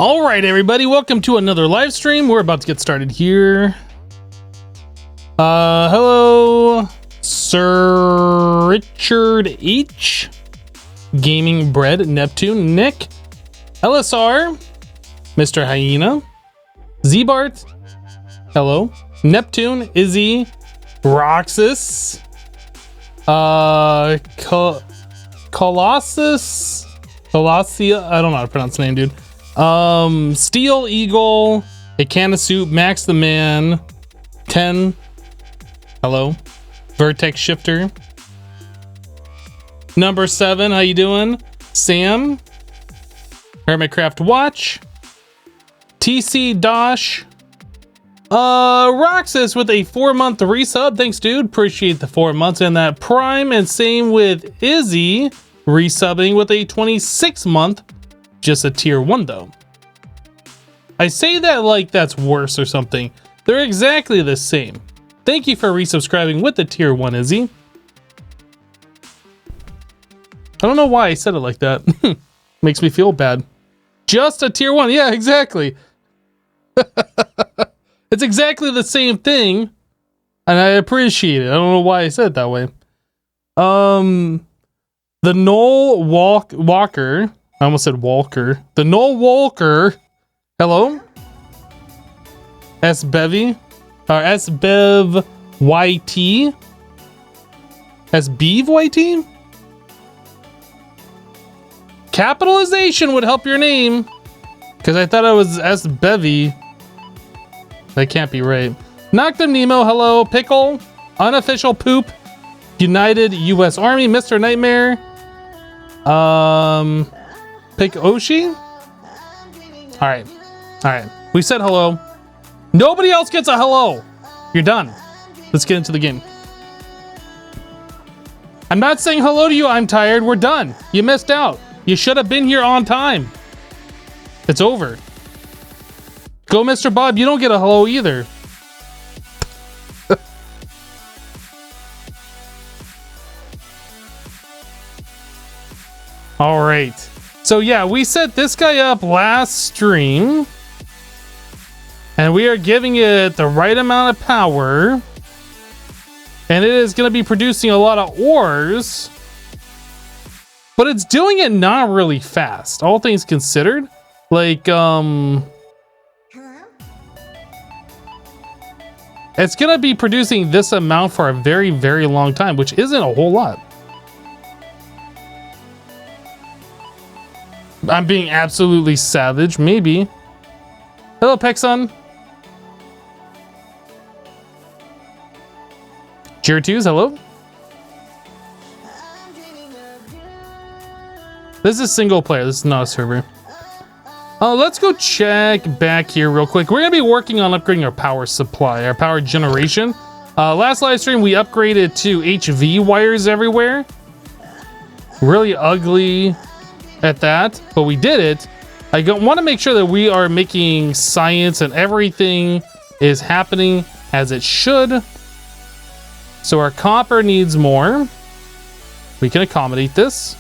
All right, everybody, welcome to another live stream. We're about to get started here. Hello, Sir Richard H, Gaming Bread, Neptune, Nick, LSR, Mr. Hyena, Zbart, hello, Neptune, Izzy, Roxas, Colossus, Colossia, I don't know how to pronounce the name, dude. Steel Eagle, a can of soup, Max the Man, 10, hello, Vertex Shifter, number 7, how you doing? Sam, Hermitcraft Watch, TC Dosh, Roxas with a 4-month resub, thanks dude, appreciate the 4 months and that Prime, and same with Izzy, resubbing with a 26-month, just a tier 1 though. I say that like that's worse or something. They're exactly the same. Thank you for resubscribing with the tier 1, Izzy. I don't know why I said it like that. Makes me feel bad. Just a tier 1. Yeah, exactly. It's exactly the same thing. And I appreciate it. I don't know why I said it that way. The Noel Walker. I almost said Walker. The Noel Walker. Hello. S-Bevy. Or S-Bev YT. S-Bev YT? Capitalization would help your name. Because I thought it was S-Bevy. That can't be right. Knock them Nemo. Hello. Pickle. Unofficial Poop. United U.S. Army. Mr. Nightmare. Pick Oshi? Alright. Alright. We said hello. Nobody else gets a hello. You're done. Let's get into the game. I'm not saying hello to you. I'm tired. We're done. You missed out. You should have been here on time. It's over. Go, Mr. Bob. You don't get a hello either. All right. So yeah, we set this guy up last stream. And we are giving it the right amount of power. And it is going to be producing a lot of ores. But it's doing it not really fast, all things considered. Like, Hello? It's going to be producing this amount for a very, very long time, which isn't a whole lot. I'm being absolutely savage, maybe. Hello, Pexon. Jiratus, hello. This is single player. This is not a server. Let's go check back here real quick. We're going to be working on upgrading our power supply, our power generation. Last live stream, we upgraded to HV wires everywhere. Really ugly at that, but we did it. I want to make sure that we are making science and everything is happening as it should. So our copper needs more. We can accommodate this.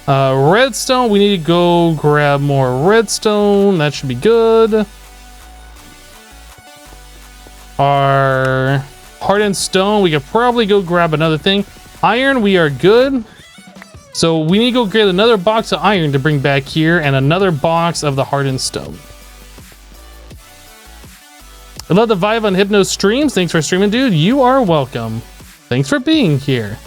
Redstone, we need to go grab more redstone. That should be good. Our hardened stone, we could probably go grab another thing. Iron, we are good. So we need to go get another box of iron to bring back here and another box of the hardened stone. I love the vibe on Hypno streams. Thanks for streaming, dude. You are welcome. Thanks for being here.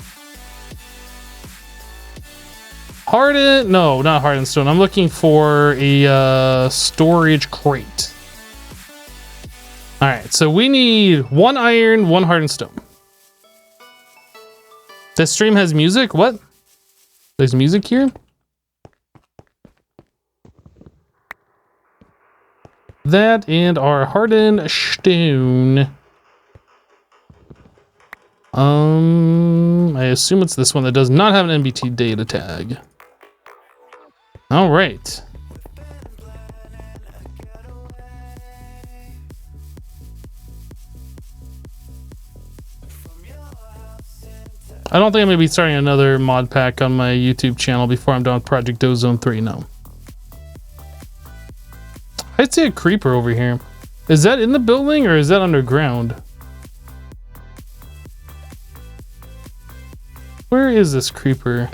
Hardened, no, not hardened stone. I'm looking for a storage crate. All right, so we need 1 iron, 1 hardened stone. This stream has music? What? There's music here? That and our hardened stone. I assume it's this one that does not have an NBT data tag. All right. I don't think I'm going to be starting another mod pack on my YouTube channel before I'm done with Project Ozone 3, no. I see a creeper over here. Is that in the building or is that underground? Where is this creeper?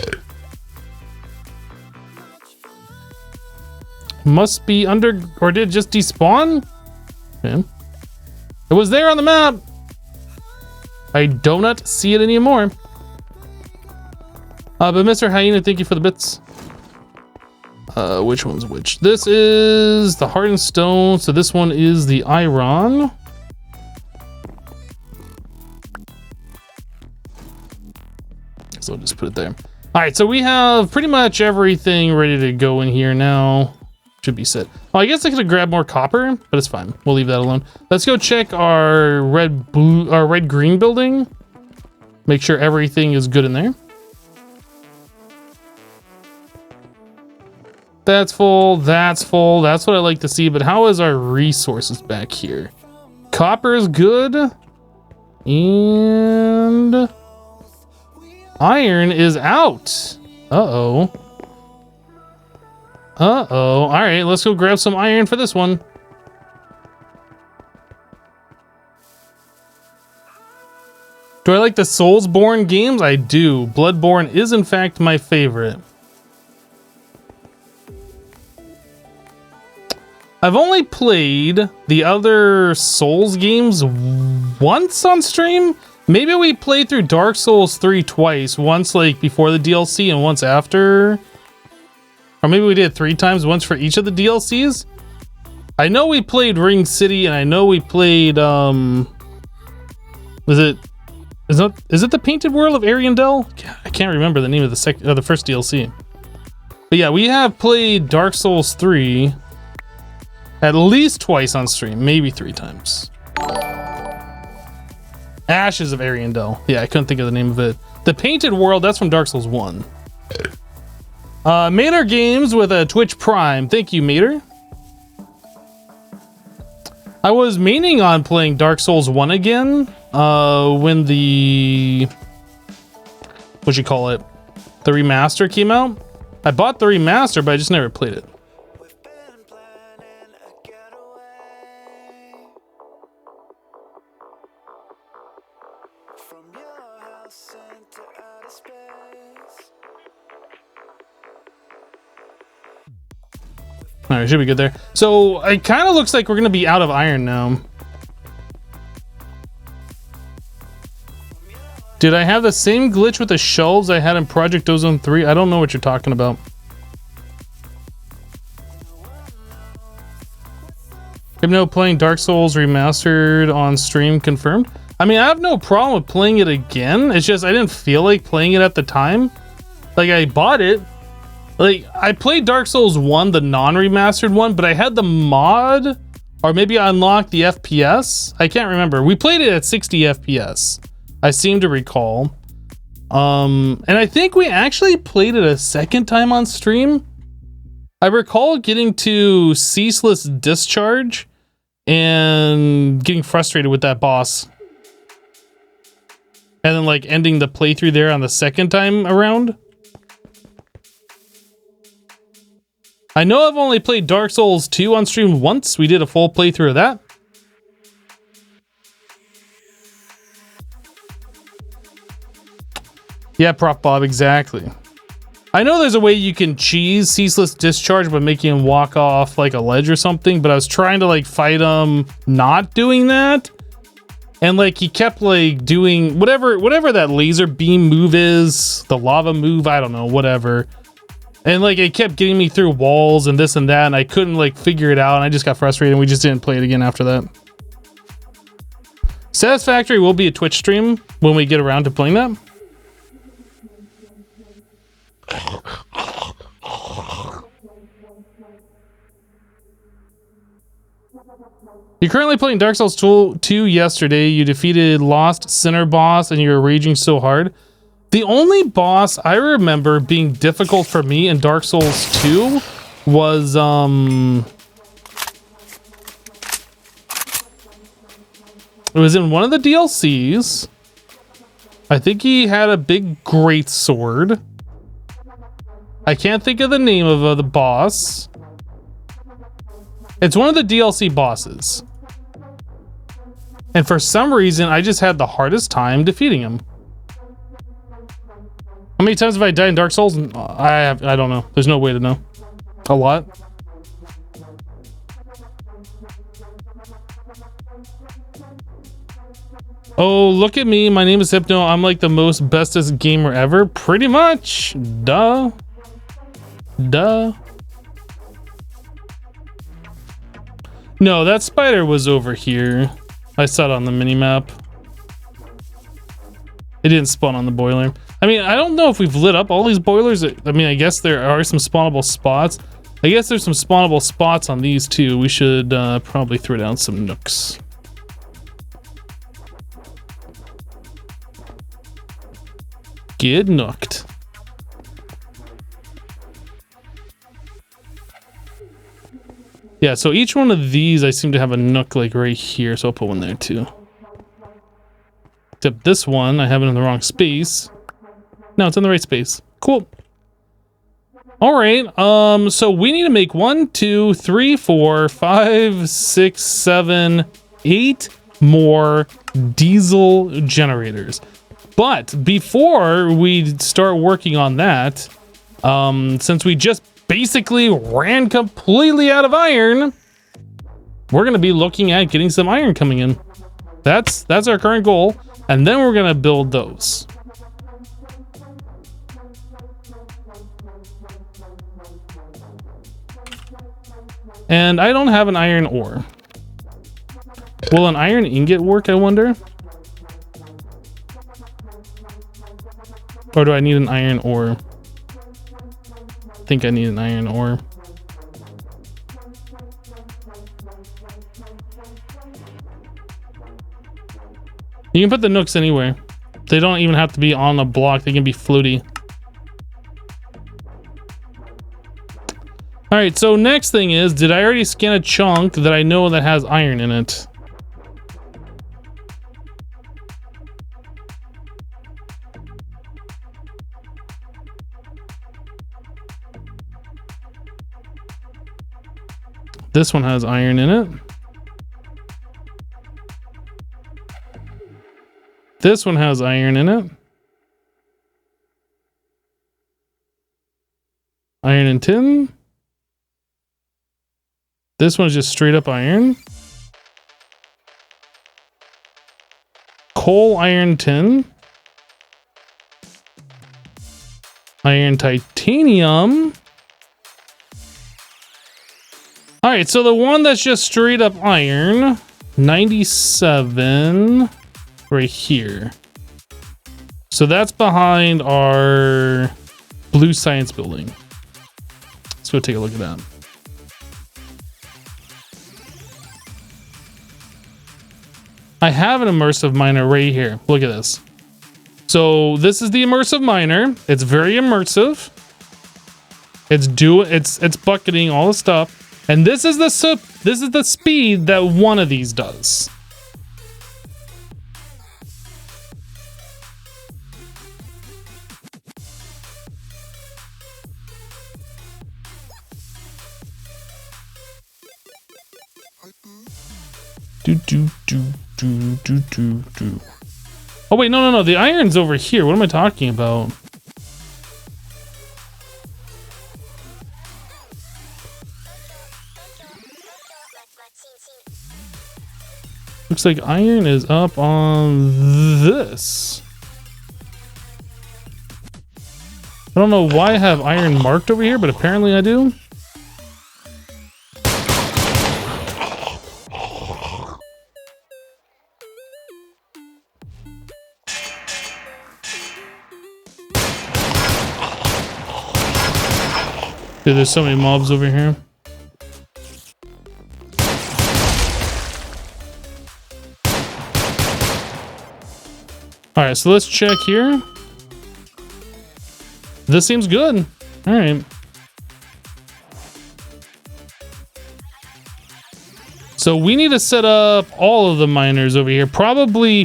Must be under, or did it just despawn? Okay. It was there on the map. I do not see it anymore. But Mr. Hyena, thank you for the bits. Which one's which? This is the hardened stone, so this one is the iron. So I'll just put it there. All right, so we have pretty much everything ready to go in here now. Should be set. Oh, I guess I could have grabbed more copper, but it's fine. We'll leave that alone. Let's go check our red green building. Make sure everything is good in there. That's full. That's full. That's what I like to see. But how is our resources back here? Copper is good. And iron is out. Uh-oh. Uh-oh. All right, let's go grab some iron for this one. Do I like the Soulsborne games? I do. Bloodborne is, in fact, my favorite. I've only played the other Souls games once on stream. Maybe we played through Dark Souls 3 twice. Once like before the DLC and once after. Or maybe we did 3 times, once for each of the DLCs. I know we played Ring City and I know we played is it the Painted World of Ariandel? I can't remember the name of the first DLC. But yeah, we have played Dark Souls 3 at least twice on stream, maybe 3 times. Ashes of Ariandel. Yeah, I couldn't think of the name of it. The Painted World, that's from Dark Souls 1. Mater Games with a Twitch Prime. Thank you, Mater. I was meaning on playing Dark Souls 1 again when the... what you call it? The remaster came out. I bought the remaster, but I just never played it. All right, should be good there. So it kind of looks like we're gonna be out of iron now. Did I have the same glitch with the shelves I had in Project Ozone 3? I don't know what you're talking about. Hypno playing Dark Souls Remastered on stream confirmed. I mean, I have no problem with playing it again. It's just I didn't feel like playing it at the time. Like, I bought it. Like, I played Dark Souls 1, the non-remastered one, but I had the mod, or maybe I unlocked the FPS. I can't remember. We played it at 60 FPS. I seem to recall. And I think we actually played it a second time on stream. I recall getting to Ceaseless Discharge and getting frustrated with that boss. And then like ending the playthrough there on the second time around. I know I've only played Dark Souls 2 on stream once. We did a full playthrough of that. Yeah, Prop Bob, exactly. I know there's a way you can cheese Ceaseless Discharge by making him walk off like a ledge or something, but I was trying to like fight him not doing that. And like he kept like doing whatever that laser beam move is, the lava move, I don't know, whatever. And like it kept getting me through walls and this and that, and I couldn't like figure it out, and I just got frustrated and we just didn't play it again after that. Satisfactory will be a Twitch stream when we get around to playing that. You're currently playing Dark Souls 2 yesterday. You defeated Lost Sinner boss and you were raging so hard. The only boss I remember being difficult for me in Dark Souls 2 was it was in one of the DLCs. I think he had a big great sword. I can't think of the name of the boss. It's one of the DLC bosses. And for some reason, I just had the hardest time defeating him. How many times have I died in Dark Souls? I don't know. There's no way to know. A lot. Oh, look at me. My name is Hypno. I'm like the most bestest gamer ever. Pretty much. Duh. Duh. No, that spider was over here. I saw it on the mini-map. It didn't spawn on the boiler. I mean, I don't know if we've lit up all these boilers. I mean, I guess there are some spawnable spots. I guess there's some spawnable spots on these too. We should probably throw down some nooks. Get nooked. Yeah, so each one of these I seem to have a nook like right here, so I'll put one there too. Except this one, I have it in the wrong space. No, it's in the right space. Cool. All right, so we need to make 1, 2, 3, 4, 5, 6, 7, 8 more diesel generators. But before we start working on that, since we just basically ran completely out of iron, we're gonna be looking at getting some iron coming in. That's our current goal, and then we're gonna build those. And I don't have an iron ore. Will an iron ingot work, I wonder? Or do I need an iron ore? I think I need an iron ore. You can put the nooks anywhere. They don't even have to be on a block. They can be floaty. All right, so next thing is, did I already scan a chunk that I know that has iron in it? This one has iron in it. This one has iron in it. Iron and tin. This one's just straight up iron. Coal, iron, tin. Iron, titanium. All right, so the one that's just straight up iron, 97 right here. So that's behind our blue science building. Let's go take a look at that. I have an immersive miner right here. Look at this. So this is the immersive miner. It's very immersive. It's bucketing all the stuff. And this is the speed that one of these does. Oh wait, no. The iron's over here. What am I talking about? Looks like iron is up on this. I don't know why I have iron marked over here, but apparently I do. Dude, there's so many mobs over here. All right, so let's check here. This seems good. All right. So we need to set up all of the miners over here. Probably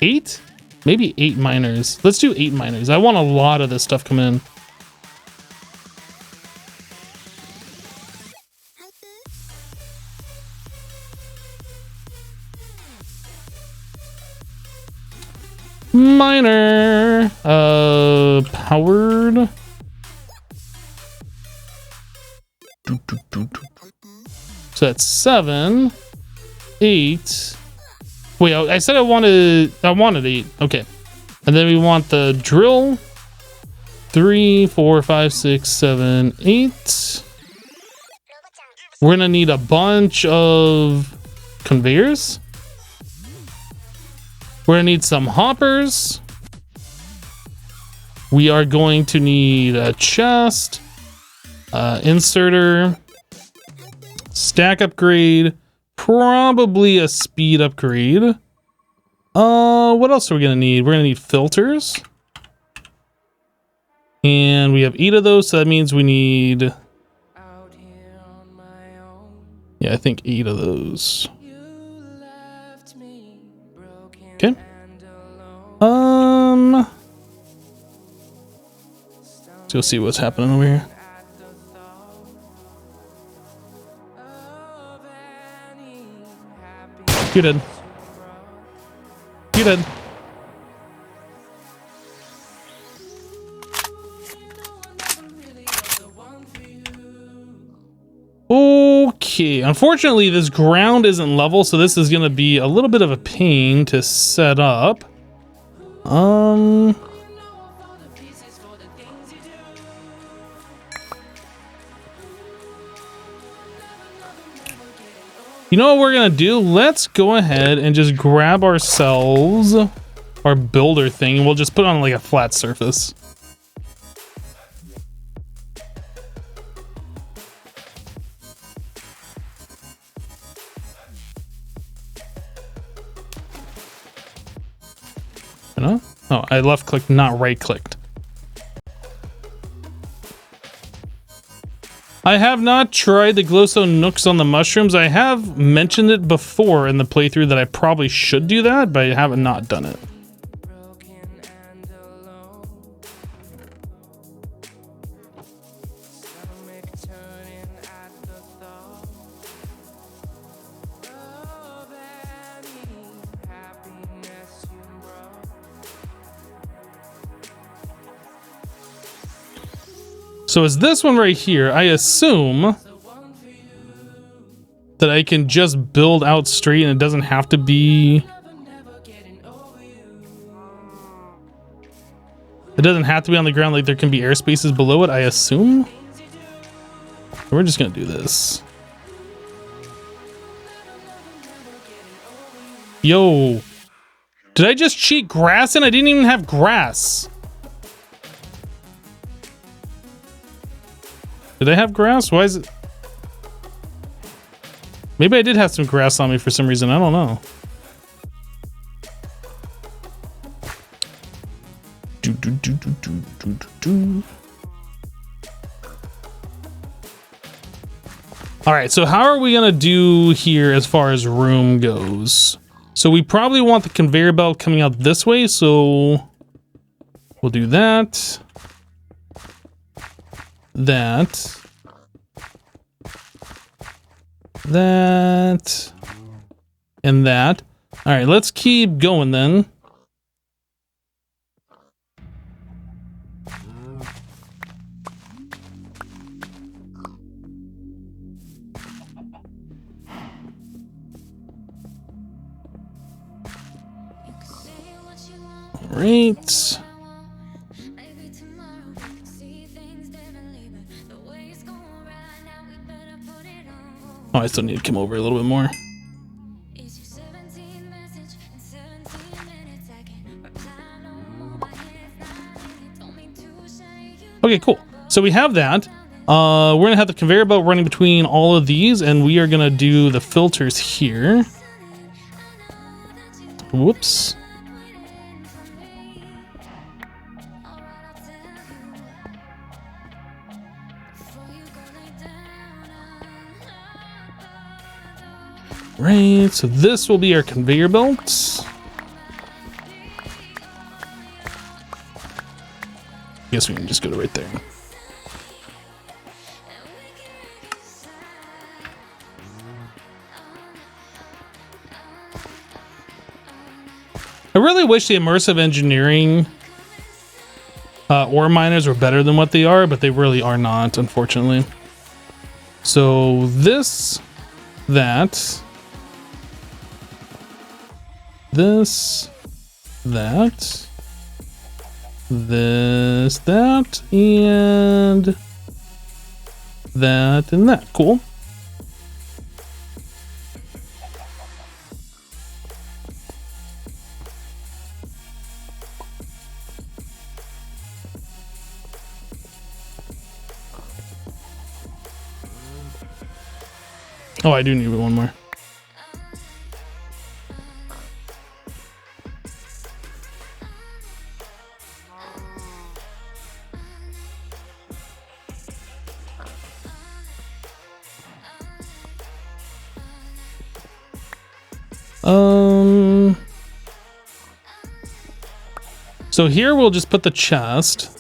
8, maybe 8 miners. Let's do 8 miners. I want a lot of this stuff coming in. miner. Powered. So that's 7, 8. Wait, I said I wanted 8. Okay. And then we want the drill. 3, 4, 5, 6, 7, 8. We're gonna need a bunch of conveyors. We're gonna need some hoppers. We are going to need a chest, inserter, stack upgrade, probably a speed upgrade. What else are we gonna need? We're gonna need filters. And we have 8 of those, so that means we need... Yeah, I think 8 of those. Okay. Let's go see what's happening over here. You're dead. You're dead. Okay, unfortunately this ground isn't level, so this is gonna be a little bit of a pain to set up. You know what we're gonna do? Let's go ahead and just grab ourselves our builder thing, and we'll just put it on like a flat surface. No? Oh, I left clicked, not right clicked. I have not tried the glowstone nooks on the mushrooms. I have mentioned it before in the playthrough that I probably should do that, but I haven't not done it. So is this one right here? I assume that I can just build out straight and it doesn't have to be... It doesn't have to be on the ground, like there can be air spaces below it, I assume? We're just gonna do this. Yo! Did I just cheat grass in? I didn't even have grass. Did I have grass? Why is it? Maybe I did have some grass on me for some reason. I don't know. All right, so how are we gonna do here as far as room goes? So we probably want the conveyor belt coming out this way, so we'll do that. That, and that. All right, let's keep going then. All right. Oh, I still need to come over a little bit more. Okay, cool. So we have that. We're gonna have the conveyor belt running between all of these, and we are gonna do the filters here. Whoops. Right, so this will be our conveyor belts. Guess we can just go to right there. I really really wish the immersive engineering ore miners were better than what they are, but they really are not, unfortunately. So this, that, this, that, this, that, and that, and that. Cool. Oh, I do need one more. So here we'll just put the chest.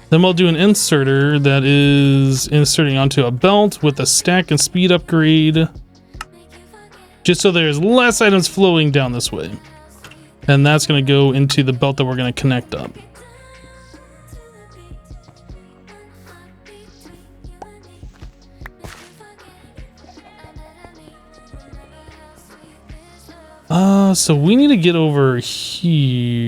Then we'll do an inserter that is inserting onto a belt with a stack and speed upgrade. Just so there's less items flowing down this way. And that's going to go into the belt that we're going to connect up. So we need to get over here.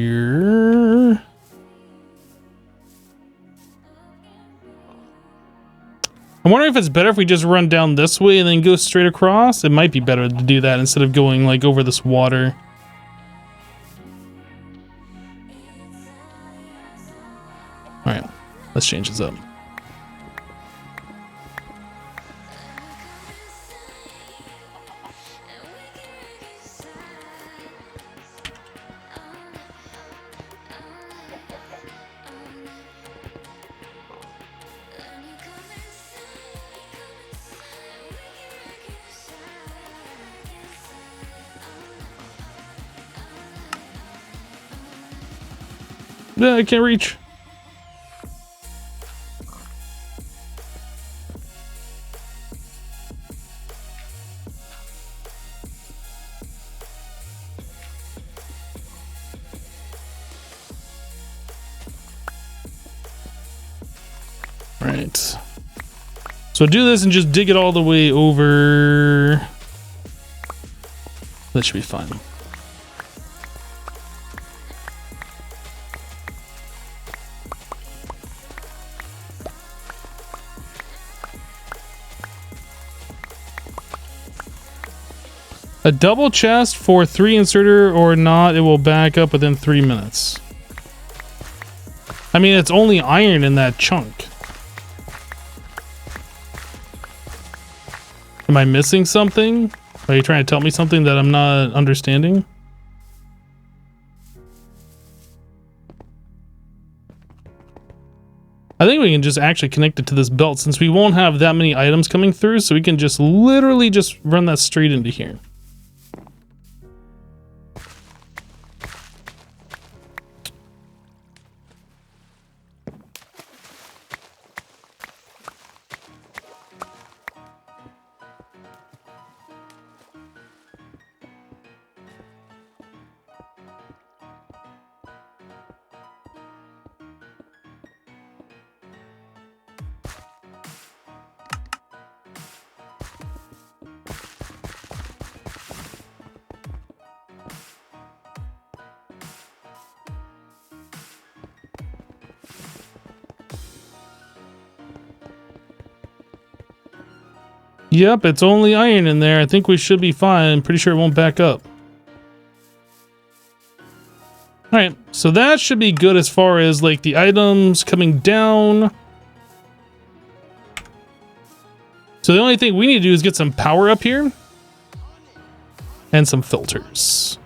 I'm wondering if it's better if we just run down this way and then go straight across. It might be better to do that instead of going like over this water. All right, let's change this up. Yeah, I can't reach. Right. So do this and just dig it all the way over. That should be fine. A double chest for 3 inserter or not, it will back up within 3 minutes. I mean, it's only iron in that chunk. Am I missing something? Are you trying to tell me something that I'm not understanding? I think we can just actually connect it to this belt since we won't have that many items coming through, so we can just literally just run that straight into here. Yep, it's only iron in there. I think we should be fine. I'm pretty sure it won't back up. Alright, so that should be good as far as like the items coming down. So the only thing we need to do is get some power up here. And some filters.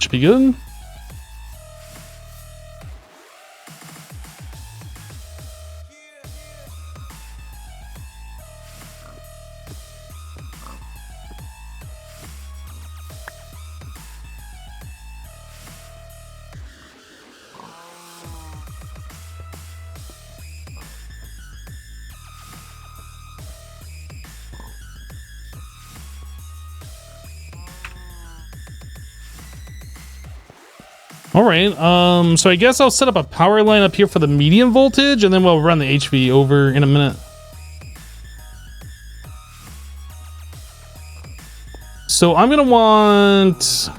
Should be good. All right, so I guess I'll set up a power line up here for the medium voltage, and then we'll run the HV over in a minute. So I'm gonna want...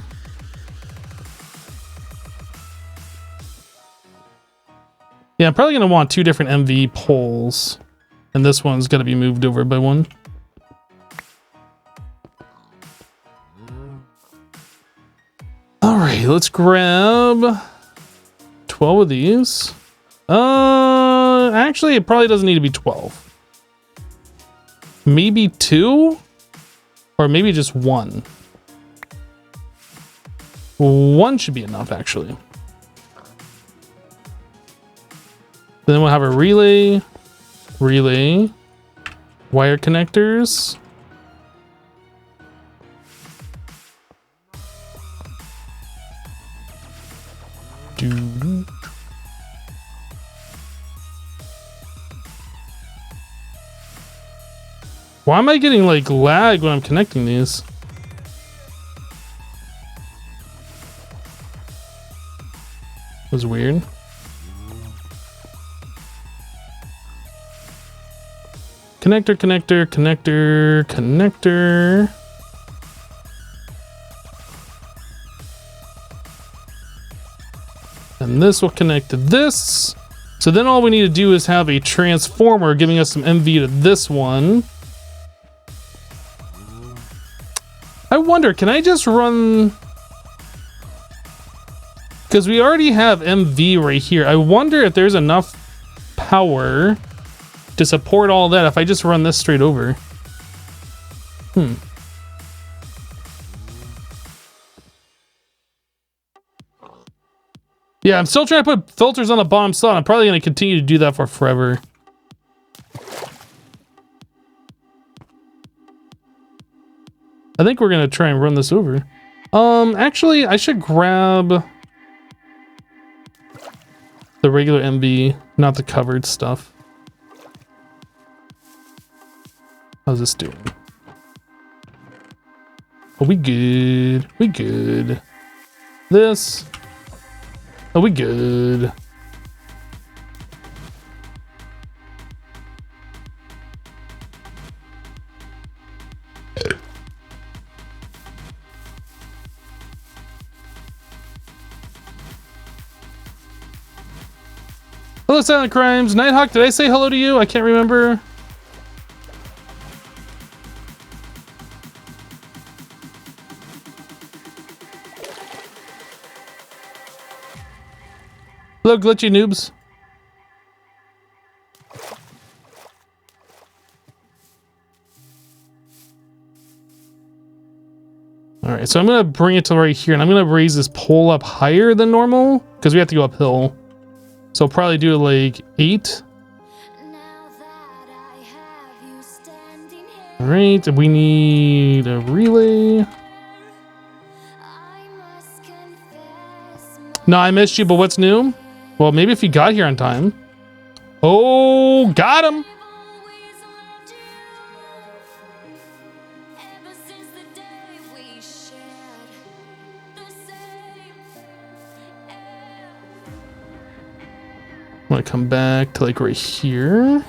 Yeah, I'm probably gonna want 2 different MV poles, and this one's gonna be moved over by 1. All right, let's grab 12 of these. Actually, it probably doesn't need to be 12. Maybe 2, or maybe just 1. 1 should be enough, actually. Then we'll have a relay, wire connectors. Why am I getting like lag when I'm connecting these? Was weird. Connector, connector, connector, connector. And this will connect to this. So then all we need to do is have a transformer giving us some MV to this one. I wonder, can I just run... Because we already have MV right here. I wonder if there's enough power to support all that if I just run this straight over. Yeah, I'm still trying to put filters on the bottom slot. I'm probably going to continue to do that for forever. I think we're going to try and run this over. Actually, I should grab the regular MV, not the covered stuff. How's this doing? Oh, we good. We good. This. Oh, we good. Hello, Silent Crimes. Nighthawk, did I say hello to you? I can't remember. Hello, glitchy noobs. All right, so I'm gonna bring it to right here, and I'm gonna raise this pole up higher than normal because we have to go uphill. So I'll probably do like 8. All right, we need a relay. No, I missed you, but what's new? Well, maybe if you got here on time. Oh, got him. I'm gonna come back to like right here.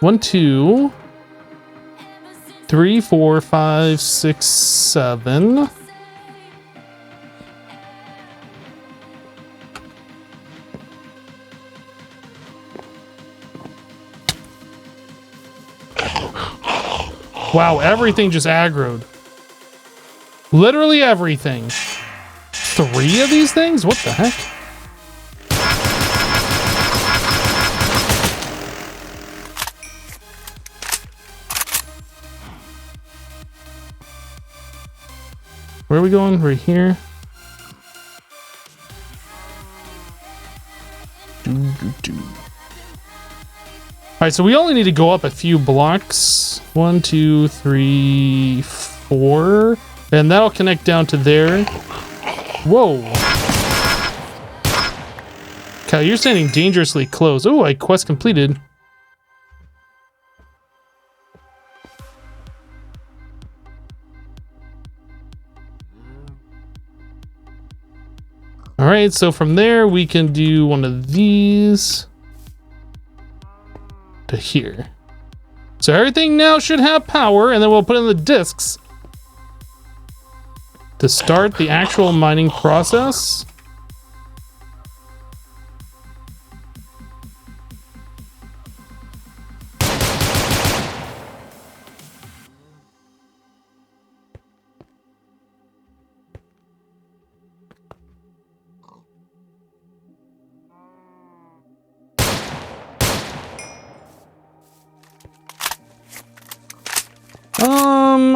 1, 2, 3, 4, 5, 6, 7. Wow, everything just aggroed. Literally everything. 3 of these things? What the heck? Where are we going? Right here. Alright, so we only need to go up a few blocks. 1, 2, 3, 4. And that'll connect down to there. Whoa. Kyle, you're standing dangerously close. Oh, I quest completed. All right, so from there we can do one of these to here. So everything now should have power, and then we'll put in the discs to start the actual mining process.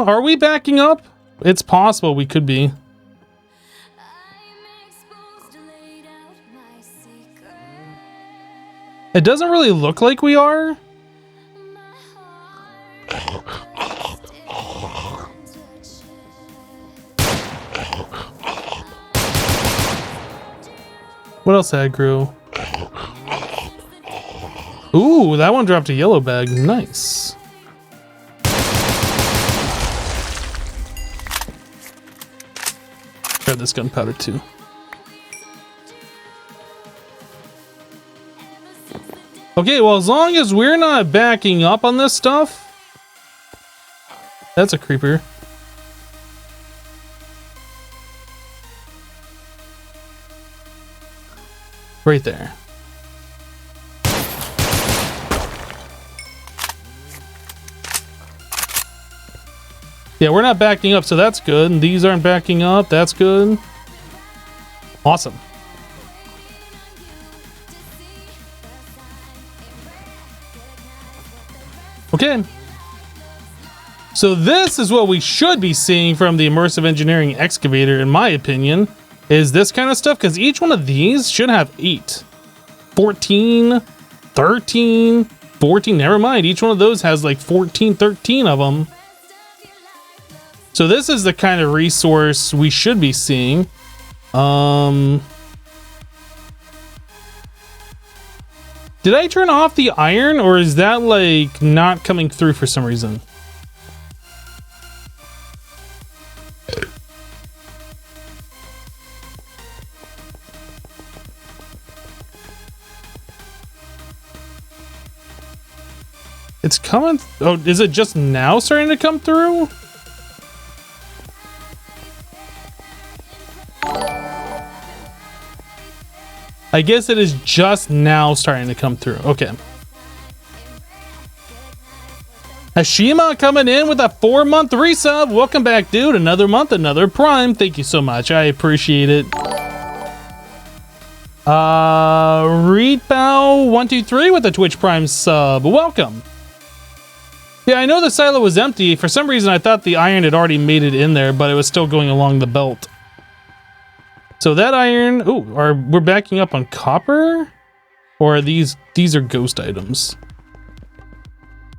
Are we backing up? It's possible we could be. It doesn't really look like we are. What else did I grow? Ooh, that one dropped a yellow bag. Nice. Grab this gunpowder too. Okay, well, as long as we're not backing up on this stuff. That's a creeper. Right there. Yeah, we're not backing up, so that's good. And these aren't backing up, that's good. Awesome. Okay. So this is what we should be seeing from the immersive engineering excavator, in my opinion, is this kind of stuff, because each one of these should have 8, 14, 13, 14, never mind. Each one of those has like 14, 13 of them. So this is the kind of resource we should be seeing. Did I turn off the iron, or is that like not coming through for some reason? It's coming. Oh, is it just now starting to come through? I guess it is just now starting to come through. Okay. Hashima coming in with a 4-month resub. Welcome back, dude. Another month, another prime. Thank you so much. I appreciate it. Readbow123 with a Twitch Prime sub. Welcome. Yeah, I know the silo was empty. For some reason, I thought the iron had already made it in there, but it was still going along the belt. So that iron, oh, we're backing up on copper? Or are these are ghost items?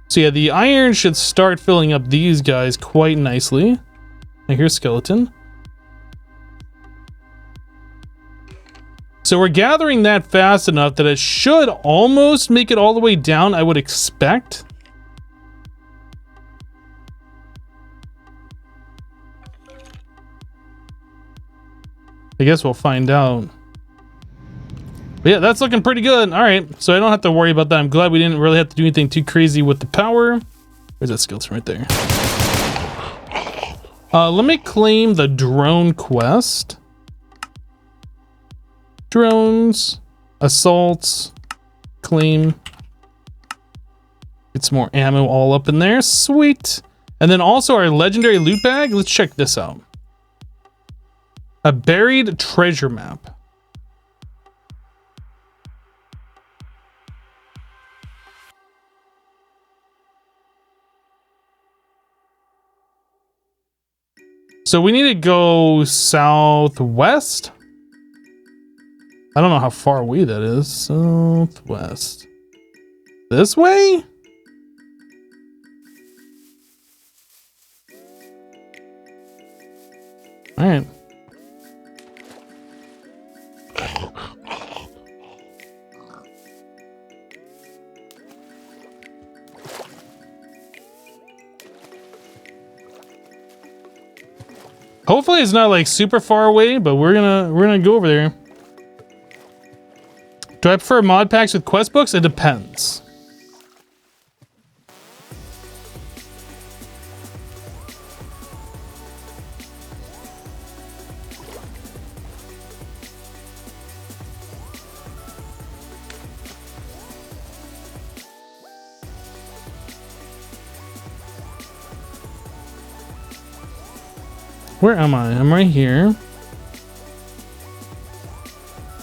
So yeah, the iron should start filling up these guys quite nicely. Now here's skeleton. So we're gathering that fast enough that it should almost make it all the way down, I would expect. I guess we'll find out. But yeah, that's looking pretty good. All right, so I don't have to worry about that. I'm glad we didn't really have to do anything too crazy with the power. Where's that skeleton right there? Let me claim the drone quest. Drones, assaults, claim. Get some more ammo all up in there. Sweet. And then also our legendary loot bag. Let's check this out. A buried treasure map. So we need to go southwest. I don't know how far away that is. Southwest. This way? All right. Hopefully it's not like super far away, but we're gonna go over there. Do I prefer mod packs with quest books? It depends. Where am I? I'm right here.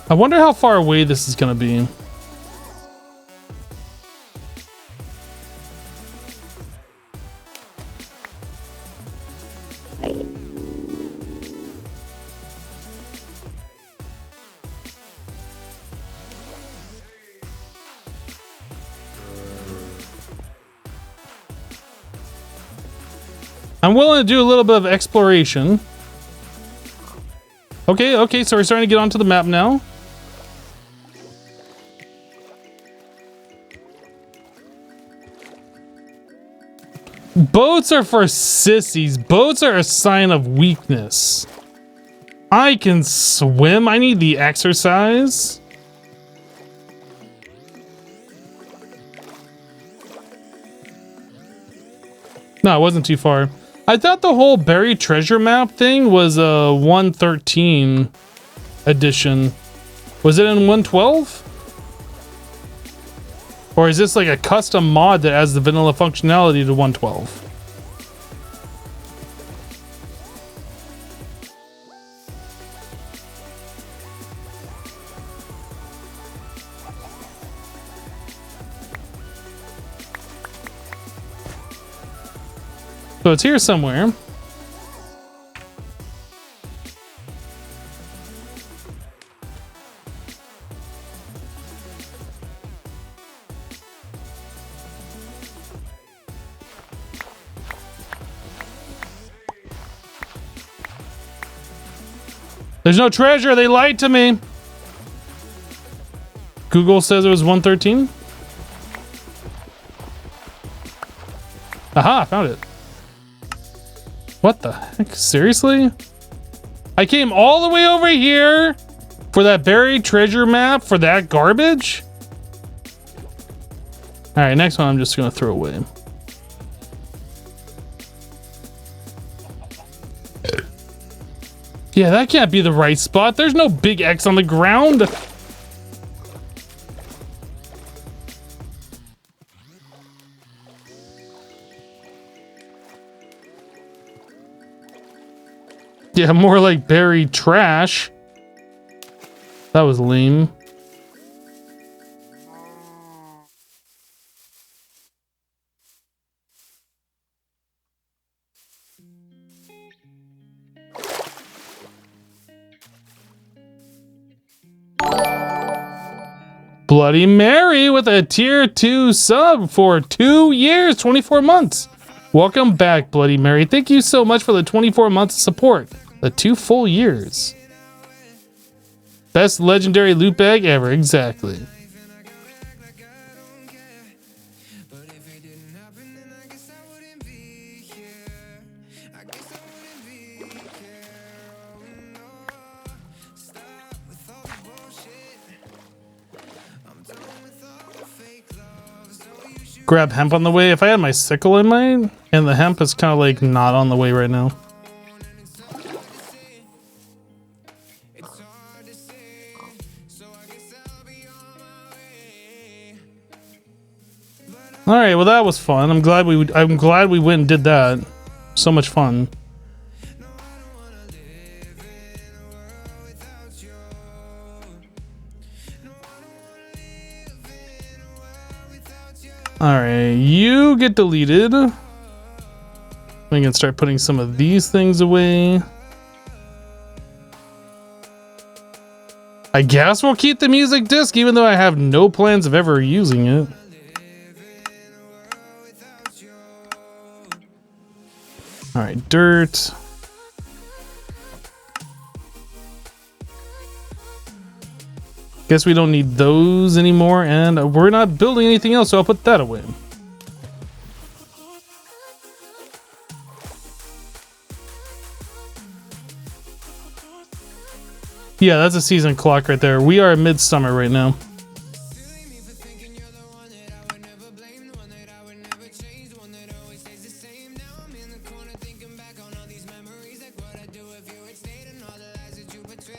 I wonder how far away this is gonna be. I'm willing to do a little bit of exploration. Okay, so we're starting to get onto the map now. Boats are for sissies. Boats are a sign of weakness. I can swim. I need the exercise. No, it wasn't too far. I thought the whole buried treasure map thing was a 113 edition. Was it in 112? Or is this like a custom mod that adds the vanilla functionality to 112? So it's here somewhere. There's no treasure. They lied to me. Google says it was 113. Aha, I found it. What the heck? Seriously? I came all the way over here for that buried treasure map for that garbage? All right, next one I'm just gonna throw away. Yeah, that can't be the right spot. There's no big X on the ground. Yeah, more like buried trash. That was lame. Bloody Mary with a tier 2 sub for 2 years, 24 months. Welcome back, Bloody Mary. Thank you so much for the 24 months of support. The 2 full years. Best legendary loot bag ever, exactly. Grab hemp on the way. If I had my sickle in mine, and the hemp is kind of like not on the way right now. All right, well that was fun. I'm glad we went and did that. So much fun. All right, you get deleted. We can start putting some of these things away. I guess we'll keep the music disc, even though I have no plans of ever using it. All right, dirt. Guess we don't need those anymore, and we're not building anything else, so I'll put that away. Yeah, that's a season clock right there. We are midsummer right now.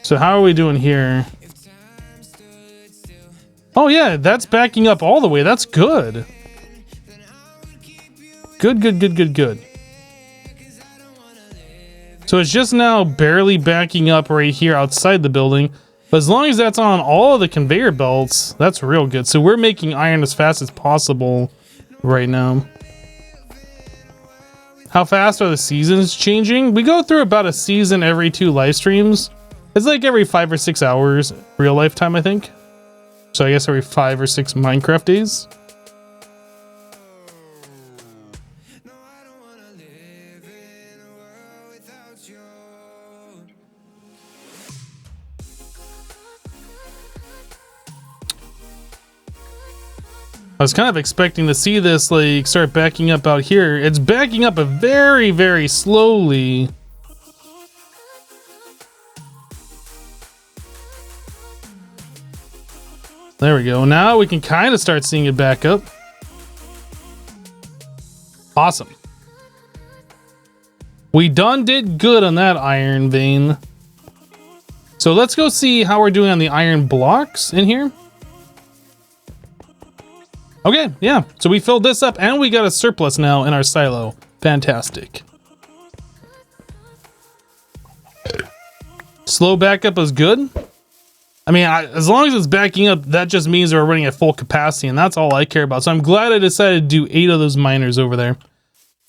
So how are we doing here? Oh yeah, that's backing up all the way. That's good. Good. So it's just now barely backing up right here outside the building. But as long as that's on all of the conveyor belts, that's real good. So we're making iron as fast as possible right now. How fast are the seasons changing? We go through about a season every 2 live streams. It's like every 5 or 6 hours real life time, I think. So I guess every 5 or 6 Minecraft days. I was kind of expecting to see this like start backing up out here. It's backing up very, very slowly. There we go. Now we can kind of start seeing it back up. Awesome. We did good on that iron vein. So let's go see how we're doing on the iron blocks in here. Okay, yeah. So we filled this up and we got a surplus now in our silo. Fantastic. Slow backup is good. I mean, as long as it's backing up, that just means we're running at full capacity, and that's all I care about. So I'm glad I decided to do 8 of those miners over there.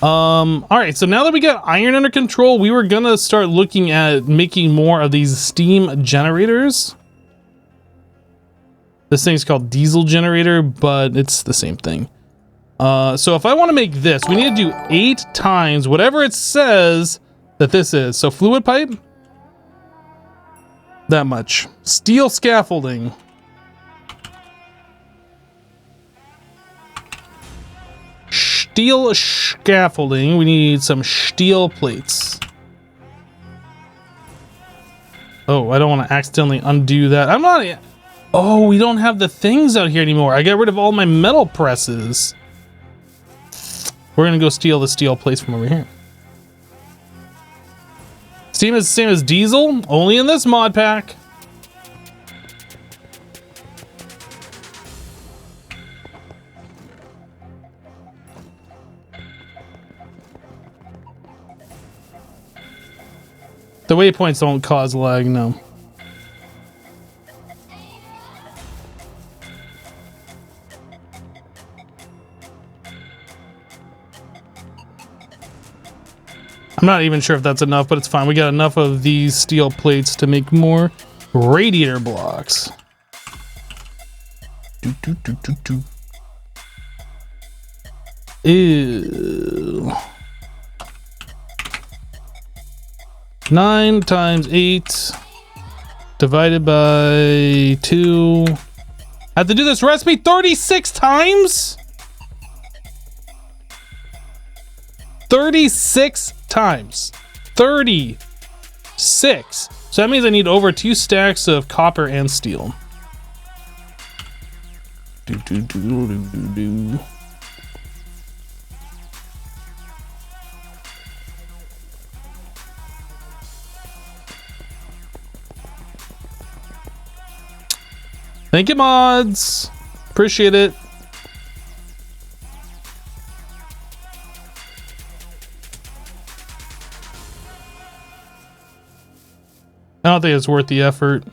All right, so now that we got iron under control, we were gonna start looking at making more of these steam generators. This thing's called diesel generator, but it's the same thing. So if I want to make this, we need to do 8 times whatever it says that this is. So fluid pipe, that much. Steel scaffolding. Steel scaffolding. We need some steel plates. Oh, I don't want to accidentally undo that. I'm not... Oh, we don't have the things out here anymore. I got rid of all my metal presses. We're gonna go steal the steel plates from over here. Steam is the same as diesel, only in this mod pack. The waypoints don't cause lag, no. I'm not even sure if that's enough, but it's fine. We got enough of these steel plates to make more radiator blocks. Ew. 9 times 8 divided by 2. I have to do this recipe 36 times? 36 times. 36. So that means I need over 2 stacks of copper and steel. Thank you, mods. Appreciate it. I don't think it's worth the effort.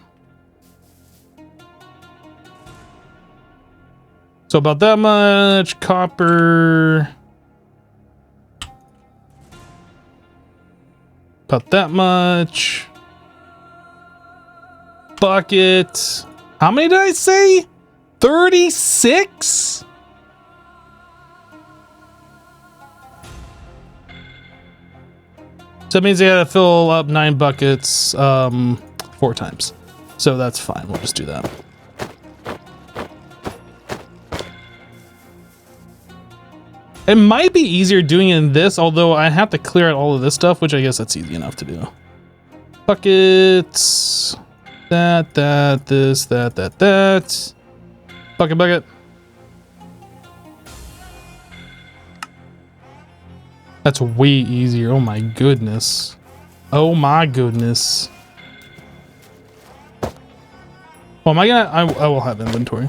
So about that much copper. About that much. Bucket. How many did I say? 36? So that means I gotta fill up 9 buckets 4 times. So that's fine. We'll just do that. It might be easier doing it in this, although I have to clear out all of this stuff, which I guess that's easy enough to do. Buckets. That, this, that. Bucket. That's way easier. Oh my goodness. Oh my goodness. Well, am I gonna? I will have inventory.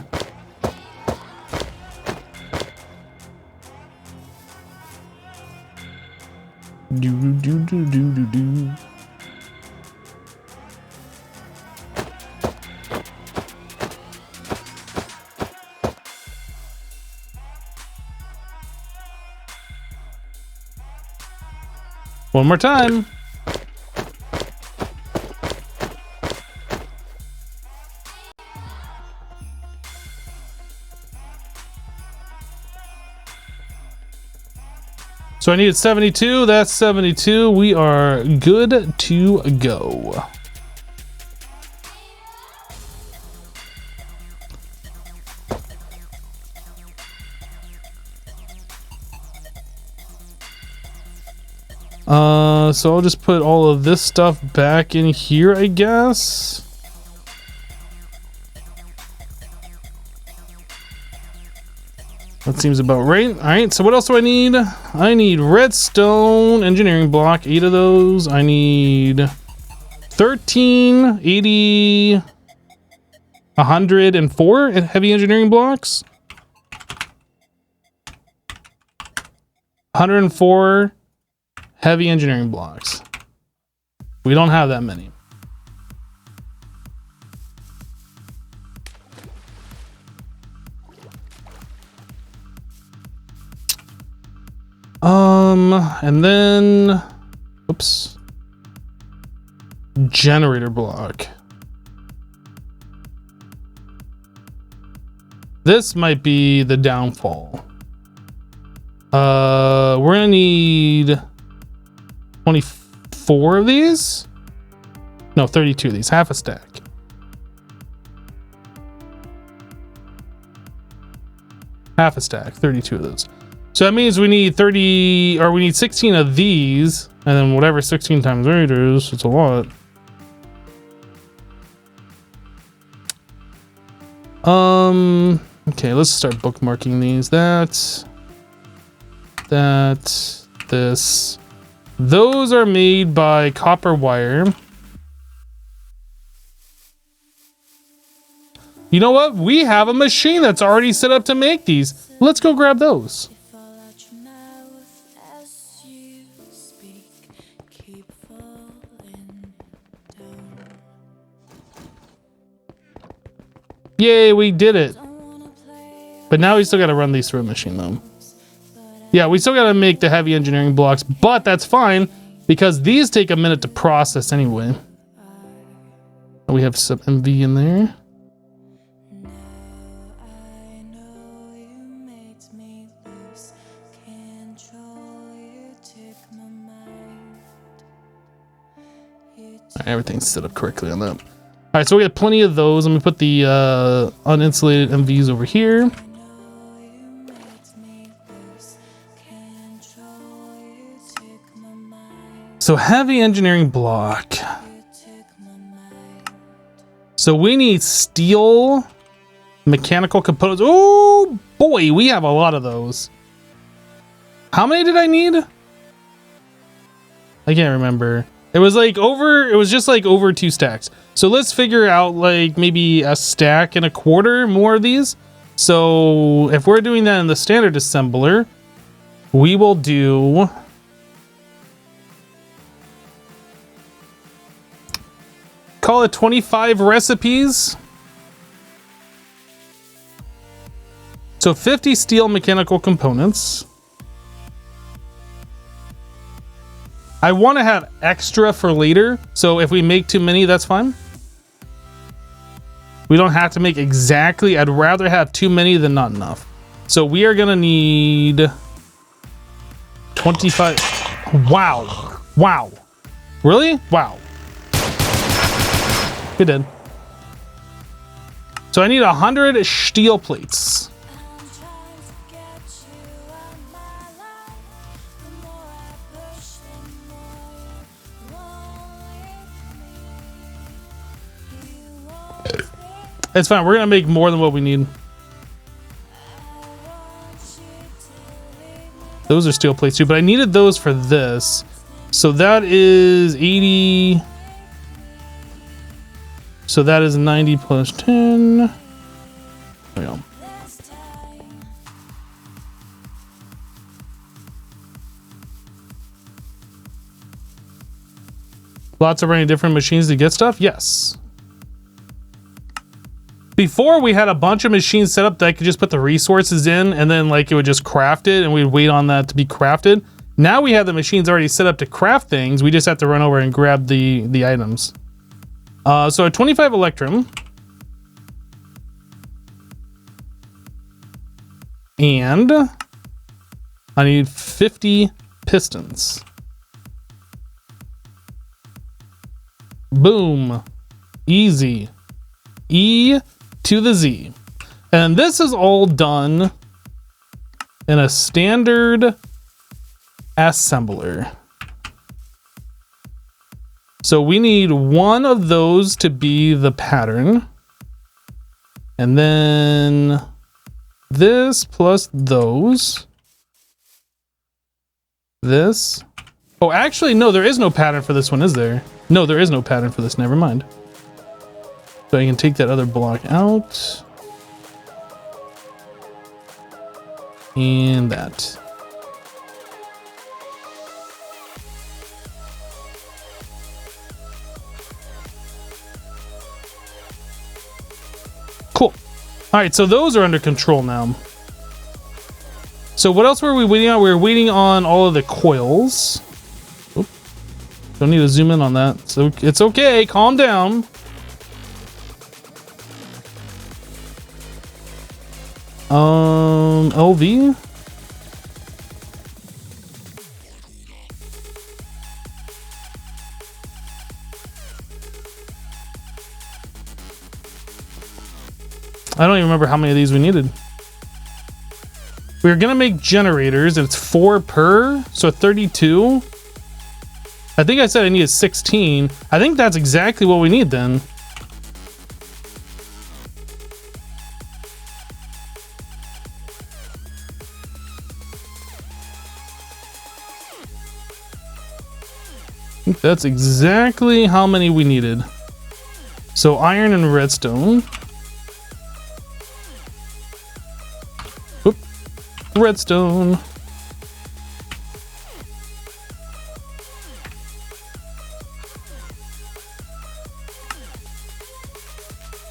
Do. One more time. So I needed 72. That's 72. We are good to go. So I'll just put all of this stuff back in here, I guess. That seems about right. All right, so what else do I need? I need redstone engineering block, 8 of those. I need 13, 80, 104 heavy engineering blocks. 104 heavy engineering blocks. We don't have that many. And then, oops, generator block. This might be the downfall. We're gonna need 24 of these. No, 32 of these, half a stack. Half a stack, 32 of those. So that means we need 30, or we need 16 of these, and then whatever 16 times 8 is, it's a lot. Okay, let's start bookmarking these. This. Those are made by copper wire. You know what? We have a machine that's already set up to make these. Let's go grab those. Yay, we did it. But now we still got to run these through a machine though. Yeah, we still got to make the heavy engineering blocks, but that's fine because these take a minute to process anyway. We have some MV in there. Everything's set up correctly on that. All right, so we got plenty of those. Let me put the uninsulated MVs over here. So heavy engineering block. So we need steel, mechanical components. Oh boy, we have a lot of those. How many did I need? I can't remember. It was like over, it was just like over 2 stacks. So let's figure out like maybe a stack and a quarter more of these. So if we're doing that in the standard assembler, we will do call it 25 recipes. So 50 steel mechanical components. I want to have extra for later, so if we make too many, that's fine. We don't have to make exactly. I'd rather have too many than not enough. So we are gonna need 25. Wow. Wow. Really? Wow. We did. So I need 100 steel plates. It's fine. We're gonna make more than what we need. Those are steel plates too, but I needed those for this. So that is 80. So that is 90 plus 10. There we go. Lots of running different machines to get stuff? Yes. Before, we had a bunch of machines set up that I could just put the resources in and then like it would just craft it and we'd wait on that to be crafted. Now we have the machines already set up to craft things. We just have to run over and grab the items. So a 25 electrum. And I need 50 pistons. Boom. Easy. E to the Z. And this is all done in a standard assembler. So we need one of those to be the pattern. And then this plus those. This. Oh, actually, no, there is no pattern for this one, is there? No, there is no pattern for this. Never mind. So I can take that other block out. And that. Cool. All right, so those are under control now. So what else were we waiting on? We were waiting on all of the coils. Oop. Don't need to zoom in on that. So it's okay. Calm down. LV. I don't even remember how many of these we needed. We were gonna make generators, and it's 4 per, so 32. I think I said I needed 16. I think that's exactly what we need then. I think that's exactly how many we needed. So iron and redstone. Whoop. Redstone.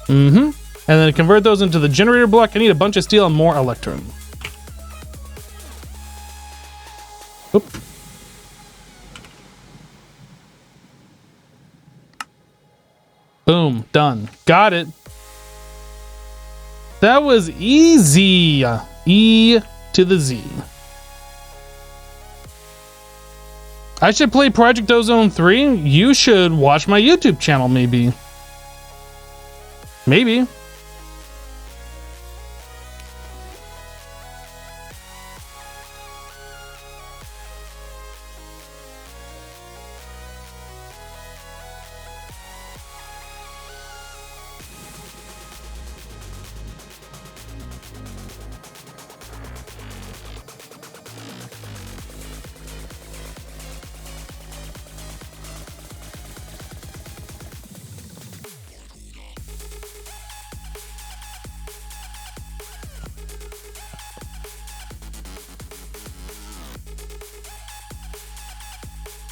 And then to convert those into the generator block, I need a bunch of steel and more electrum. Oop. Boom, done. Got it. That was easy. E to the Z. I should play Project Ozone 3. You should watch my YouTube channel, maybe. Maybe.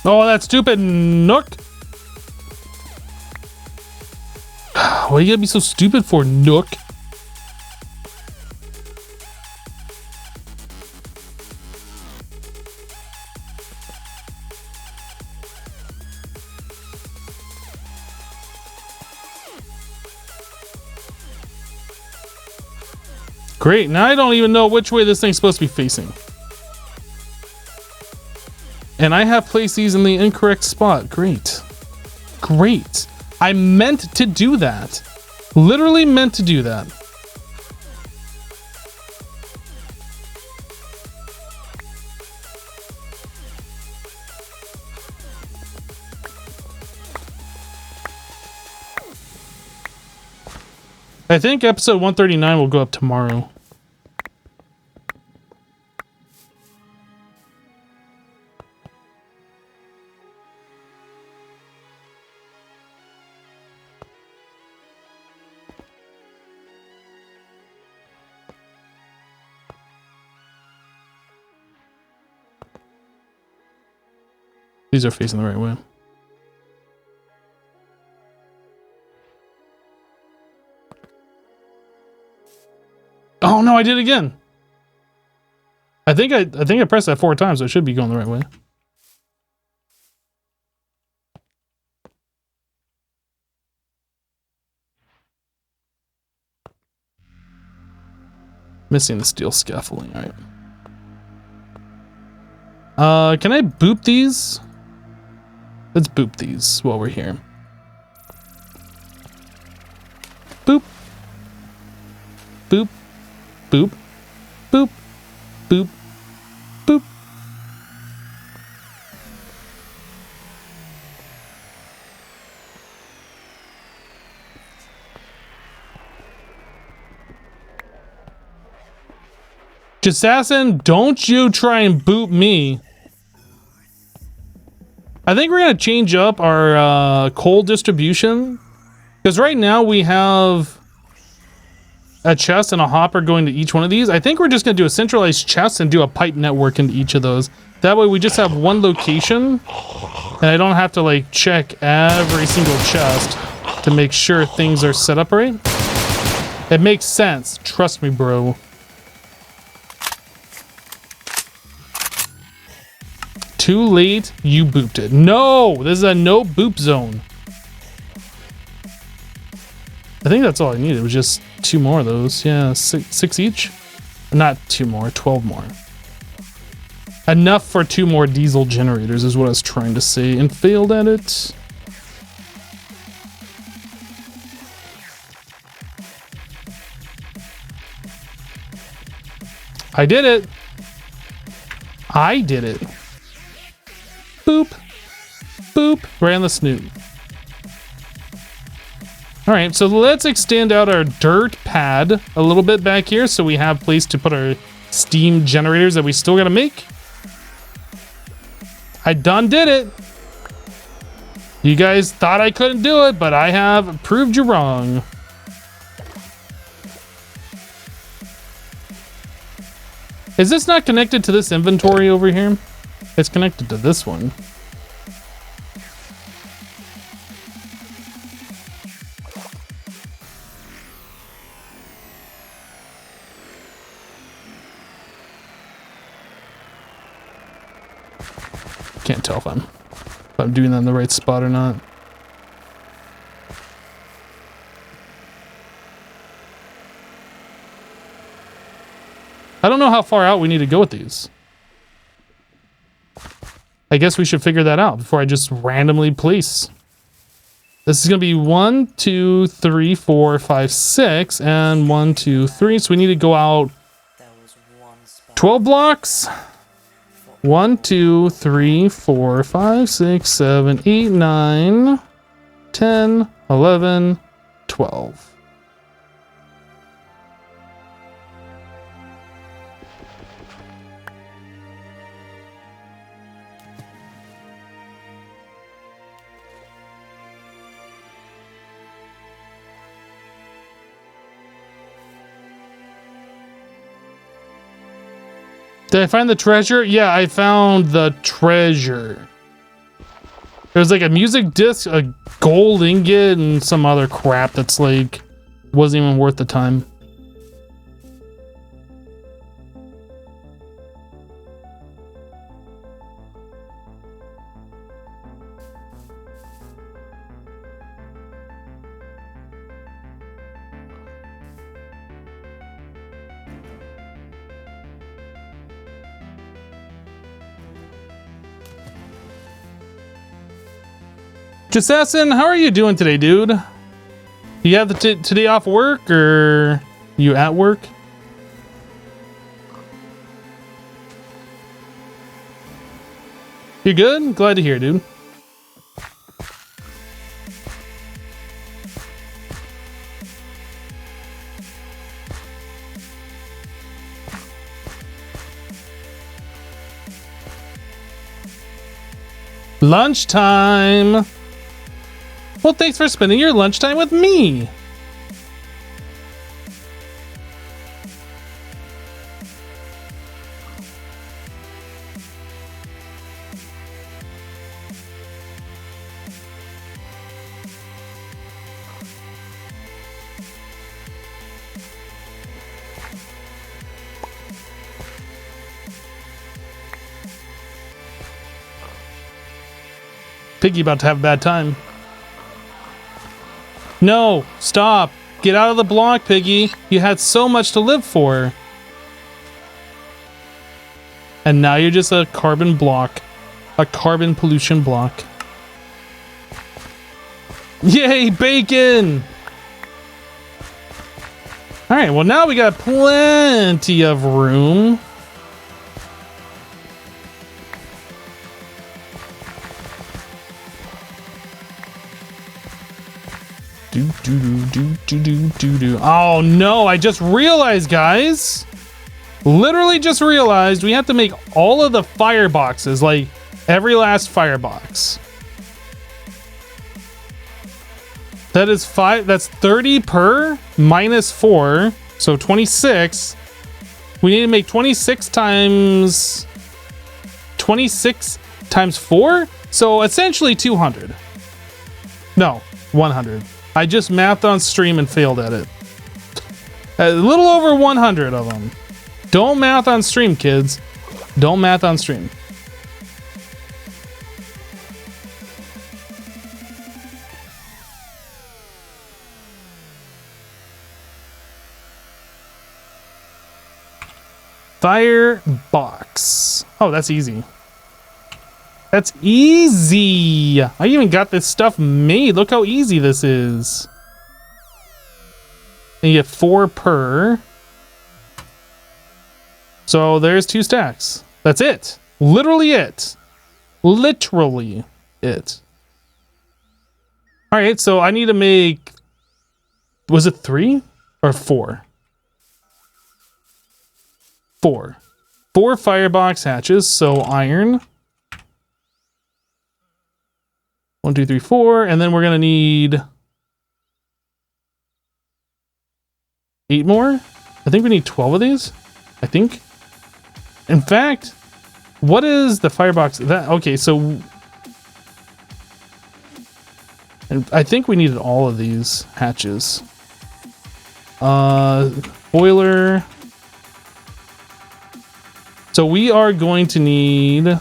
Oh, that stupid Nook. Why you gotta be so stupid for, Nook? Great, now I don't even know which way this thing's supposed to be facing. And I have placed these in the incorrect spot. Great. Great. I meant to do that. Literally meant to do that. I think episode 139 will go up tomorrow. These are facing the right way. Oh no, I did it again. I think I pressed that 4 times, so it should be going the right way. Missing the steel scaffolding, all right. Can I boop these? Let's boop these while we're here. Boop. Boop. Boop. Boop. Boop. Boop. Assassin, don't you try and boop me. I think we're going to change up our coal distribution. Because right now we have a chest and a hopper going to each one of these. I think we're just going to do a centralized chest and do a pipe network into each of those. That way we just have one location. And I don't have to like check every single chest to make sure things are set up right. It makes sense. Trust me, bro. Too late, you booped it. No, this is a no boop zone. I think that's all I needed. It was just 2 more of those. Yeah, six each. Not 2 more, 12 more. Enough for 2 more diesel generators is what I was trying to say and failed at it. I did it. I did it. Boop. Boop. Right on the snoot. All right, so let's extend out our dirt pad a little bit back here so we have place to put our steam generators that we still got to make. I done did it. You guys thought I couldn't do it, but I have proved you wrong. Is this not connected to this inventory over here? It's connected to this one. Can't tell if I'm doing that in the right spot or not. I don't know how far out we need to go with these. I guess we should figure that out before I just randomly place. This is going to be 1, 2, 3, 4, 5, 6, and 1, 2, 3. So we need to go out 12 blocks. 1, 2, 3, 4, 5, 6, 7, 8, 9, 10, 11, 12. Did I find the treasure? Yeah, I found the treasure. There's like a music disc, a gold ingot, and some other crap that's like wasn't even worth the time. Assassin, how are you doing today, dude? You have the today off work, or you at work? You good? Glad to hear, dude. Lunchtime. Well, thanks for spending your lunchtime with me. Piggy about to have a bad time. No, stop. Get out of the block, Piggy. You had so much to live for. And now you're just a carbon block. A carbon pollution block. Yay, bacon! Alright, well now we got plenty of room. Oh no, I just realized, guys. Literally just realized we have to make all of the fireboxes, like every last firebox. That is 5, that's 30 per minus 4, so 26. We need to make 26 times 4, so essentially 200. No, 100. I just mathed on stream and failed at it. A little over 100 of them. Don't math on stream, kids. Don't math on stream. Firebox. Oh, that's easy. That's easy. I even got this stuff made. Look how easy this is. And you get 4 per. So there's 2 stacks. That's it. Literally it. Literally it. All right, so I need to make, was it 3 or 4? 4. 4 firebox hatches, so iron. 1, 2, 3, 4, and then we're gonna need 8 more. I think we need 12 of these. I think. In fact, what is the firebox? That okay, so and I think we needed all of these hatches. Boiler. So we are going to need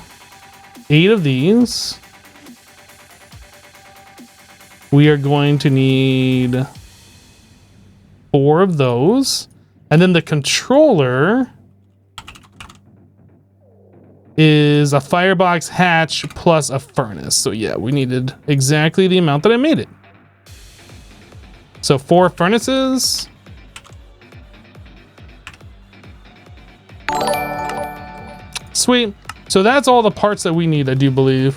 8 of these. We are going to need 4 of those. And then the controller is a firebox hatch plus a furnace. So yeah, we needed exactly the amount that I made it. So 4 furnaces. Sweet. So that's all the parts that we need, I do believe.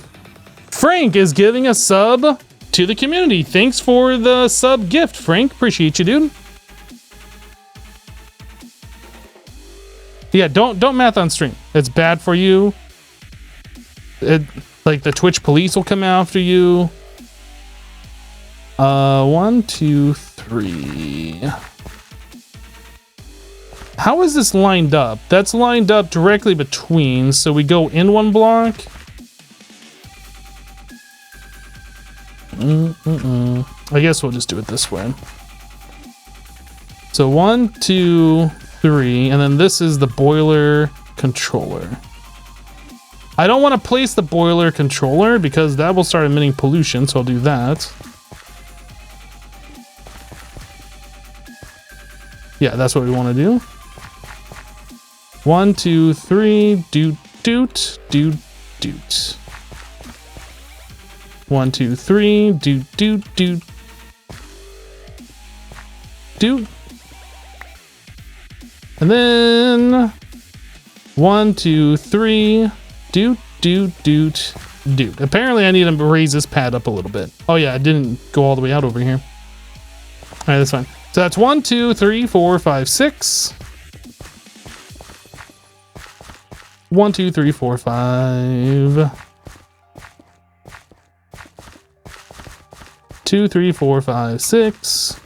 Frank is giving a sub to the community. Thanks for the sub gift, Frank. Appreciate you, dude. Yeah, don't math on stream. It's bad for you. Like the Twitch police will come after you. 1, 2, 3. How is this lined up? That's lined up directly between, so we go in 1 block. I guess we'll just do it this way. So 1, 2, 3, and then this is the boiler controller. I don't want to place the boiler controller because that will start emitting pollution, so I'll do that. Yeah, that's what we want to do. 1, 2, 3, doot, doot, doot, doot. 1, 2, 3, doot, doot, doot. Doot. And then 1, 2, 3, doot, doot, doot, doot. Apparently I need to raise this pad up a little bit. Oh yeah, it didn't go all the way out over here. All right, that's fine. So that's 1, 2, 3, 4, 5, 6. 1, 2, 3, 4, 5. 2, 3, 4, 5, 6.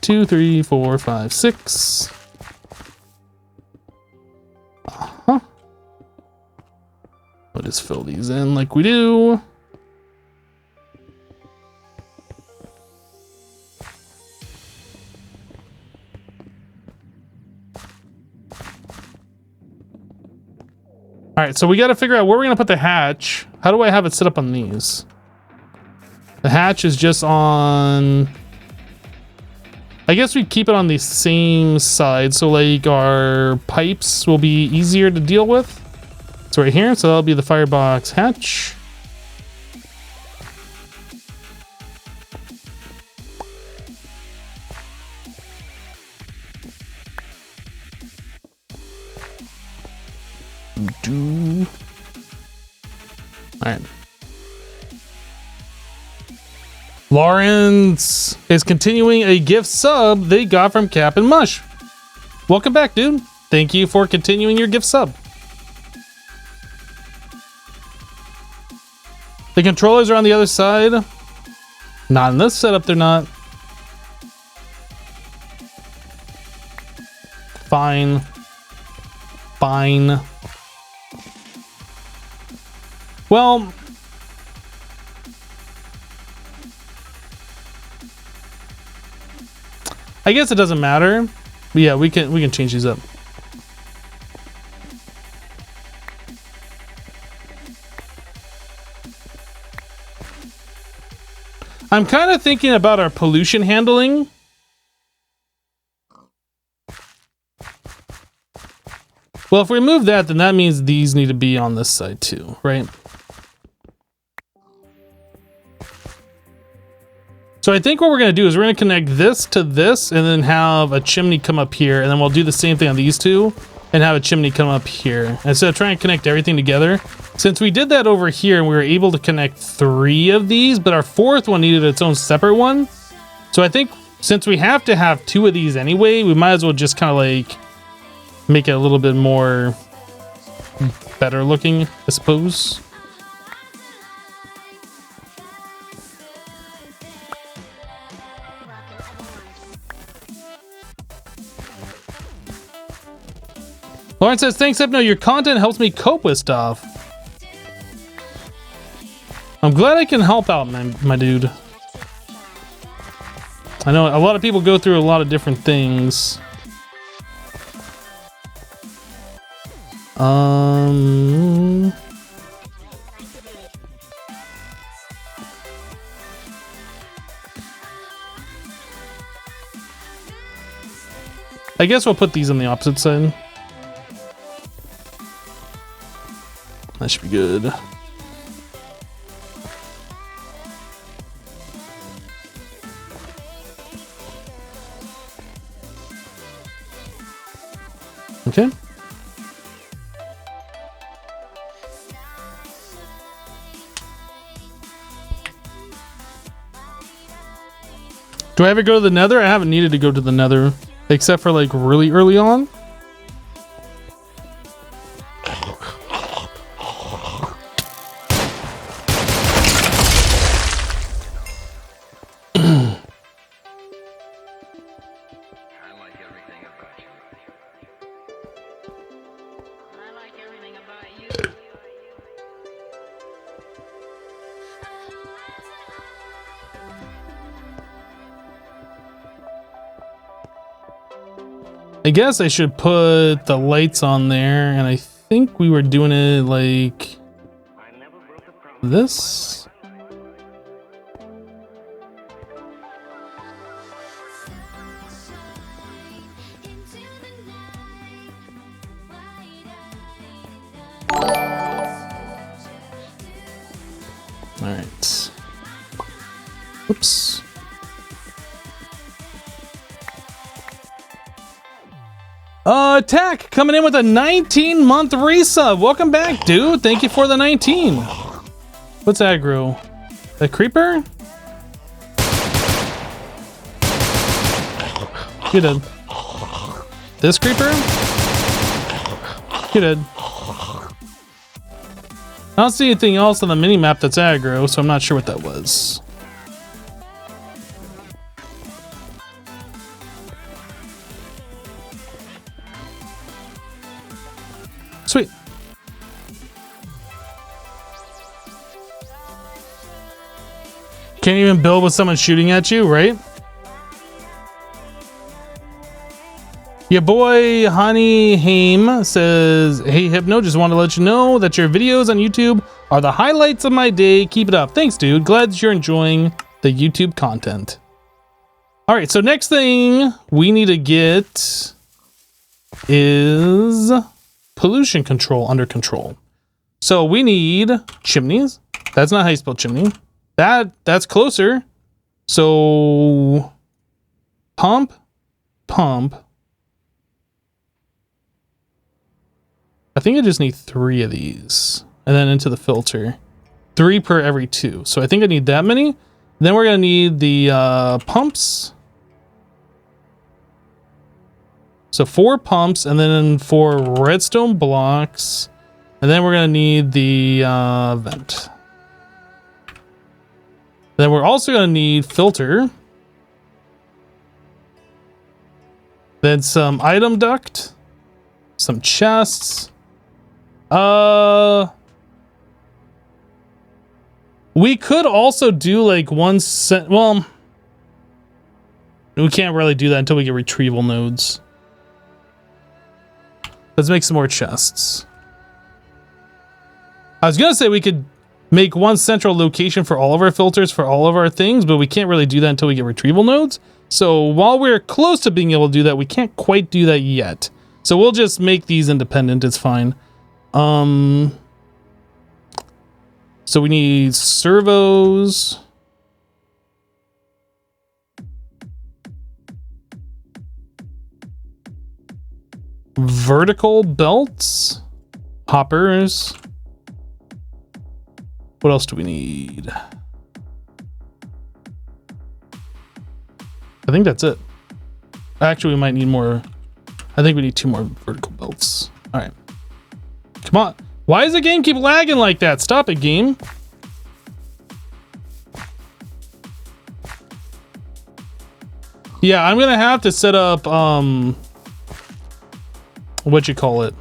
2, 3, 4, 5, 6. Uh-huh. We'll just fill these in like we do. All right, so we got to figure out where we're going to put the hatch. How do I have it set up on these? The hatch is just on... I guess we keep it on the same side, so like our pipes will be easier to deal with. It's right here, so that'll be the firebox hatch. All right. Lawrence is continuing a gift sub they got from Cap and Mush. Welcome back, dude. Thank you for continuing your gift sub. The controllers are on the other side. Not in this setup, they're not. Fine. Fine. Well, I guess it doesn't matter. But yeah, we can change these up. I'm kind of thinking about our pollution handling. Well, if we remove that, then that means these need to be on this side too, right? So I think what we're going to do is we're going to connect this to this and then have a chimney come up here. And then we'll do the same thing on these two and have a chimney come up here. Instead of trying to connect everything together. Since we did that over here and we were able to connect 3 of these, but our 4th one needed its own separate one. So I think since we have to have 2 of these anyway, we might as well just kind of like make it a little bit more better looking, I suppose. Lauren says, thanks, Hypno. Your content helps me cope with stuff. I'm glad I can help out, my dude. I know a lot of people go through a lot of different things. I guess we'll put these on the opposite side. That should be good. Okay. Do I ever go to the Nether? I haven't needed to go to the Nether, except for like really early on. I guess I should put the lights on there, and I think we were doing it like this. All right. Oops. Attack coming in with a 19-month resub. Welcome back, dude. Thank you for the 19. What's aggro? A creeper? You did. This creeper? You did. I don't see anything else on the mini map that's aggro, so I'm not sure what that was. Sweet. Can't even build with someone shooting at you, right? Your boy Honey Haim says, "Hey Hypno, just want to let you know that your videos on YouTube are the highlights of my day. Keep it up." Thanks, dude. Glad that you're enjoying the YouTube content. All right, so next thing we need to get is pollution control under control. So we need chimneys. That's not how you spell chimney. That's closer. So pump. I think I just need 3 of these. And then into the filter. 3 per every 2. So I think I need that many. Then we're going to need the pumps. So 4 pumps and then 4 redstone blocks. And then we're going to need the vent. Then we're also going to need filter. Then some item duct. Some chests. We could also do like well, we can't really do that until we get retrieval nodes. Let's make some more chests. I was gonna say we could make one central location for all of our filters for all of our things, but we can't really do that until we get retrieval nodes. So while we're close to being able to do that, we can't quite do that yet. So we'll just make these independent, it's fine. So we need servos. Vertical belts. Hoppers. What else do we need? I think that's it. Actually, we might need more. I think we need 2 more vertical belts. All right. Come on. Why does the game keep lagging like that? Stop it, game. Yeah, I'm going to have to set up, what you call it?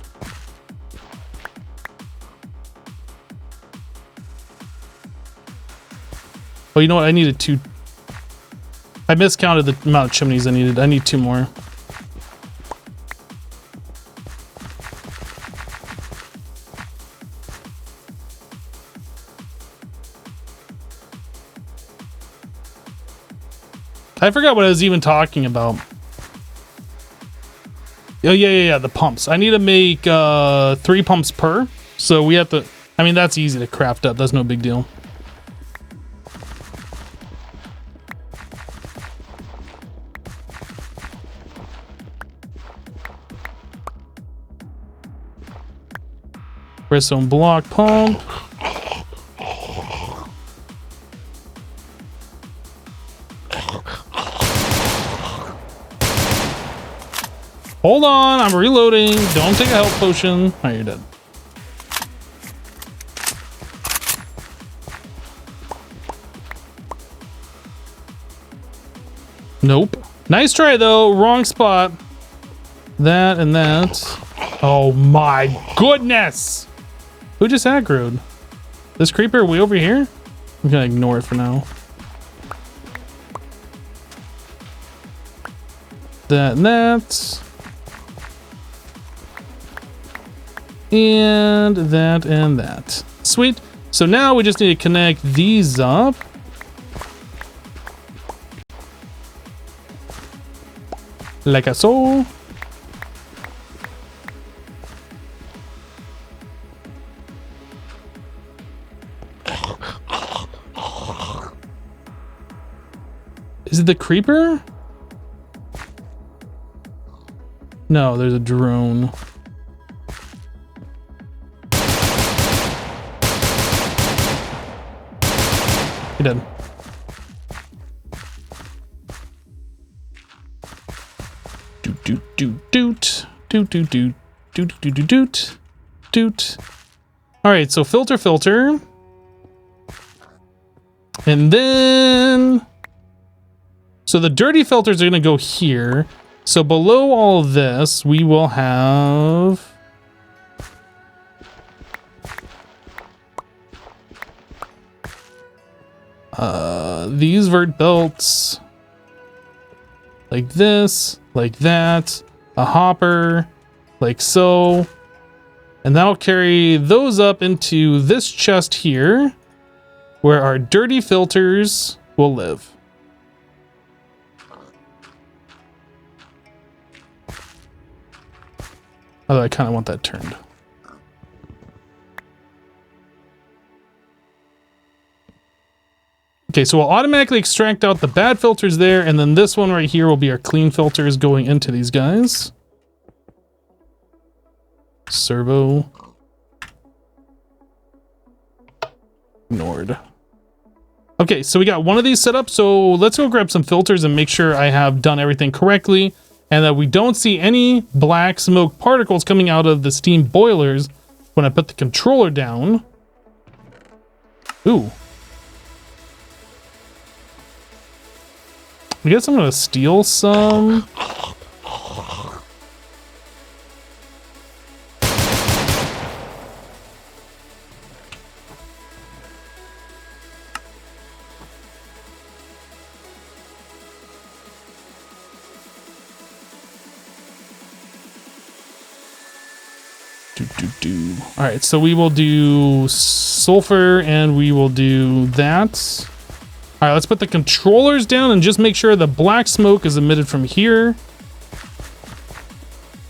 Oh, you know what? I needed 2. I miscounted the amount of chimneys I needed. I need 2 more. I forgot what I was even talking about. Oh, yeah, the pumps. I need to make 3 pumps per. So we have to, I mean, that's easy to craft up. That's no big deal. Redstone block pump. Hold on, I'm reloading. Don't take a health potion. Oh, you're dead. Nope. Nice try though. Wrong spot. That and that. Oh my goodness. Who just aggroed? This creeper way over here? I'm gonna ignore it for now. That and that. And that and that. Sweet. So now we just need to connect these up. Like so. Is it the creeper? No, there's a drone. You're dead. Doot. All right, so filter. And then, so the dirty filters are gonna go here. So below all of this, we will have these vert belts like this, like that. a hopper, like so. And that'll carry those up into this chest here, where our dirty filters will live. Although I kind of want that turned. Okay, so we'll automatically extract out the bad filters there, and then this one right here will be our clean filters going into these guys. Servo. Ignored. Okay, so we got one of these set up, so let's go grab some filters and make sure I have done everything correctly, and that we don't see any black smoke particles coming out of the steam boilers when I put the controller down. Ooh. I guess I'm gonna steal some. All right, so we will do sulfur and we will do that. All right, let's put the controllers down and just make sure the black smoke is emitted from here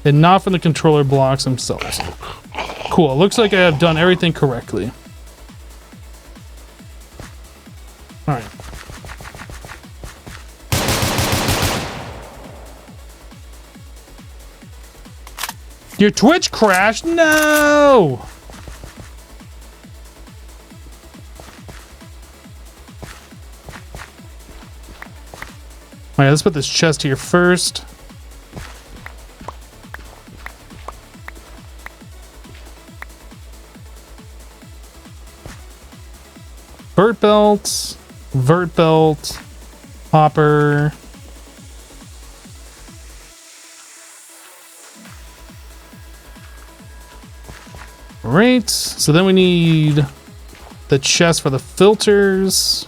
and not from the controller blocks themselves. Cool, it looks like I have done everything correctly. All right. Your Twitch crashed? No! Alright, let's put this chest here first. Vert belt, hopper. Right, so then we need the chest for the filters.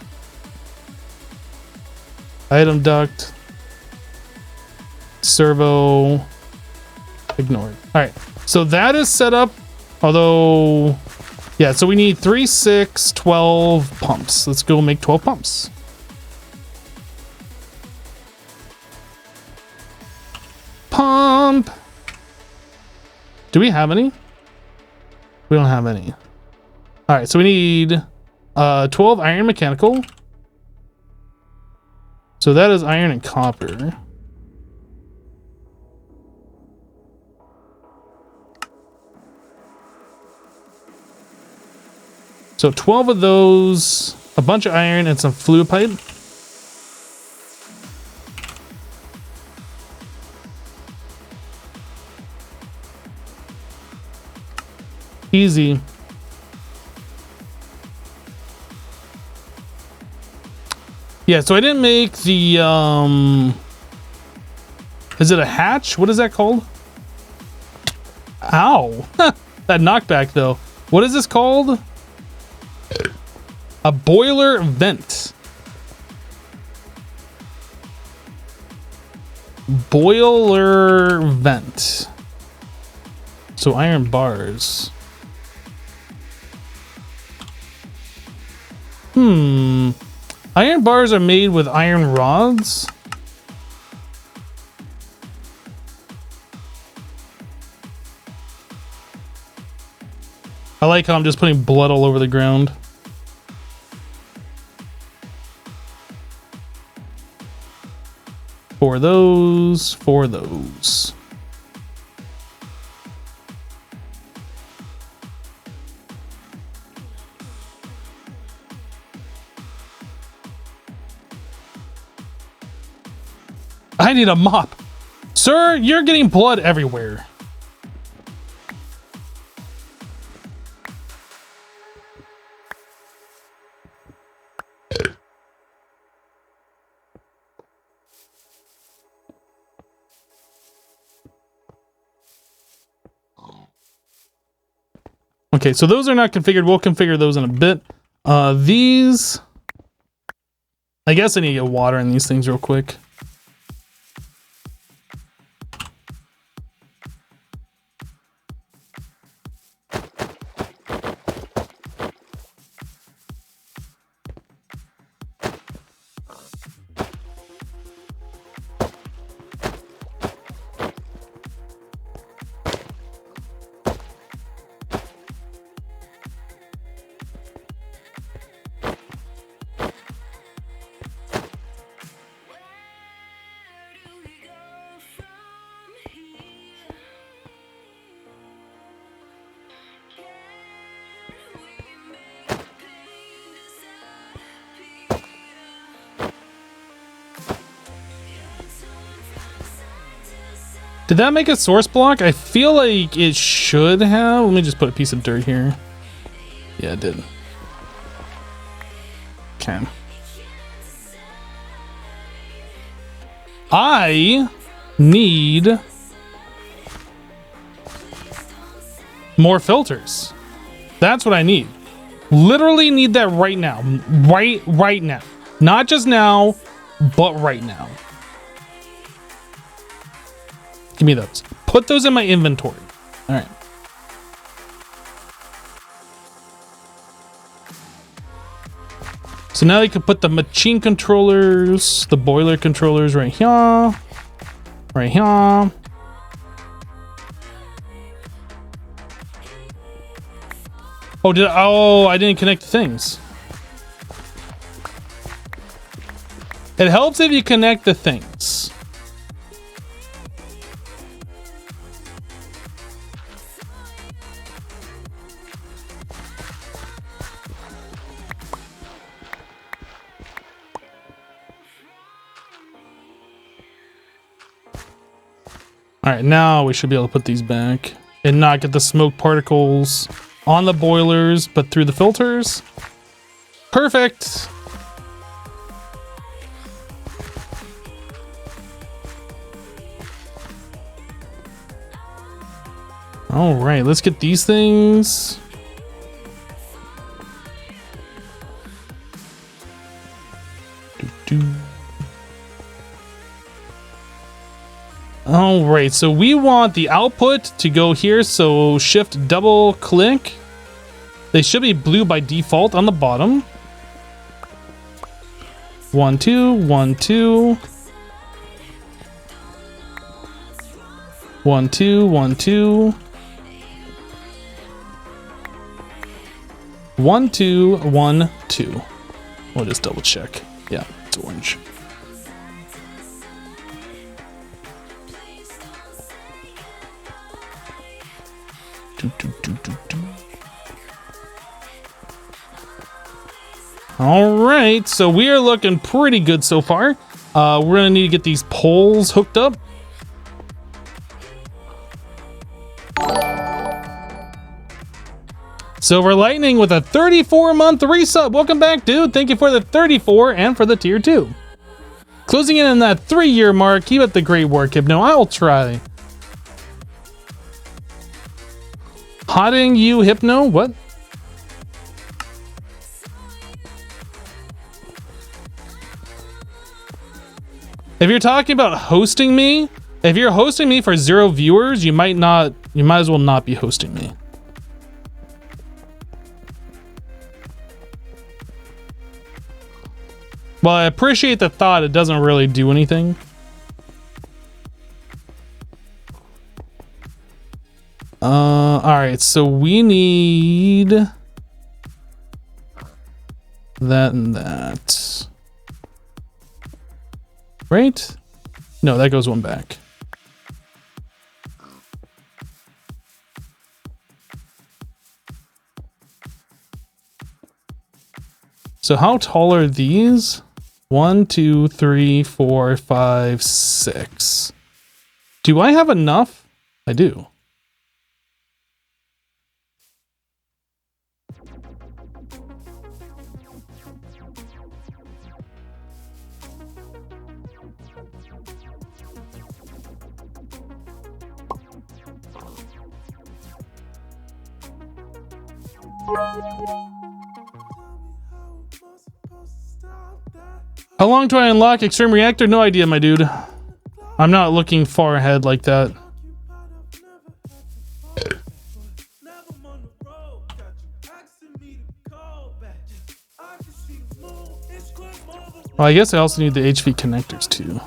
Item duct. Servo. Ignored. Alright, so that is set up. Although, yeah, so we need 3, 6, 12 pumps. Let's go make 12 pumps. Pump! Do we have any? We don't have any. All right, so we need 12 iron mechanical. So that is iron and copper. So 12 of those, a bunch of iron and some fluid pipe. Easy. Yeah, so I didn't make the, is it a hatch? What is that called? Ow. That knockback, though. What is this called? A boiler vent. Boiler vent. So iron bars. Iron bars are made with iron rods. I like how I'm just putting blood all over the ground. For those, for those. I need a mop. Sir, you're getting blood everywhere. Okay, so those are not configured. We'll configure those in a bit. These... I guess I need to get water in these things real quick. Did that make a source block? I feel like it should have. Let me just put a piece of dirt here. Yeah, it did. Okay. I need more filters. That's what I need. Literally need that right now. Right now. Not just now, but right now. Give me those. Put those in my inventory. All right. So now you can put the machine controllers, the boiler controllers right here. Right here. Oh, I didn't connect the things. It helps if you connect the things. All right, now we should be able to put these back and not get the smoke particles on the boilers, but through the filters. Perfect. All right, let's get these things. All right, so we want the output to go here. So shift double click. They should be blue by default on the bottom. 1, 2, 1, 2. 1, 2, 1, 2. 1, 2, 1, 2. We'll just double check. Yeah, it's orange. All right, so we are looking pretty good so far. We're gonna need to get these poles hooked up. Silver Lightning with a 34-month resub. Welcome back, dude. Thank you for the 34 and for the tier 2. Closing in on that 3-year mark. Keep up the great work, Hypno. I'll try. Hotting you, Hypno? What? If you're talking about hosting me, if you're hosting me for 0 viewers, you might as well not be hosting me. Well, I appreciate the thought. It doesn't really do anything. All right, so we need that and that. Right? No, that goes one back. So how tall are these? 1, 2, 3, 4, 5, 6. Do I have enough? I do. How long do I unlock Extreme Reactor? No idea, my dude. I'm not looking far ahead like that. Well, I guess I also need the HV connectors too.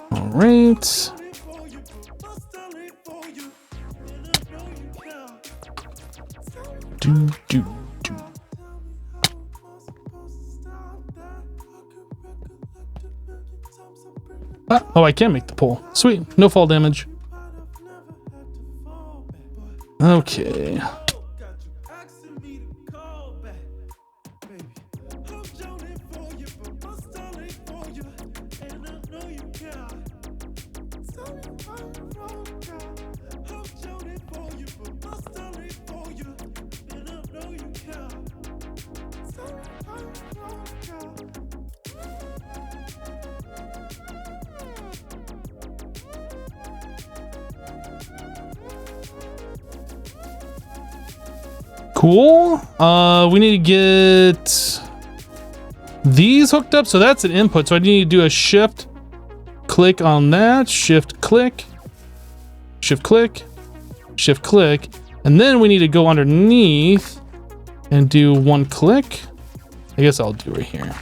All right. Ah, oh, I can make the pull. Sweet. No fall damage. Okay. Cool. We need to get these hooked up. So that's an input. So I need to do a shift click on that. Shift click. Shift click. Shift click. And then we need to go underneath and do one click. I guess I'll do it here.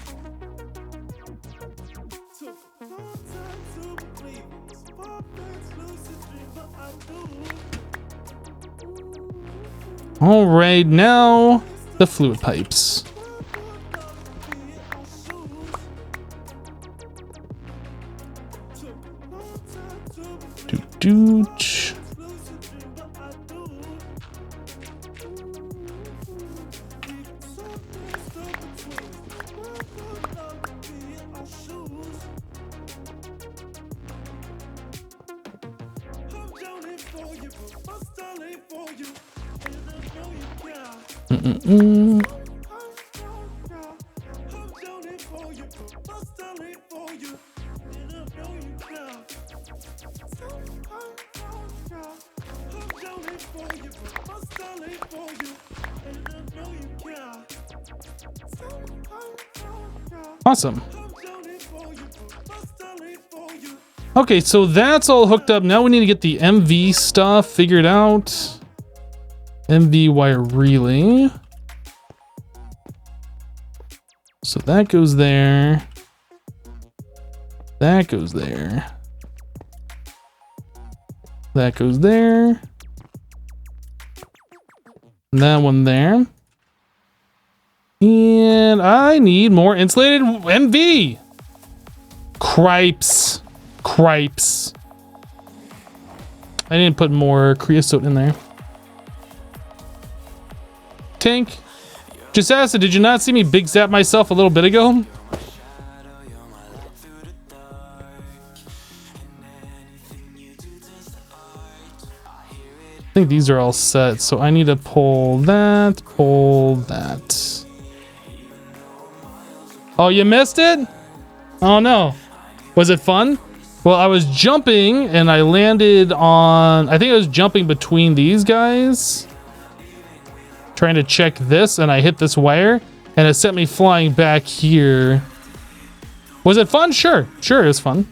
All right, now the fluid pipes. Dooch. Awesome. Okay, so that's all hooked up. Now we need to get the MV stuff figured out. MV wire relay. So that goes there. That goes there. That goes there. And that one there. And I need more insulated MV. Cripes. Cripes. I didn't put more creosote in there. Tank. Just acid, did you not see me big zap myself a little bit ago? I think these are all set, so I need to pull that, pull that. Oh, you missed it? Oh no. Was it fun? Well, I was jumping and I landed on, I think I was jumping between these guys, trying to check this, and I hit this wire and it sent me flying back here. Was it fun? Sure. Sure, it was fun.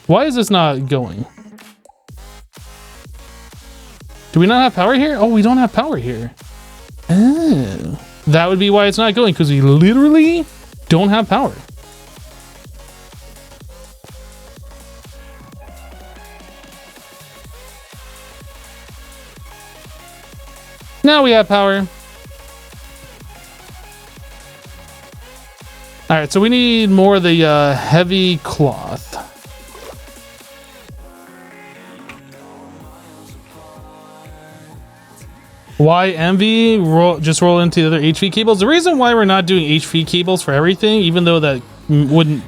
Why is this not going? Do we not have power here? Oh, we don't have power here. Oh, that would be why it's not going, because we literally don't have power. Now we have power. All right, so we need more of the heavy cloth. Why MV? Just roll into the other HV cables. The reason why we're not doing HV cables for everything, even though that wouldn't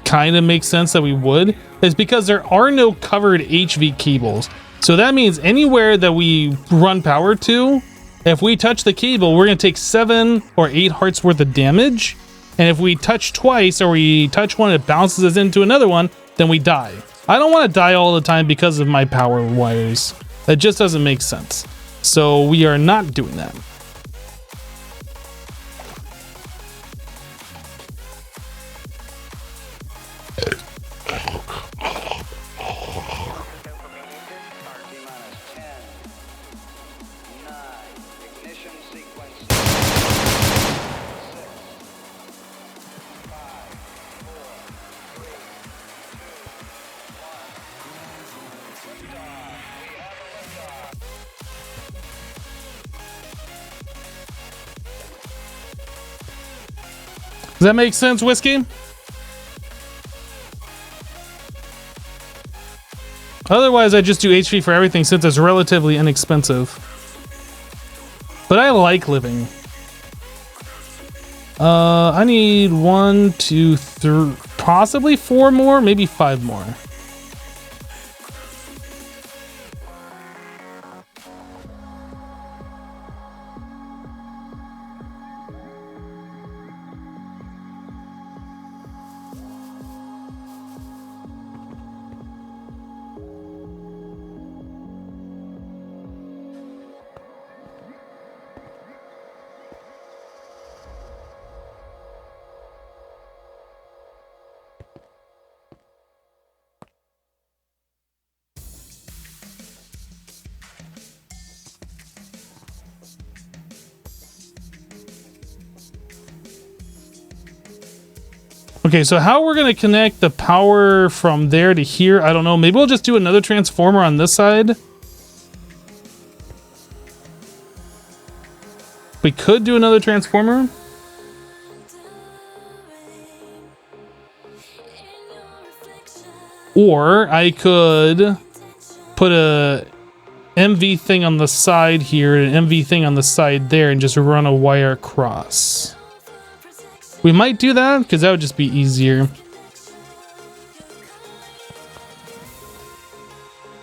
kind of make sense that we would, is because there are no covered HV cables. So that means anywhere that we run power to, if we touch the cable, we're going to take 7 or 8 hearts worth of damage. And if we touch twice or we touch one, it bounces us into another one, then we die. I don't want to die all the time because of my power wires. That just doesn't make sense. So we are not doing that. Does that make sense, Whiskey? Otherwise, I just do HV for everything since it's relatively inexpensive. But I like living. I need 1, 2, 3, possibly 4 more, maybe 5 more. Okay, so how we're going to connect the power from there to here, I don't know. Maybe we'll just do another transformer on this side. We could do another transformer. Or I could put a MV thing on the side here and an MV thing on the side there and just run a wire across. We might do that because that would just be easier.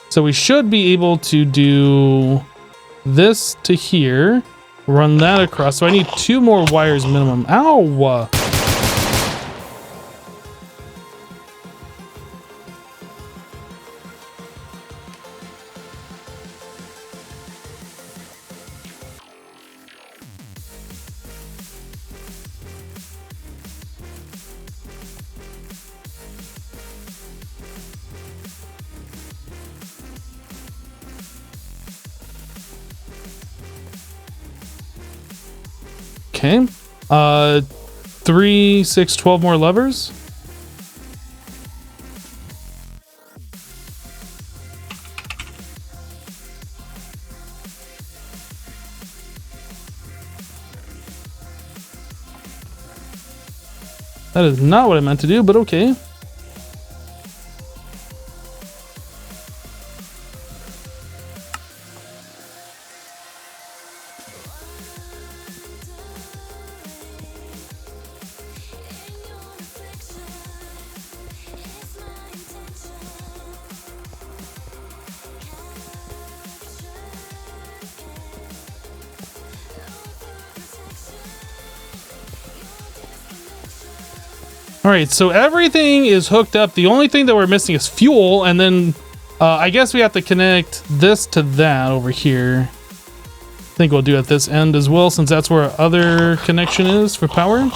So we should be able to do this to here, run that across. So I need 2 more wires minimum. Ow! Okay. 3, 6, 12 more levers. That is not what I meant to do, but okay. All right, so everything is hooked up. The only thing that we're missing is fuel, and then I guess we have to connect this to that over here. I think we'll do at this end as well, since that's where our other connection is for power.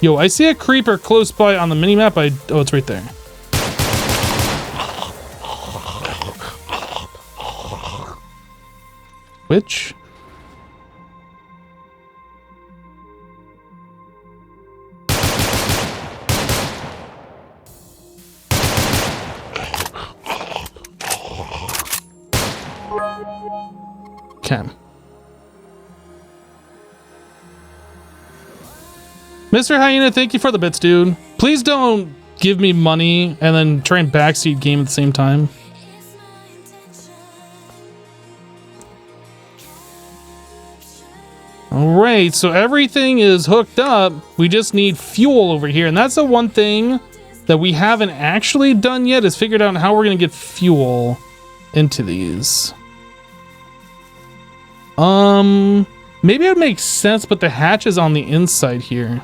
Yo, I see a creeper close by on the minimap. Oh, it's right there. Which? Okay. Mr. Hyena, thank you for the bits, dude. Please don't give me money and then try and backseat game at the same time. All right, so everything is hooked up. We just need fuel over here, and that's the one thing that we haven't actually done yet, is figured out how we're gonna get fuel into these. Maybe it would make sense, but the hatch is on the inside here.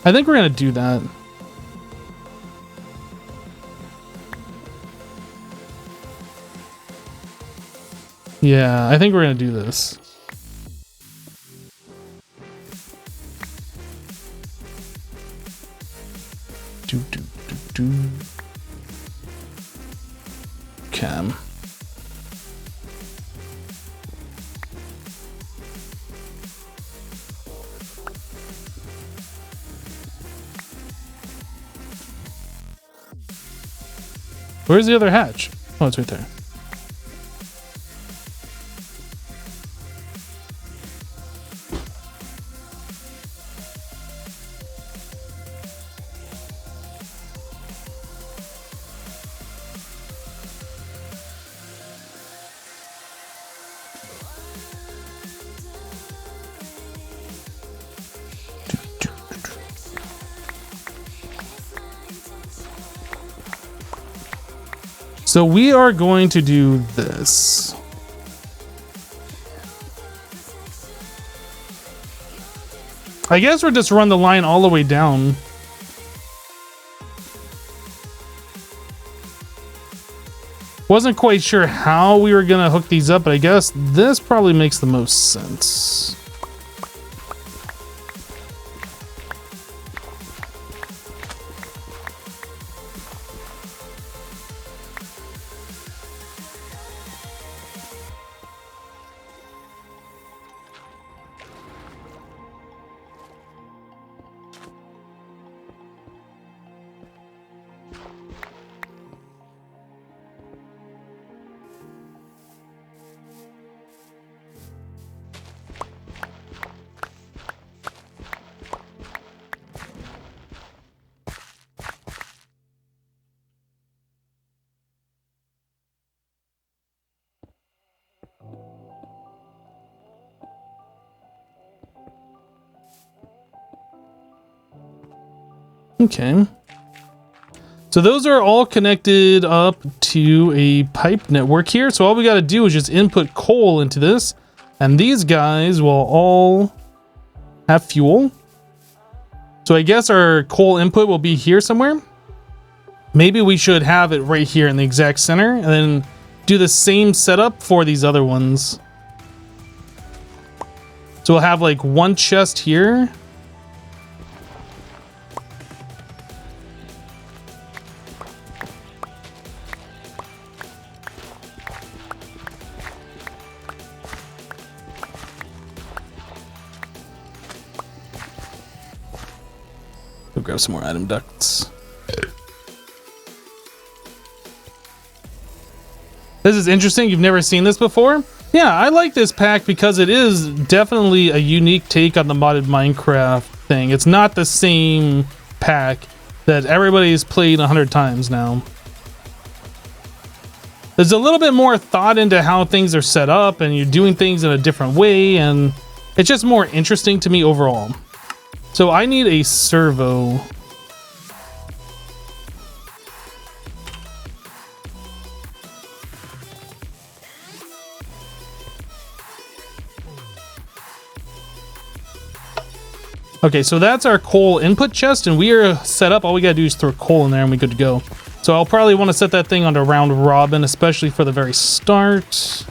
I think we're gonna do that. Yeah, I think we're gonna do this. Cam. Where's the other hatch? Oh, it's right there. So we are going to do this. I guess we'll just run the line all the way down. Wasn't quite sure how we were gonna hook these up, but I guess this probably makes the most sense. Okay. So those are all connected up to a pipe network here. So all we got to do is just input coal into this. And these guys will all have fuel. So I guess our coal input will be here somewhere. Maybe we should have it right here in the exact center. And then do the same setup for these other ones. So we'll have like one chest here. Go grab some more item ducts. This is interesting. You've never seen this before? Yeah, I like this pack because it is definitely a unique take on the modded Minecraft thing. It's not the same pack that everybody's played 100 times now. There's a little bit more thought into how things are set up, and you're doing things in a different way, and it's just more interesting to me overall. So I need a servo. Okay, so that's our coal input chest, and we are set up. All we gotta do is throw coal in there and we're good to go. So I'll probably want to set that thing onto round robin, especially for the very start.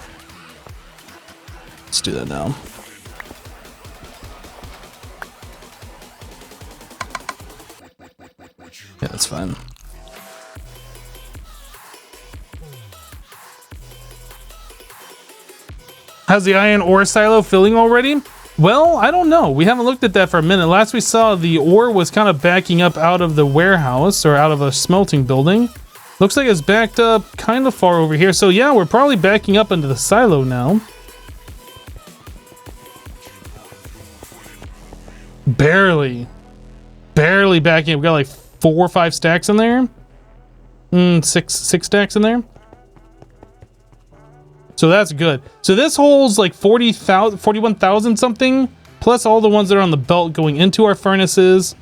Let's do that now. Yeah, that's fine. How's the iron ore silo filling already? Well, I don't know. We haven't looked at that for a minute. Last we saw, the ore was kind of backing up out of the warehouse or out of a smelting building. Looks like it's backed up kind of far over here. So yeah, we're probably backing up into the silo now. Barely backing up. We got like 4 or 5 stacks in there. Six stacks in there. So that's good. So this holds like 41,000 something, plus all the ones that are on the belt going into our furnaces,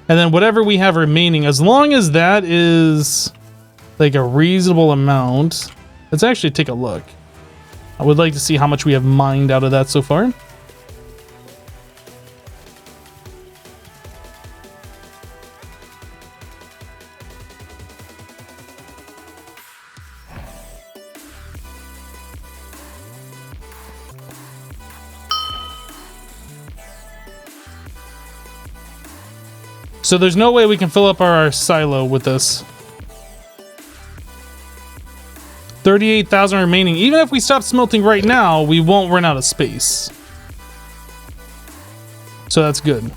and then whatever we have remaining, as long as that is like a reasonable amount. Let's actually take a look. I would like to see how much we have mined out of that so far. So there's no way we can fill up our silo with this. 38,000 remaining. Even if we stop smelting right now, we won't run out of space. So that's good.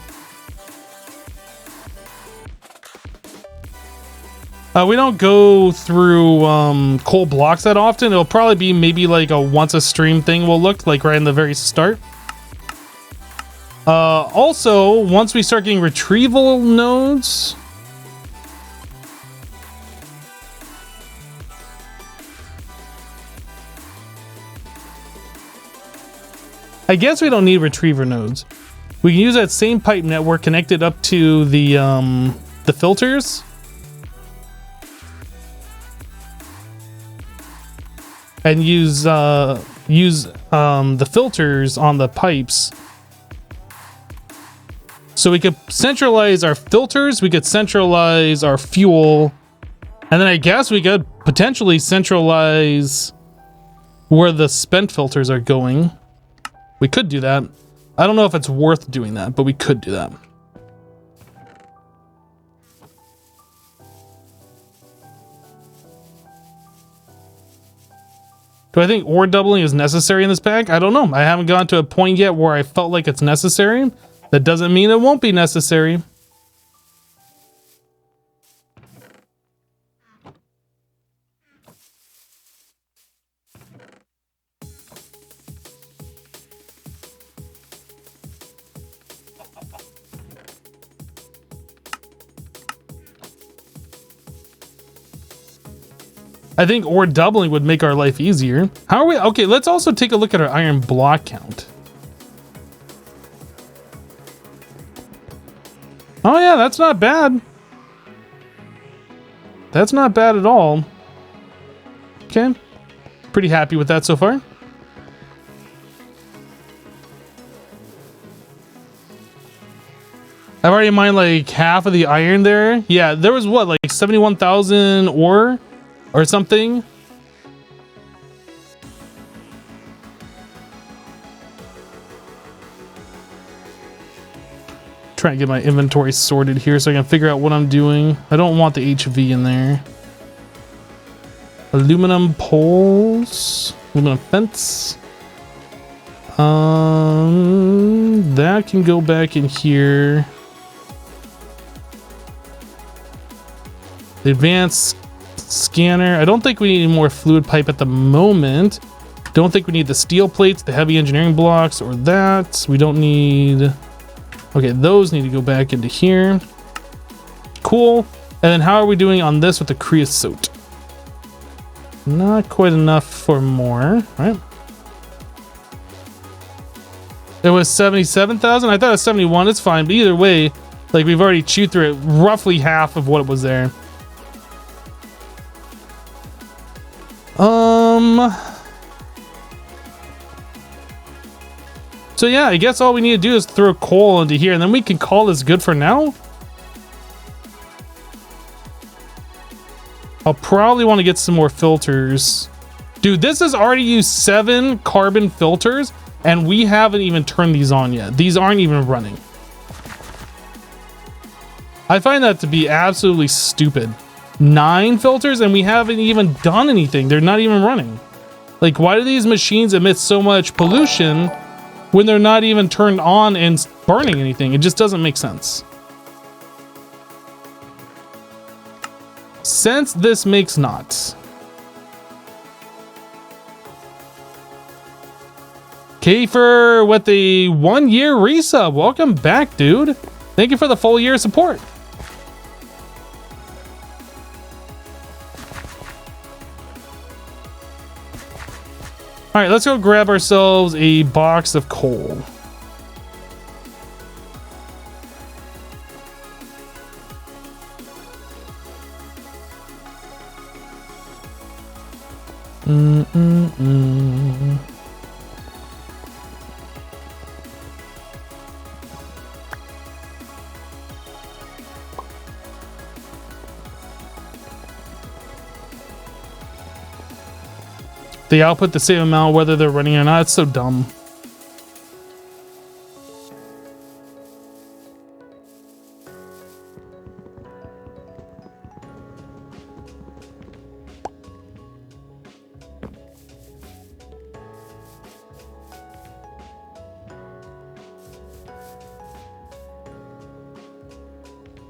We don't go through coal blocks that often. It'll probably be maybe like a once a stream thing will look like right in the very start. Also, once we start getting retrieval nodes, I guess we don't need retriever nodes. We can use that same pipe network connected up to the filters. And use the filters on the pipes. So we could centralize our filters, we could centralize our fuel, and then I guess we could potentially centralize where the spent filters are going. We could do that. I don't know if it's worth doing that, but we could do that. Do I think ore doubling is necessary in this pack? I don't know. I haven't gotten to a point yet where I felt like it's necessary. That doesn't mean it won't be necessary. I think ore doubling would make our life easier. How are we? Okay, let's also take a look at our iron block count. Oh yeah, that's not bad. That's not bad at all. Okay, pretty happy with that so far. I've already mined like half of the iron there. Yeah, there was what, like 71,000 ore or something. Trying to get my inventory sorted here so I can figure out what I'm doing. I don't want the HV in there. Aluminum poles, aluminum fence. That can go back in here. The advanced scanner. I don't think we need any more fluid pipe at the moment. Don't think we need the steel plates, the heavy engineering blocks, or that. We don't need... Okay, those need to go back into here. Cool. And then how are we doing on this with the creosote? Not quite enough for more, right? It was 77,000? I thought it was 71. It's fine, but either way, like we've already chewed through it, roughly half of what was there. So yeah, I guess all we need to do is throw coal into here and then we can call this good for now. I'll probably want to get some more filters. Dude, this has already used 7 carbon filters and we haven't even turned these on yet. These aren't even running. I find that to be absolutely stupid. 9 filters and we haven't even done anything. They're not even running. Like, why do these machines emit so much pollution when they're not even turned on and burning anything? It just doesn't make sense. Sense this makes not. Kafer with the 1-year resub. Welcome back, dude. Thank you for the full year support. All right, let's go grab ourselves a box of coal. They output the same amount whether they're running or not. It's so dumb.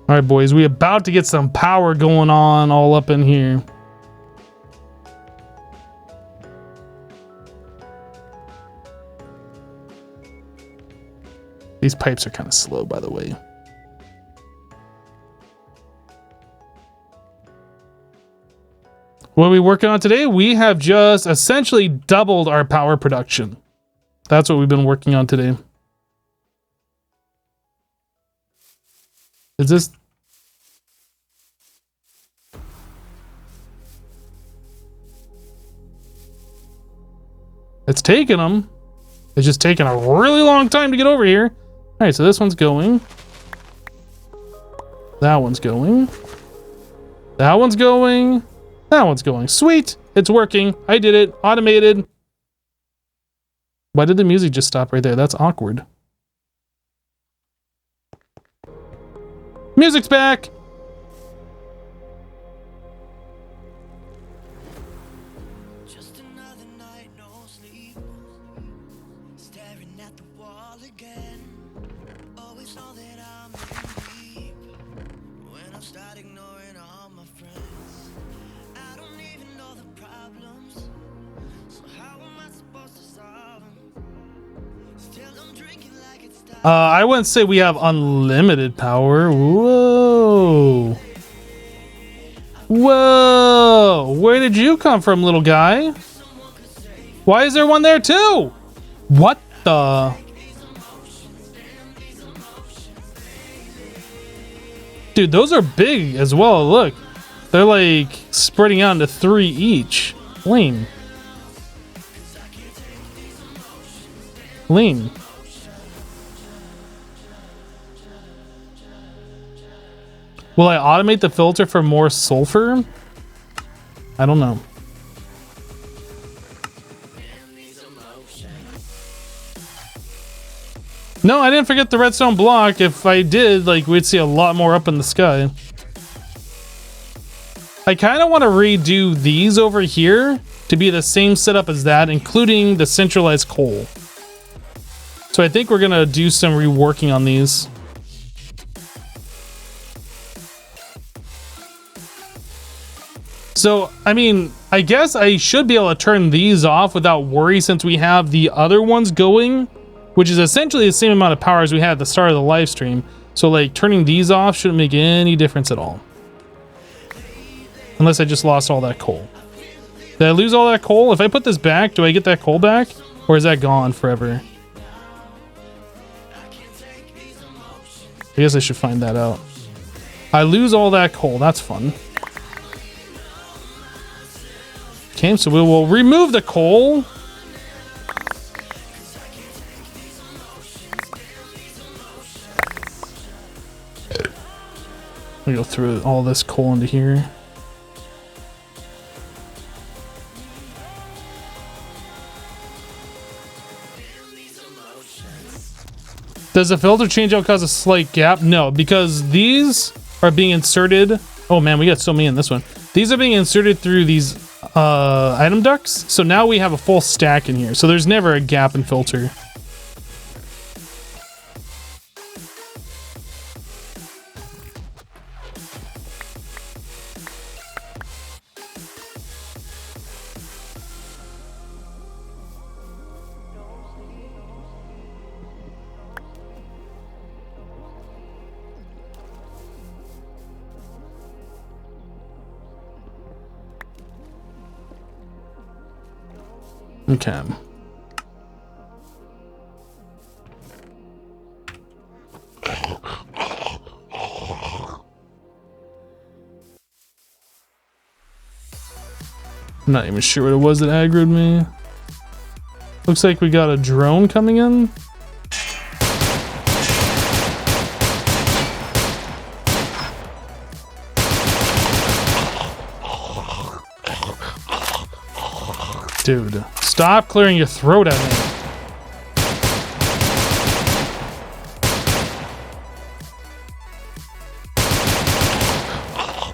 All right, boys, we about to get some power going on all up in here. These pipes are kind of slow, by the way. What are we working on today? We have just essentially doubled our power production. That's what we've been working on today. Is this... It's taking them. It's just taking a really long time to get over here. All right, so this one's going. That one's going. That one's going. That one's going. Sweet. It's working. I did it. Automated. Why did the music just stop right there? That's awkward. Music's back. Just another night, no sleep. Staring at the wall again. Always know that I'm in deep. When I start ignoring all my friends. I don't even know the problems. So how am I supposed to solve them? Still I'm drinking like it's time. I wouldn't say we have unlimited power. Whoa. Whoa. Where did you come from, little guy? Why is there one there too? What the? Dude, those are big as well. Look. They're like spreading out into 3 each. Lame. Lame. Will I automate the filter for more sulfur? I don't know. No, I didn't forget the redstone block. If I did, like, we'd see a lot more up in the sky. I kind of want to redo these over here to be the same setup as that, including the centralized coal. So I think we're going to do some reworking on these. So, I mean, I guess I should be able to turn these off without worry since we have the other ones going, which is essentially the same amount of power as we had at the start of the live stream. So, like, turning these off shouldn't make any difference at all. Unless I just lost all that coal. Did I lose all that coal? If I put this back, do I get that coal back? Or is that gone forever? I guess I should find that out. I lose all that coal. That's fun. Okay, so we will remove the coal. We go through all this coal into here. Does the filter changeout cause a slight gap? No, because these are being inserted. Oh man, we got so many in this one. These are being inserted through these item ducts. So now we have a full stack in here. So there's never a gap in filter. Okay. I'm not even sure what it was that aggroed me. Looks like we got a drone coming in. Dude, stop clearing your throat at me.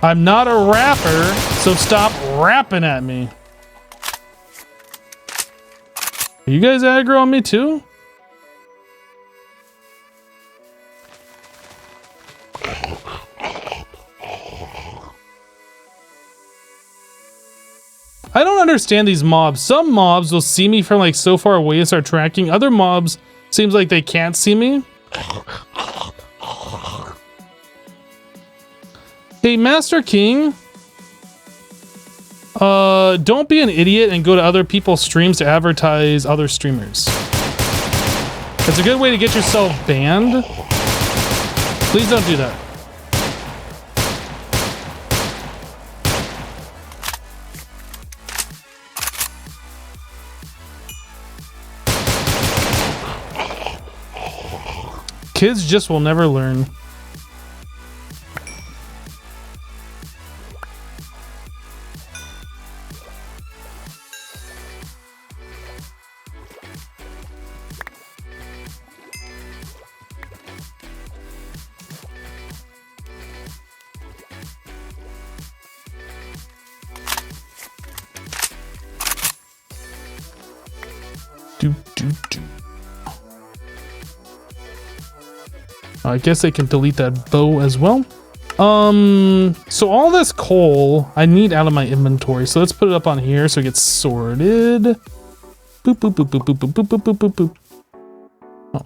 I'm not a rapper, so stop rapping at me. Are you guys aggro on me too? I don't understand these mobs. Some mobs will see me from like so far away and start tracking. Other mobs seems like they can't see me. Hey, Master King. Don't be an idiot and go to other people's streams to advertise other streamers. It's a good way to get yourself banned. Please don't do that. Kids just will never learn. I guess they can delete that bow as well. So all this coal I need out of my inventory. So let's put it up on here so it gets sorted. Boop, boop, boop, boop, boop, boop, boop, boop, boop, boop. Oh.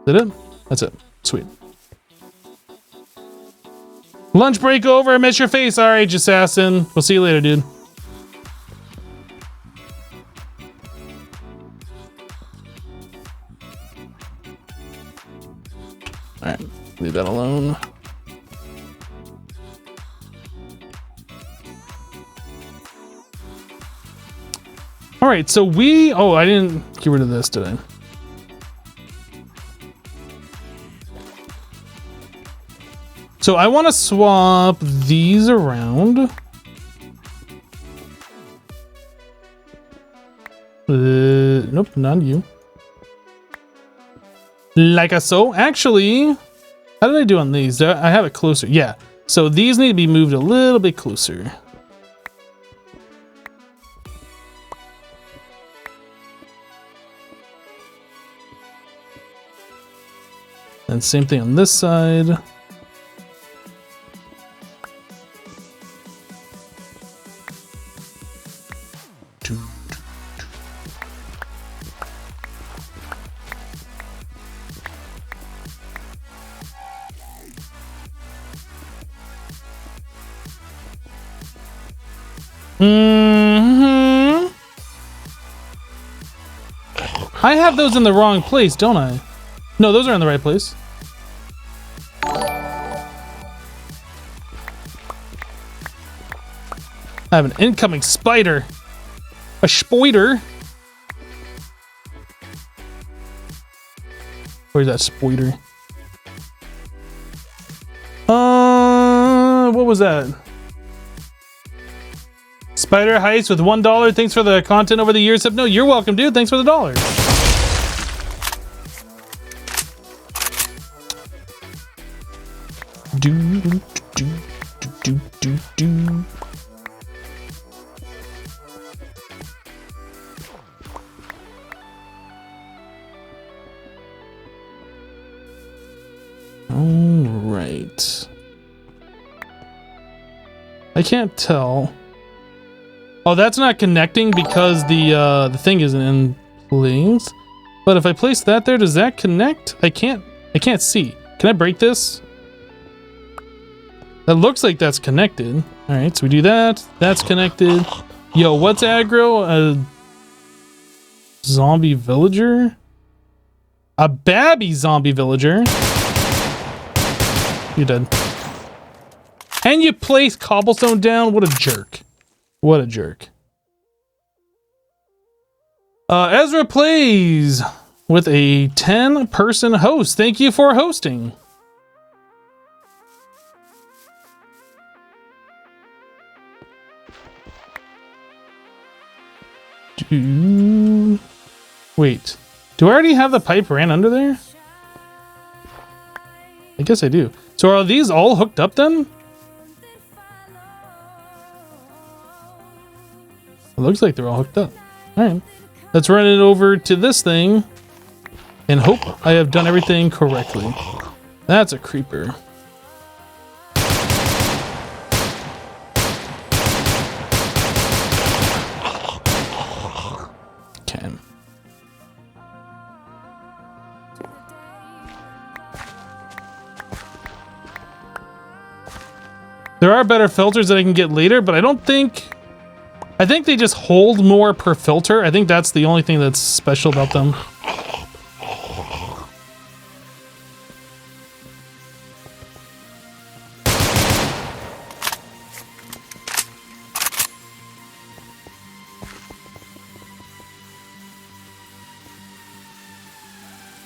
Is that it? That's it. Sweet. Lunch break over. I miss your face, RH Assassin. We'll see you later, dude. Alright, leave that alone. Alright, so we... Oh, I didn't get rid of this, did I? So I want to swap these around. Nope, not you. Like so. Actually, how did I do on these? I have it closer. Yeah. So these need to be moved a little bit closer. And same thing on this side. I have those in the wrong place, don't I? No, those are in the right place. I have an incoming spider. A spider. Where's that spider? What was that? Spider heist with $1. Thanks for the content over the years. No, you're welcome, dude. Thanks for the dollar. Do. All right. I can't tell. Oh, that's not connecting because the thing isn't in place. But if I place that there, does that connect? I can't see. Can I break this? That looks like that's connected. All right, so we do that. That's connected. Yo, what's aggro? A zombie villager? A babby zombie villager? You're dead. And you place cobblestone down? What a jerk. What a jerk. Ezra plays with a 10-person host. Thank you for hosting. Wait, do I already have the pipe ran under there? I guess I do. So are these all hooked up then? It looks like they're all hooked up. Alright. Let's run it over to this thing and hope I have done everything correctly. That's a creeper. Okay. There are better filters that I can get later, but I don't think I think they just hold more per filter. I think that's the only thing that's special about them.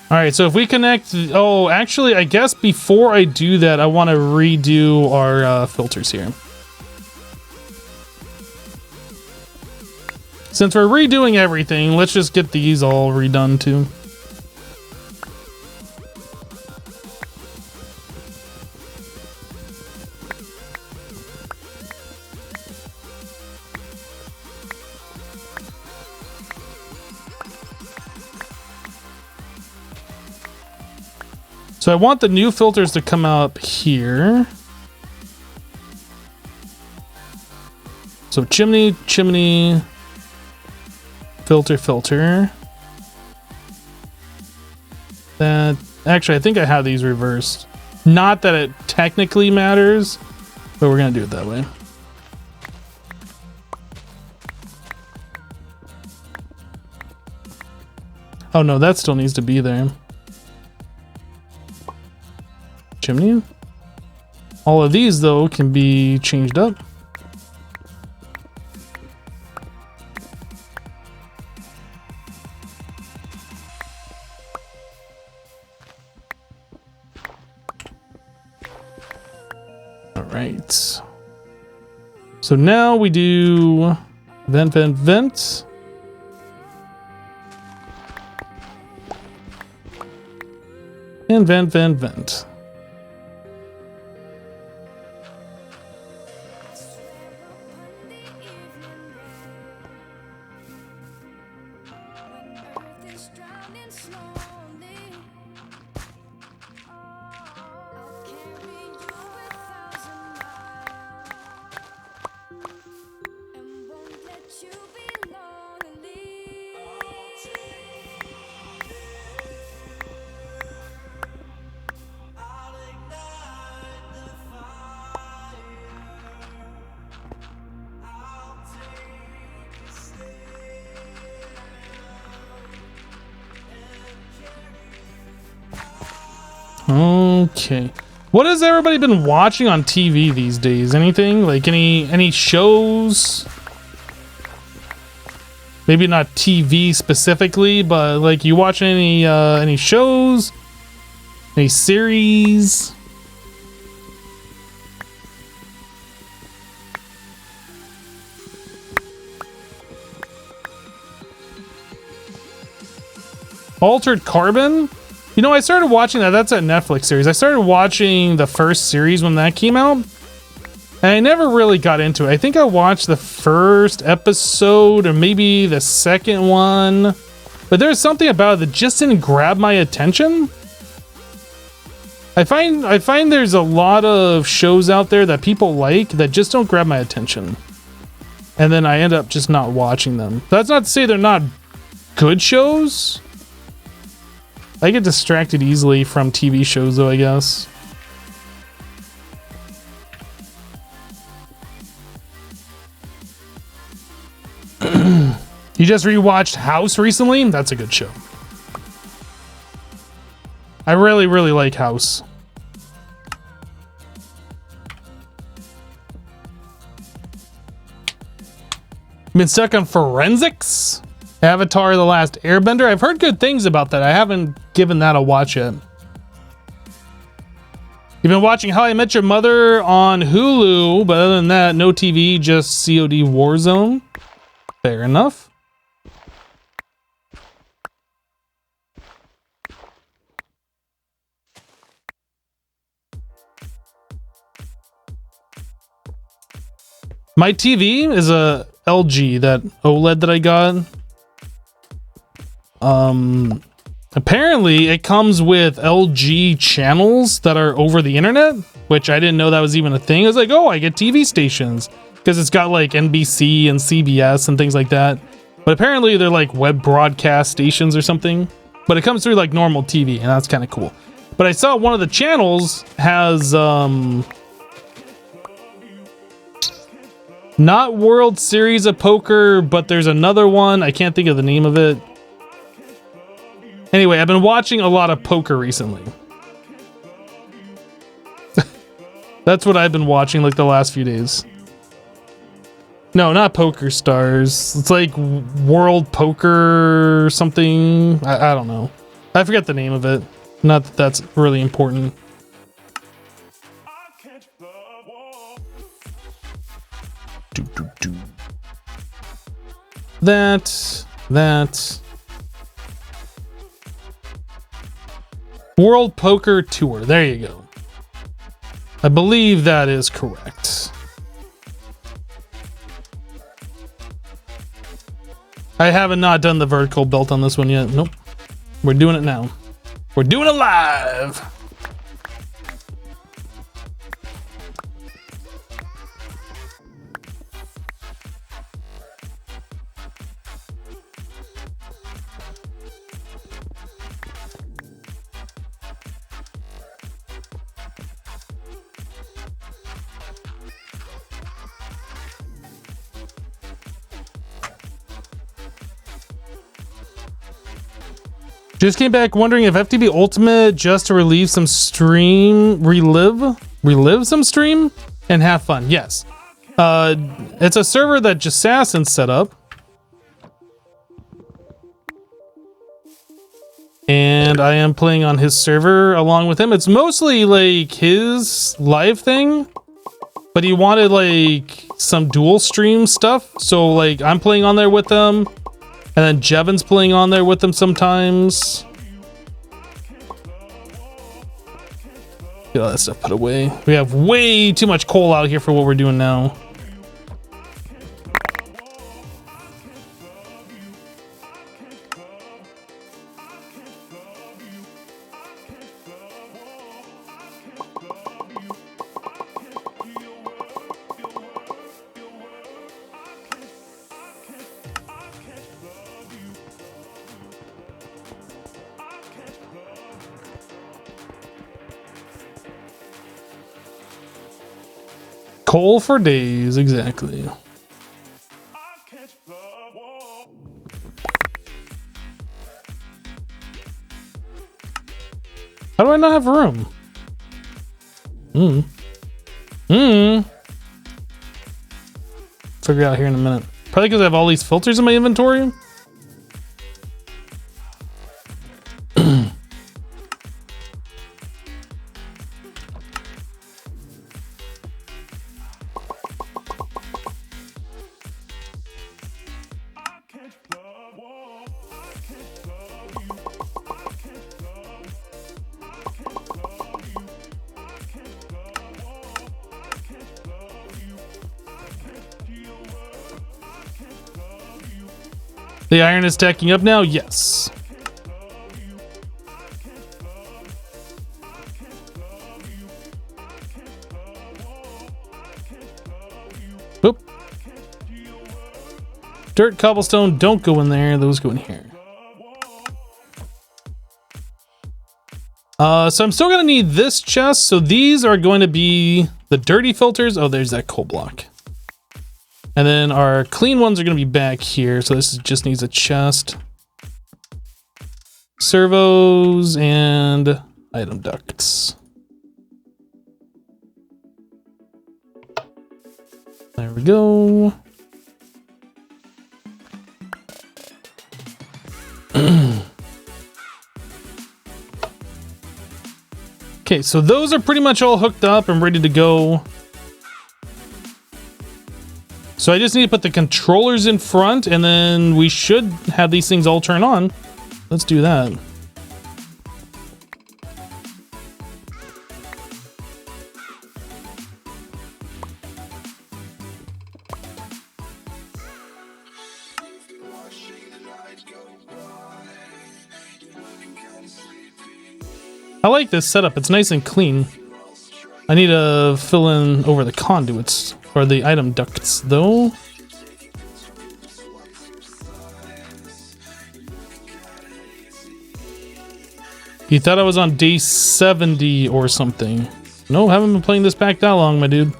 All right, so if we connect, oh, actually, I guess before I do that, I want to redo our filters here. Since we're redoing everything, let's just get these all redone too. So I want the new filters to come up here. So chimney, chimney, filter, filter. That, actually, I think I have these reversed. Not that it technically matters, but we're gonna do it that way. Oh no, that still needs to be there. Chimney. All of these though can be changed up. All right. So now we do vent, vent, vent. And vent, vent, vent. Okay. What has everybody been watching on TV these days? Anything? Like any shows? Maybe not TV specifically, but like you watch any shows? Any series? Altered Carbon? You know, I started watching that. That's a Netflix series. I started watching the first series when that came out, and I never really got into it. I think I watched the first episode or maybe the second one, but there's something about it that just didn't grab my attention. I find there's a lot of shows out there that people like that just don't grab my attention, and then I end up just not watching them. That's not to say they're not good shows. I get distracted easily from TV shows, though, I guess. You just rewatched House recently? That's a good show. I really, really like House. Been stuck on Forensics? Avatar: The Last Airbender. I've heard good things about that. I haven't given that a watch yet. You've been watching How I Met Your Mother on Hulu, but other than that, no TV, just COD Warzone. Fair enough. My TV is a LG, that OLED that I got. Apparently it comes with LG channels that are over the internet, which I didn't know that was even a thing. I was like, oh, I get TV stations because it's got like NBC and CBS and things like that. But apparently they're like web broadcast stations or something, but it comes through like normal TV, and that's kind of cool. But I saw one of the channels has Not World Series of Poker, but there's another one. I can't think of the name of it. Anyway, I've been watching a lot of poker recently. That's what I've been watching like the last few days. No, not Poker Stars. It's like World Poker something. I don't know. I forget the name of it. Not that that's really important. That. World Poker Tour. There you go. I believe that is correct. I haven't not done the vertical belt on this one yet. Nope. We're doing it now. We're doing it live. Just came back wondering if FTB Ultimate just to relive some stream, relive some stream and have fun. Yes. It's a server that Jassassin set up. And I am playing on his server along with him. It's mostly like his live thing, but he wanted like some dual stream stuff. So like I'm playing on there with them. And then Jevin's playing on there with them sometimes. Get all that stuff put away. We have way too much coal out here for what we're doing now. Coal for days, exactly. How do I not have room? Figure it out here in a minute. Probably because I have all these filters in my inventory. The iron is stacking up now? Yes. Oop. Dirt, cobblestone, don't go in there. Those go in here. So I'm still gonna need this chest. So these are going to be the dirty filters. Oh, there's that coal block. And then our clean ones are going to be back here. So this just needs a chest. Servos and item ducts. There we go. Okay, so those are pretty much all hooked up and ready to go. So I just need to put the controllers in front and then we should have these things all turn on. Let's do that. I like this setup. It's nice and clean. I need to fill in over the conduits. Or the item ducts, though. You thought I was on day 70 or something. No, haven't been playing this pack that long, my dude.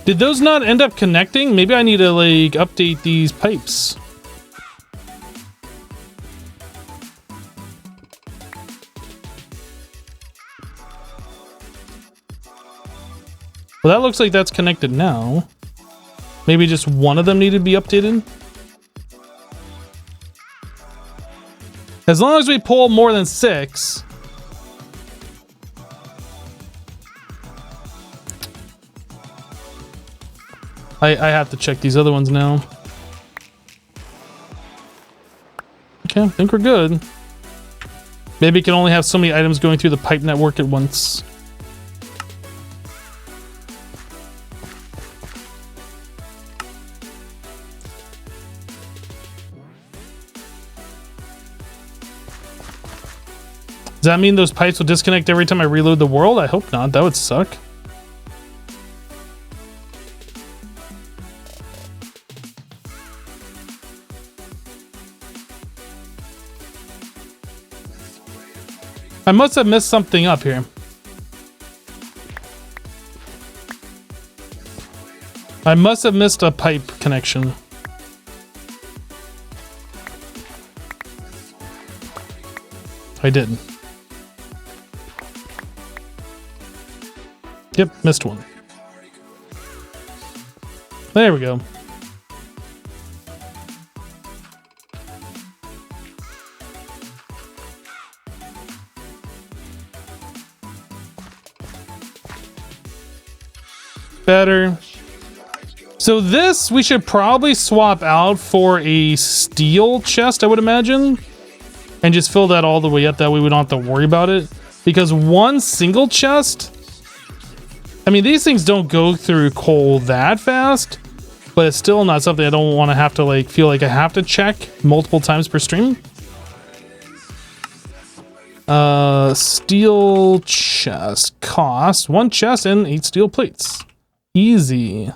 Did those not end up connecting? Maybe I need to like update these pipes. Well, that looks like that's connected now. Maybe just one of them needed to be updated. As long as we pull more than 6. I have to check these other ones now. Okay, I think we're good. Maybe it can only have so many items going through the pipe network at once. Does that mean those pipes will disconnect every time I reload the world? I hope not. That would suck. I must have messed something up here. I must have missed a pipe connection. I did. Yep, missed one. There we go. Better. So this we should probably swap out for a steel chest, I would imagine, and just fill that all the way up. That way we don't have to worry about it, because one single chest, I mean, these things don't go through coal that fast, but it's still not something I don't want to have to like feel like I have to check multiple times per stream. Steel chest cost 1 chest and 8 steel plates. Easy.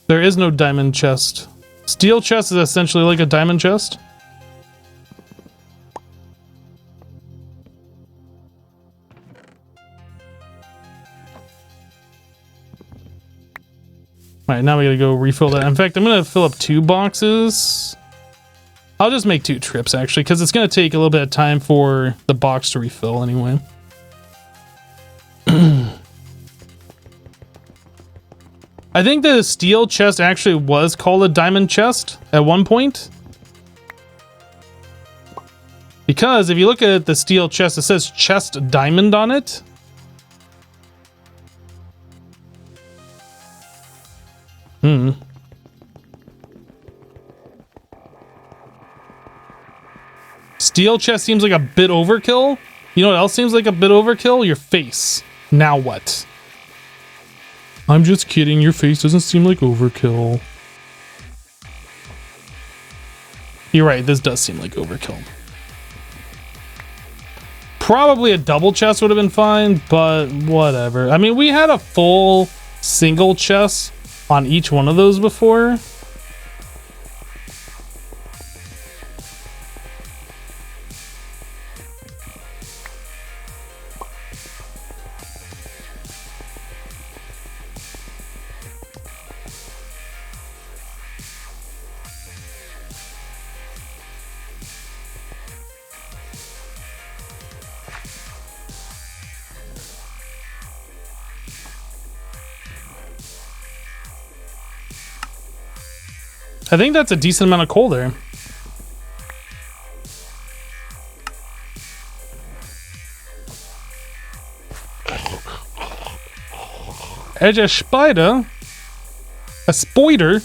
There is no diamond chest. Steel chest is essentially like a diamond chest. All right, now we gotta go refill that. In fact, I'm gonna fill up 2 boxes. I'll just make 2 trips actually, because it's gonna take a little bit of time for the box to refill anyway. I think the steel chest actually was called a diamond chest at one point. Because if you look at the steel chest, it says chest diamond on it. Steel chest seems like a bit overkill. You know what else seems like a bit overkill? Your face. Now what? I'm just kidding. Your face doesn't seem like overkill. You're right. This does seem like overkill. Probably a double chest would have been fine, but whatever. I mean, we had a full single chest on each one of those before. I think that's a decent amount of coal there. Edge a spider. A spider.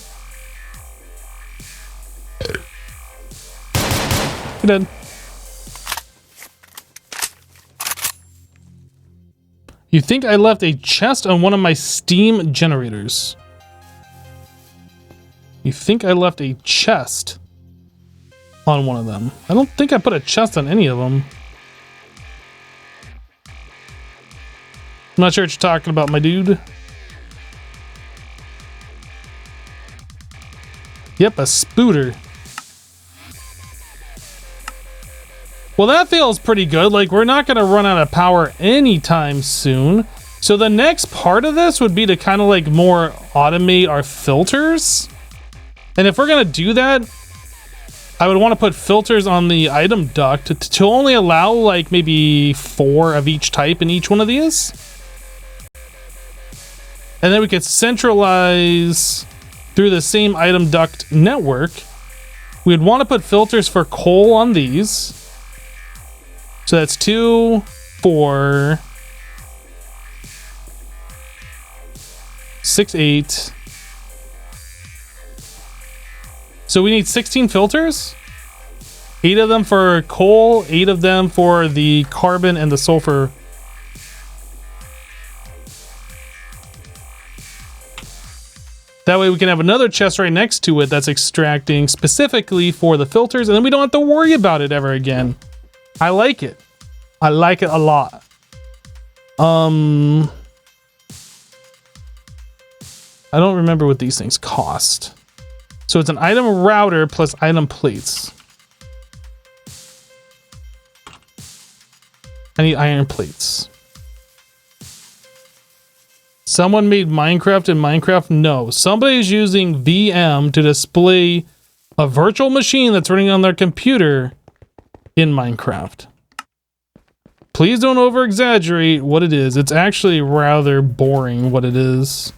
You're dead. You think I left a chest on one of my steam generators? You think I left a chest on one of them? I don't think I put a chest on any of them. I'm not sure what you're talking about, my dude. Yep, a spooter. Well, that feels pretty good. Like, we're not going to run out of power anytime soon. So the next part of this would be to kind of like more automate our filters. And if we're going to do that, I would want to put filters on the item duct to only allow like maybe 4 of each type in each one of these. And then we could centralize through the same item duct network. We'd want to put filters for coal on these. So that's 2, 4, 6, 8. So we need 16 filters. 8 of them for coal, 8 of them for the carbon and the sulfur. That way we can have another chest right next to it that's extracting specifically for the filters, and then we don't have to worry about it ever again. I like it. I like it a lot. I don't remember what these things cost. So it's an item router plus item plates. I need iron plates. Someone made Minecraft in Minecraft? No. Somebody's using VM to display a virtual machine that's running on their computer in Minecraft. Please don't over exaggerate what it is. It's actually rather boring what it is.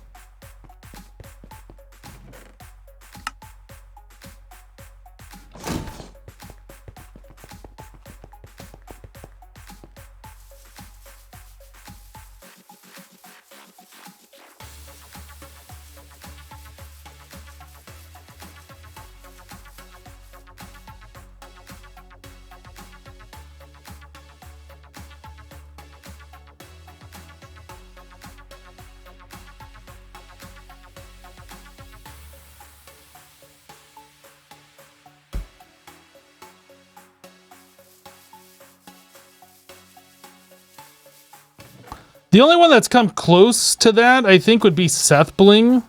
The only one that's come close to that, I think, would be Seth Bling,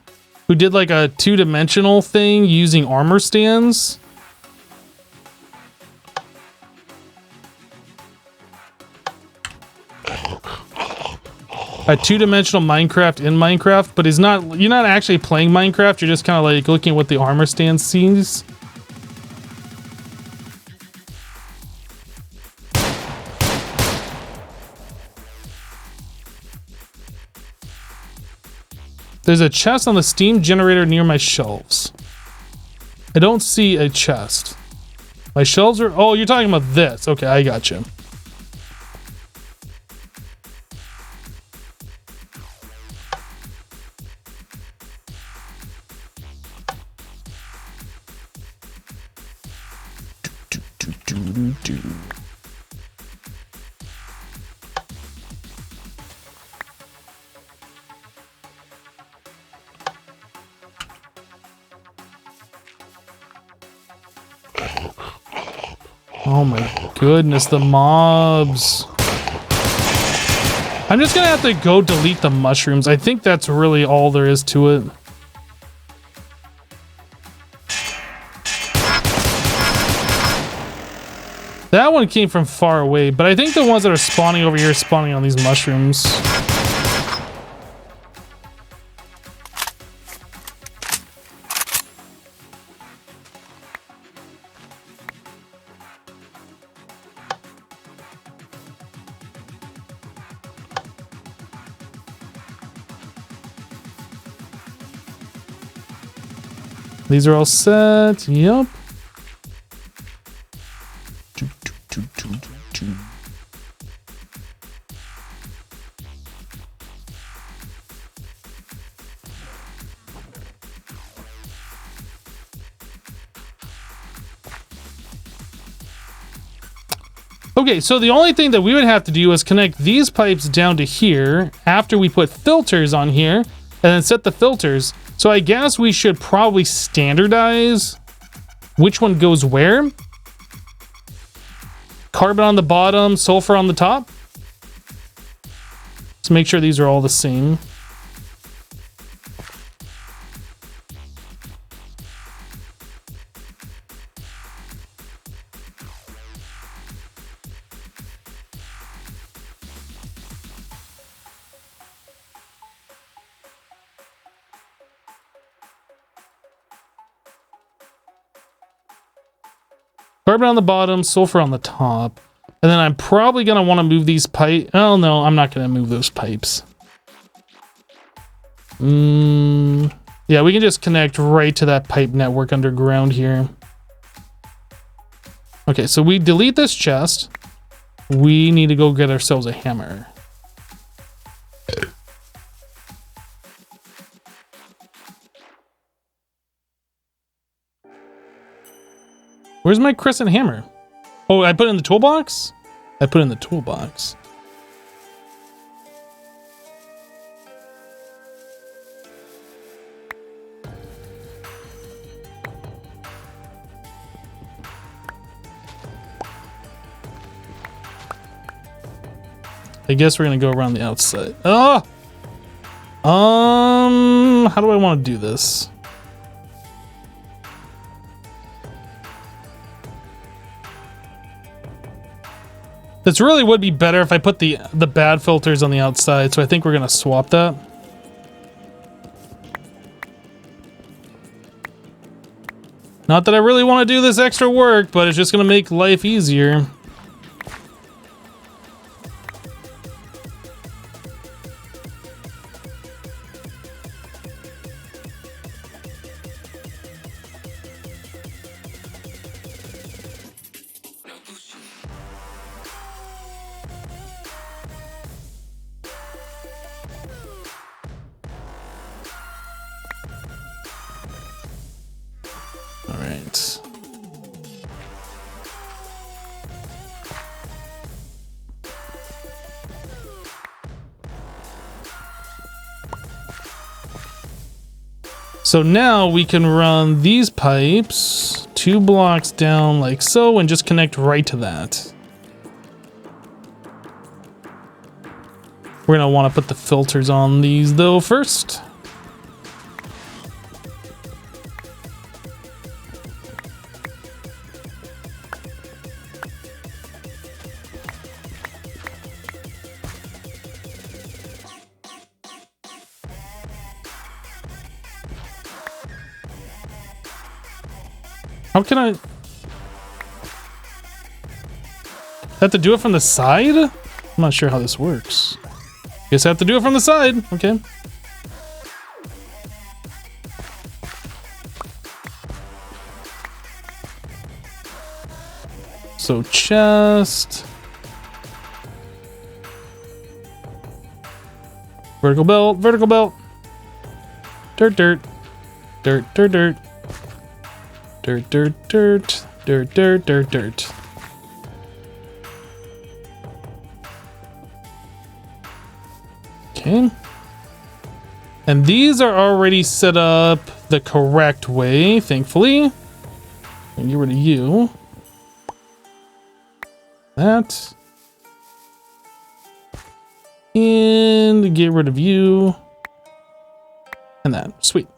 who did like a 2-dimensional thing using armor stands. A 2-dimensional Minecraft in Minecraft, but you're not actually playing Minecraft, you're just kind of like looking at what the armor stand sees. There's a chest on the steam generator near my shelves. I don't see a chest. My shelves are... Oh, you're talking about this. Okay, I got you. Oh my goodness, the mobs. I'm just gonna have to go delete the mushrooms. I think that's really all there is to it. That one came from far away, but I think the ones that are spawning over here are spawning on these mushrooms. These are all set. Yep. Okay, so the only thing that we would have to do is connect these pipes down to here after we put filters on here and then set the filters. So I guess we should probably standardize which one goes where. Carbon on the bottom, sulfur on the top. Let's make sure these are all the same. Carbon on the bottom, sulfur on the top. And then I'm probably going to want to move these pipes. Oh, no, I'm not going to move those pipes. Yeah, we can just connect right to that pipe network underground here. Okay, so we delete this chest. We need to go get ourselves a hammer. Where's my crescent hammer? Oh, I put it in the toolbox? I put it in the toolbox. I guess we're gonna go around the outside. Oh! How do I want to do this? This really would be better if I put the bad filters on the outside, so I think we're gonna swap that. Not that I really want to do this extra work, but it's just gonna make life easier. So now we can run these pipes 2 blocks down like so and just connect right to that. We're gonna want to put the filters on these though first. How can I have to do it from the side? I'm not sure how this works. Guess I have to do it from the side. Okay. So chest. Vertical belt, vertical belt. Dirt, dirt. Dirt, dirt, dirt. Dirt, dirt, dirt, dirt, dirt, dirt, dirt. Okay. And these are already set up the correct way, thankfully. And get rid of you. That. And get rid of you. And that. Sweet.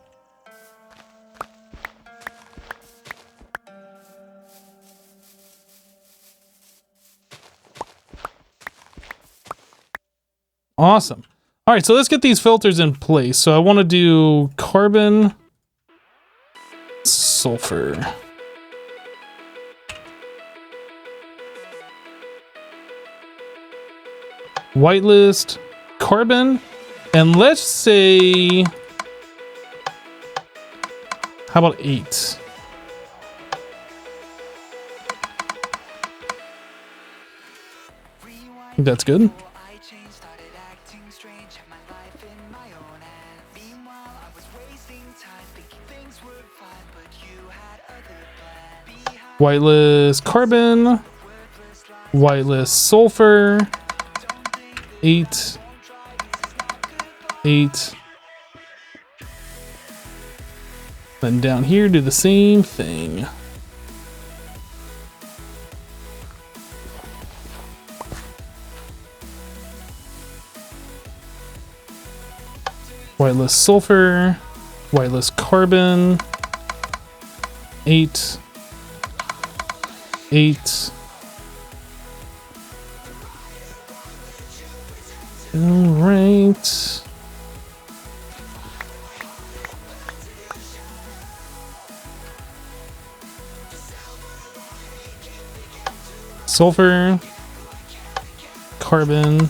Awesome. All right, so let's get these filters in place. So I want to do carbon, sulfur. Whitelist, carbon, and let's say, how about 8? I think that's good. Whitelist carbon, whitelist sulfur, 8, 8. Then down here, do the same thing. Whitelist sulfur, whitelist carbon, 8. 8. All right. sulfur, carbon.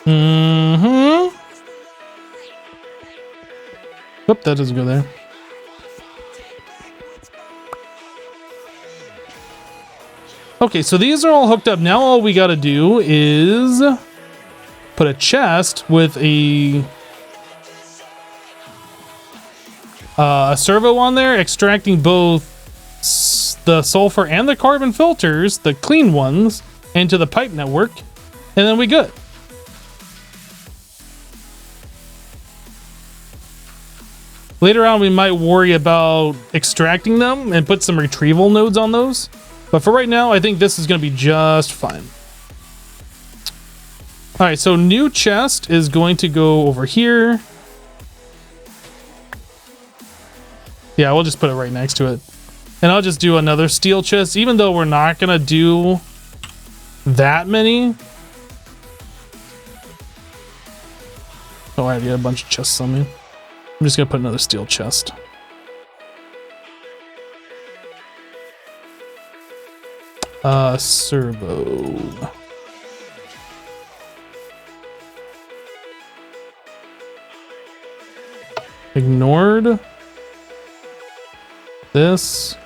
Mm-hmm. Oop, that doesn't go there. Okay, so these are all hooked up. Now all we gotta do is put a chest with a servo on there, extracting both the sulfur and the carbon filters, the clean ones, into the pipe network, and then we good. Later on, we might worry about extracting them and put some retrieval nodes on those. But for right now, I think this is going to be just fine. All right, so new chest is going to go over here. Yeah, we'll just put it right next to it. And I'll just do another steel chest, even though we're not going to do that many. Oh, I have a bunch of chests on me. I'm just going to put another steel chest. Servo. Ignored. This.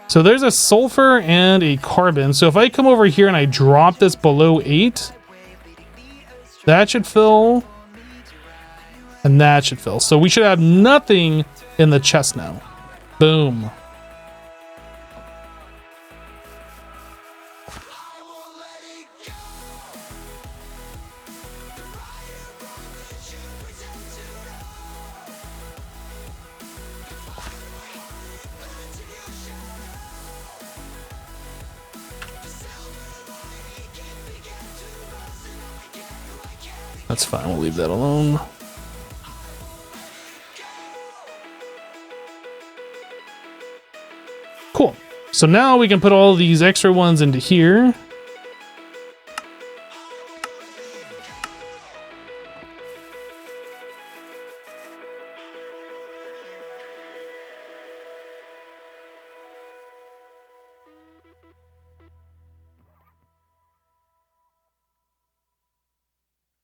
So there's a sulfur and a carbon. So if I come over here and I drop this below 8, that should fill. And that should fill. So we should have nothing in the chest now. Boom. That's fine, we'll leave that alone. Cool. So now we can put all these extra ones into here.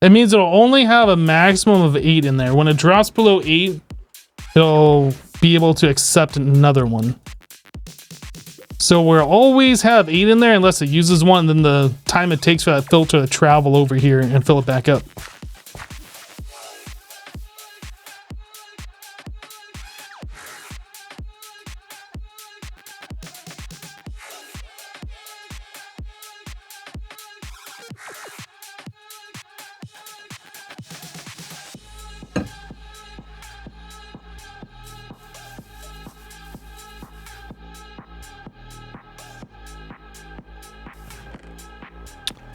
It means it'll only have a maximum of 8 in there. When it drops below 8, it'll be able to accept another one. So we'll always have 8 in there unless it uses one, then the time it takes for that filter to travel over here and fill it back up.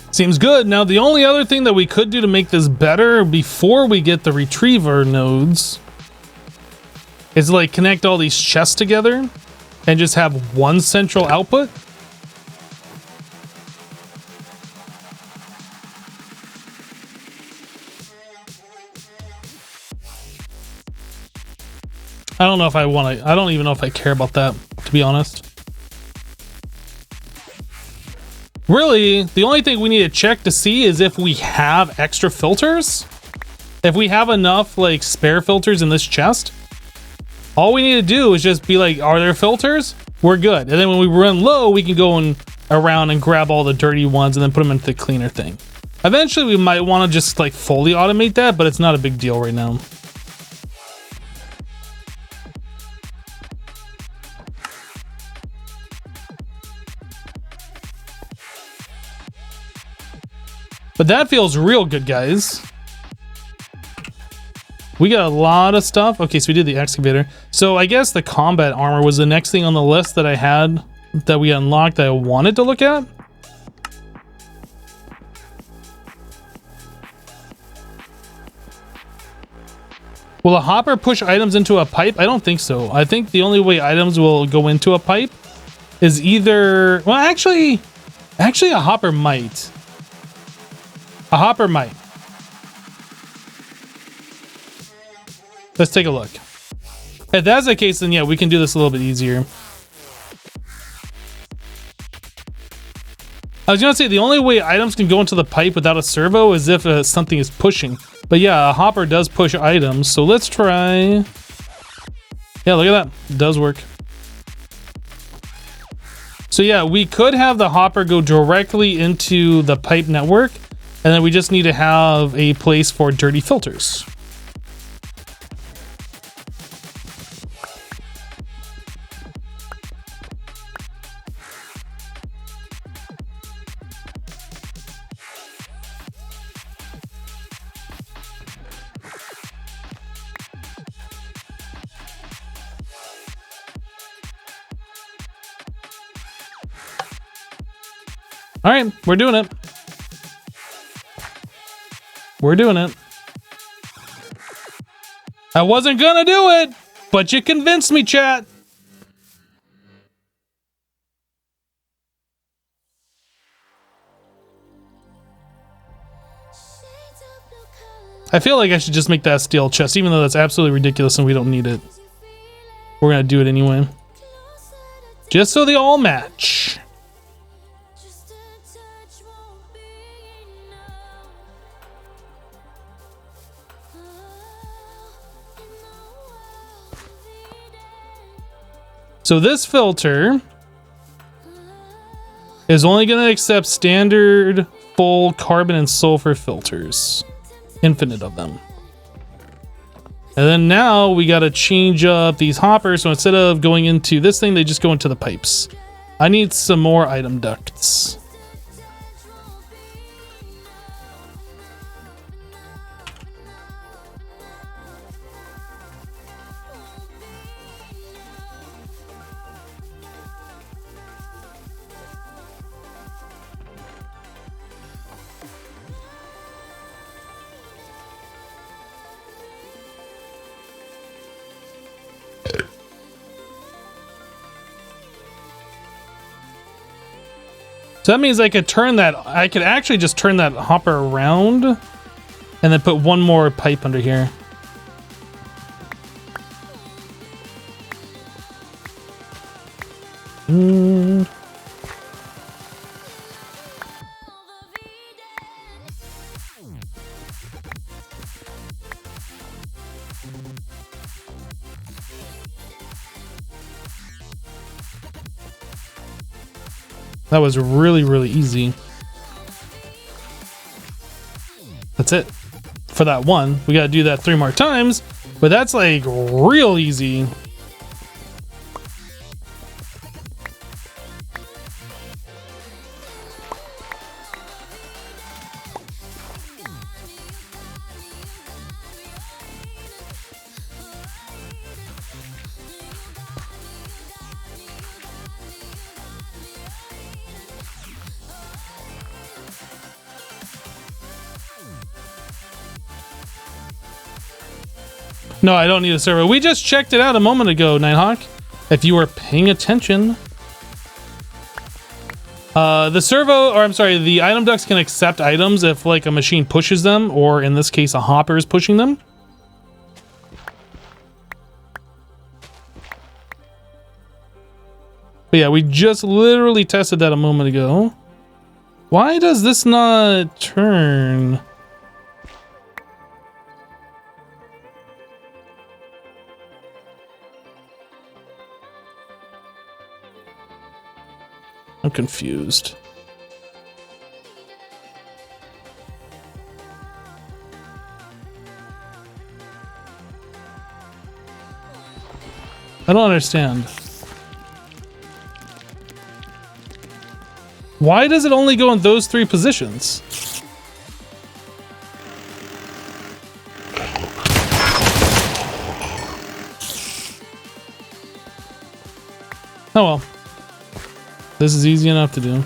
Seems good. Now, the only other thing that we could do to make this better before we get the retriever nodes is like connect all these chests together and just have one central output. I don't know if I want to, I don't even know if I care about that, to be honest. Really, the only thing we need to check to see is if we have extra filters. If we have enough like spare filters in this chest, all we need to do is just be like, are there filters? We're good. And then when we run low, we can go around and grab all the dirty ones and then put them into the cleaner thing. Eventually, we might want to just like fully automate that, but it's not a big deal right now. But that feels real good, guys. We got a lot of stuff. Okay, so we did the excavator. So I guess the combat armor was the next thing on the list that I had that we unlocked that I wanted to look at. Will a hopper push items into a pipe? I don't think so. I think the only way items will go into a pipe is either... Well, actually a hopper might. A hopper might. Let's take a look. If that's the case, then yeah, we can do this a little bit easier. I was gonna say the only way items can go into the pipe without a servo is if something is pushing. But yeah, a hopper does push items, so let's try. Yeah, look at that. It does work. So yeah, we could have the hopper go directly into the pipe network, and then we just need to have a place for dirty filters. All right, we're doing it. We're doing it. I wasn't gonna do it, but you convinced me, chat. I feel like I should just make that steel chest, even though that's absolutely ridiculous and we don't need it. We're gonna do it anyway. Just so they all match. So this filter is only going to accept standard, full carbon and sulfur filters. Infinite of them. And then now we got to change up these hoppers. So instead of going into this thing, they just go into the pipes. I need some more item ducts. So that means I could actually just turn that hopper around and then put one more pipe under here. That was really, really easy. That's it for that one. We gotta do that 3 more times, but that's like real easy. No, I don't need a servo. We just checked it out a moment ago, Nighthawk. If you were paying attention. The servo, or I'm sorry, the item ducts can accept items if like a machine pushes them, or in this case, a hopper is pushing them. But yeah, we just literally tested that a moment ago. Why does this not turn? I'm confused. I don't understand. Why does it only go in those 3 positions? Oh well. This is easy enough to do.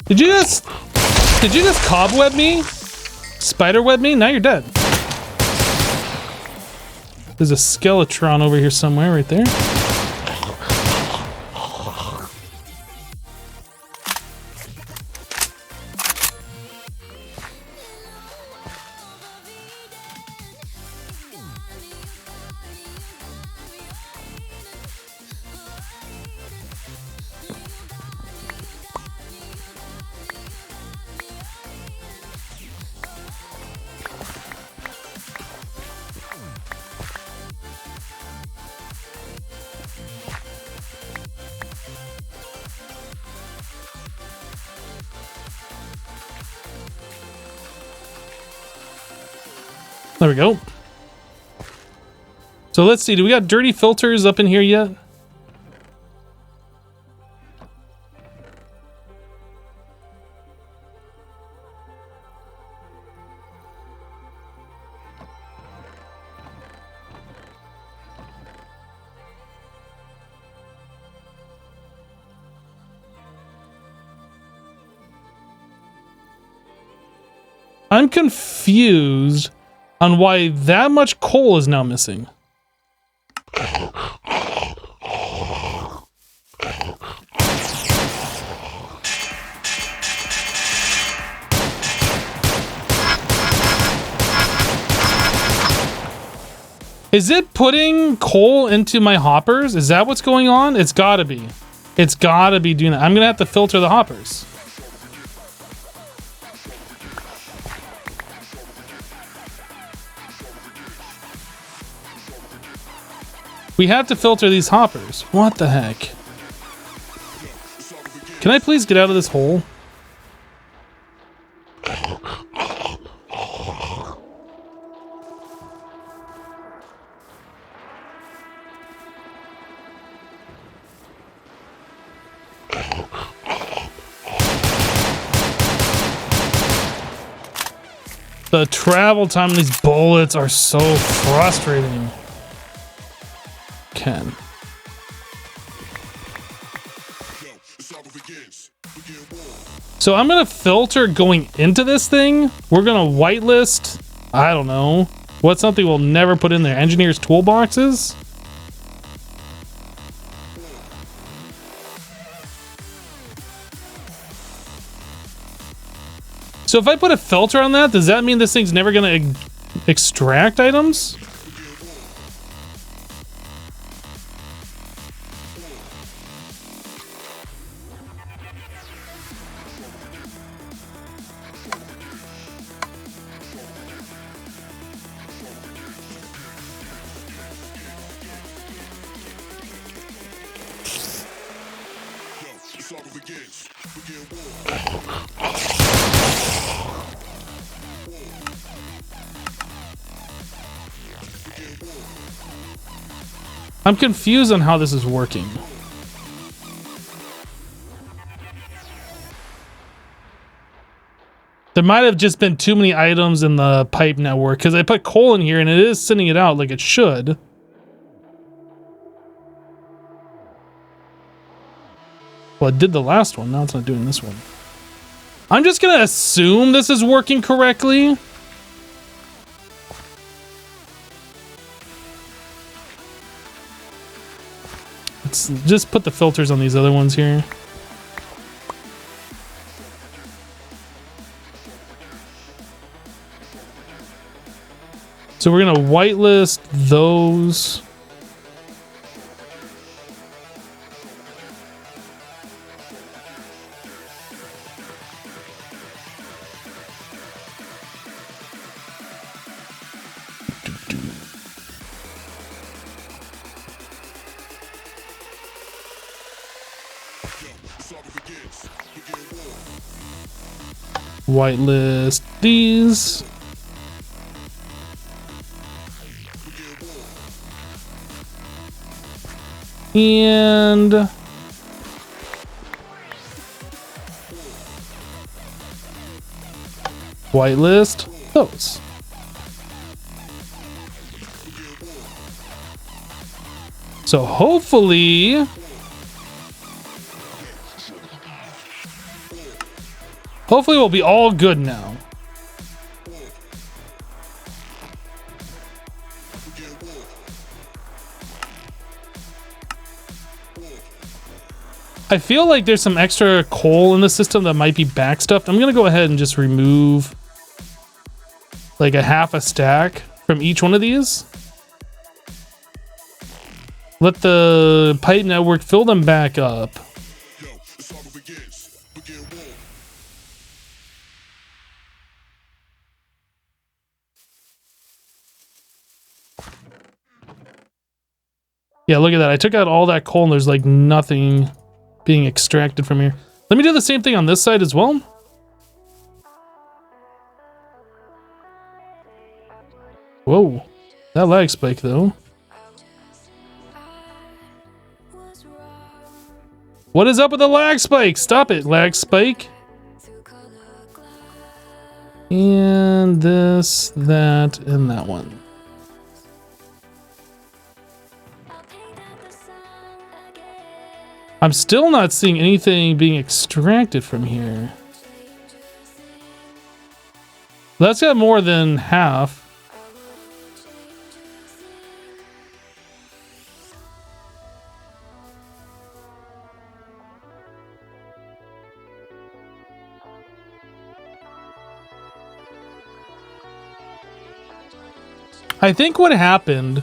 Did you just cobweb me? Spiderweb me? Now you're dead. There's a Skeletron over here somewhere right there. There we go. So let's see, do we got dirty filters up in here yet? I'm confused on why that much coal is now missing. Is it putting coal into my hoppers? Is that what's going on? It's gotta be. It's gotta be doing that. I'm gonna have to filter the hoppers. We have to filter these hoppers. What the heck? Can I please get out of this hole? The travel time on these bullets are so frustrating. Ken. So I'm gonna filter going into this thing. We're gonna whitelist, I don't know, what's something we'll never put in there? Engineer's toolboxes? So if I put a filter on that, does that mean this thing's never gonna extract items? I'm confused on how this is working. There might have just been too many items in the pipe network because I put coal in here and it is sending it out like it should. Well, it did the last one. Now it's not doing this one. I'm just going to assume this is working correctly. Let's just put the filters on these other ones here. So we're going to whitelist those. Whitelist these. And whitelist those. So hopefully we'll be all good now. I feel like there's some extra coal in the system that might be backstuffed. I'm gonna go ahead and just remove like a half a stack from each one of these. Let the pipe network fill them back up. Yeah, look at that. I took out all that coal and there's like nothing being extracted from here. Let me do the same thing on this side as well. That lag spike though. What is up with the lag spike? Stop it, lag spike. And this, that, and that one. I'm still not seeing anything being extracted from here. That's got more than half. I think what happened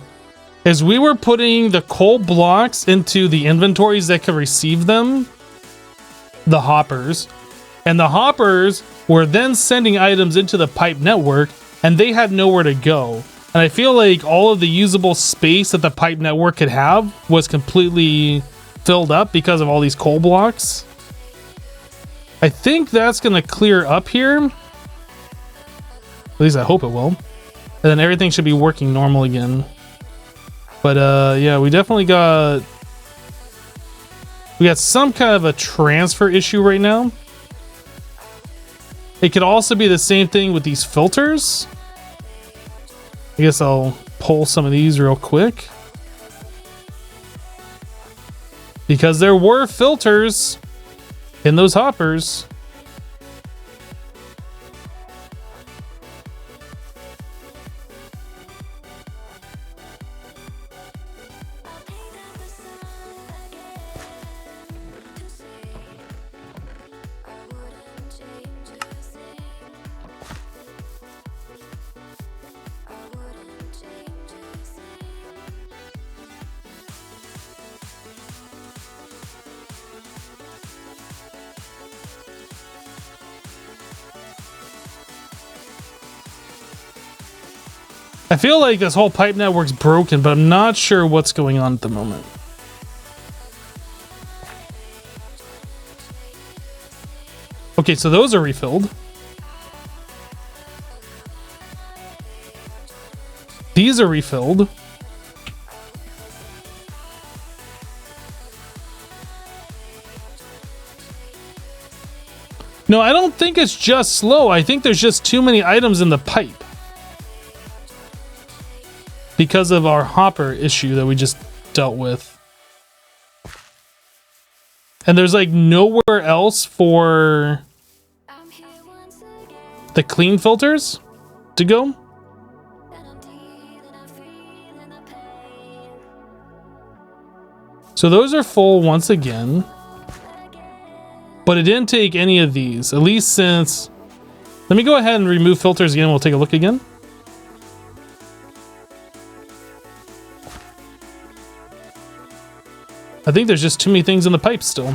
is we were putting the coal blocks into the inventories that could receive them, the hoppers, and the hoppers were then sending items into the pipe network, and they had nowhere to go. And I feel like all of the usable space that the pipe network could have was completely filled up because of all these coal blocks. I think that's going to clear up here. At least I hope it will. And then everything should be working normal again. But yeah, we definitely got some kind of a transfer issue right now. It could also be the same thing with these filters. I guess I'll pull some of these real quick. Because there were filters in those hoppers. I feel like this whole pipe network's broken, but I'm not sure what's going on at the moment. Okay, so those are refilled. These are refilled. No, I don't think it's just slow. I think there's just too many items in the pipe. Because of our hopper issue that we just dealt with. And there's like nowhere else for the clean filters to go. So those are full once again. But it didn't take any of these, at least since... Let me go ahead and remove filters again. We'll take a look again. I think there's just too many things in the pipe still,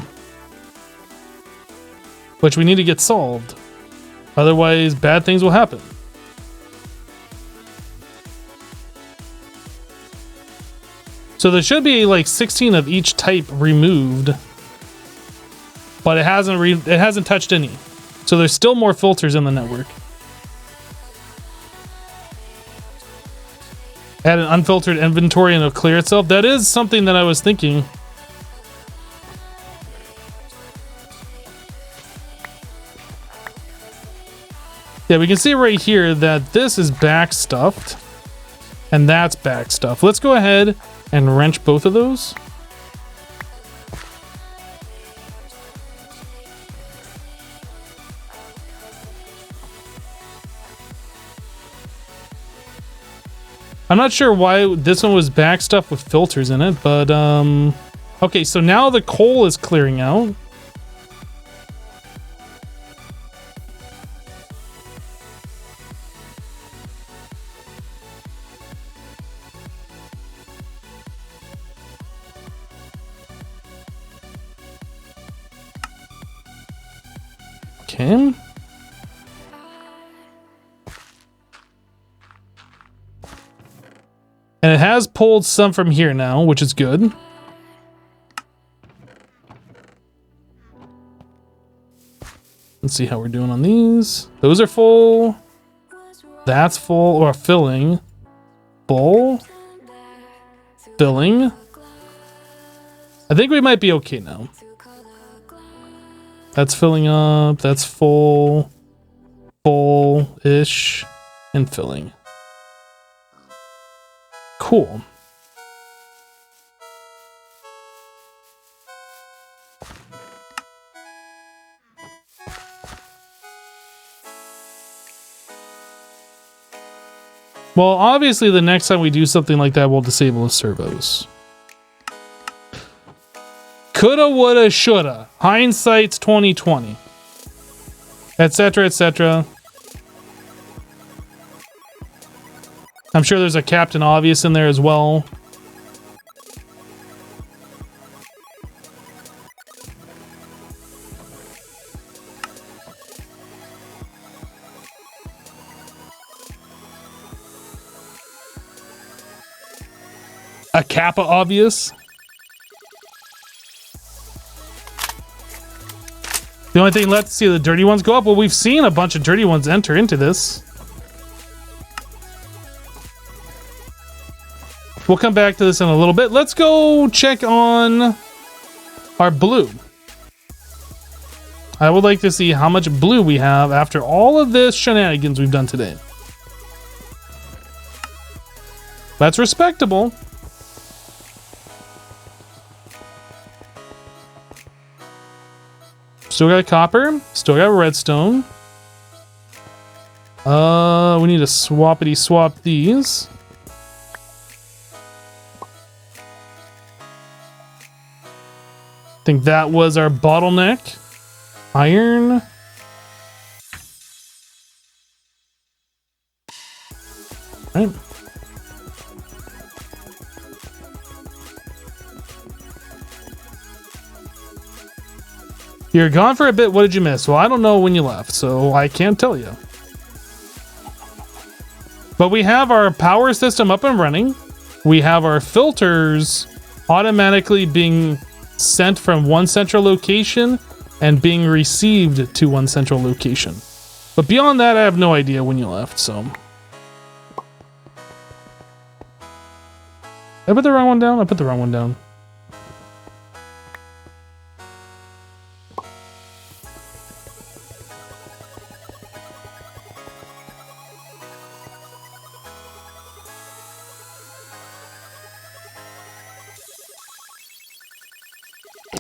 which we need to get solved. Otherwise, bad things will happen. So there should be like 16 of each type removed, but it hasn't touched any. So there's still more filters in the network. Add an unfiltered inventory and it'll clear itself. That is something that I was thinking. Yeah, we can see right here that this is backstuffed and that's backstuffed. Let's go ahead and wrench both of those. I'm not sure why this one was backstuffed with filters in it, but okay, so now the coal is clearing out. Okay. And it has pulled some from here now, which is good. Let's see how we're doing on these. Those are full. That's full or filling. full. Filling. I think we might be okay now. That's filling up. That's full. Full-ish. And filling. Cool. Well, obviously the next time we do something like that, we'll disable the servos. Coulda, woulda, shoulda. Hindsight's 2020. Etc., etc. I'm sure there's a Captain Obvious in there as well. A Kappa Obvious. The only thing left to see the dirty ones go up. Well, we've seen a bunch of dirty ones enter into this. We'll come back to this in a little bit. Let's go check on our blue. I would like to see how much blue we have after all of this shenanigans we've done today. That's respectable. Still got copper. Still got redstone. We need to swappity swap these. I think that was our bottleneck. Iron. All right. You're gone for a bit. What did you miss? Well, I don't know when you left, so I can't tell you. But we have our power system up and running. We have our filters automatically being sent from one central location and being received to one central location. But beyond that, I have no idea when you left, so. I put the wrong one down? I put the wrong one down.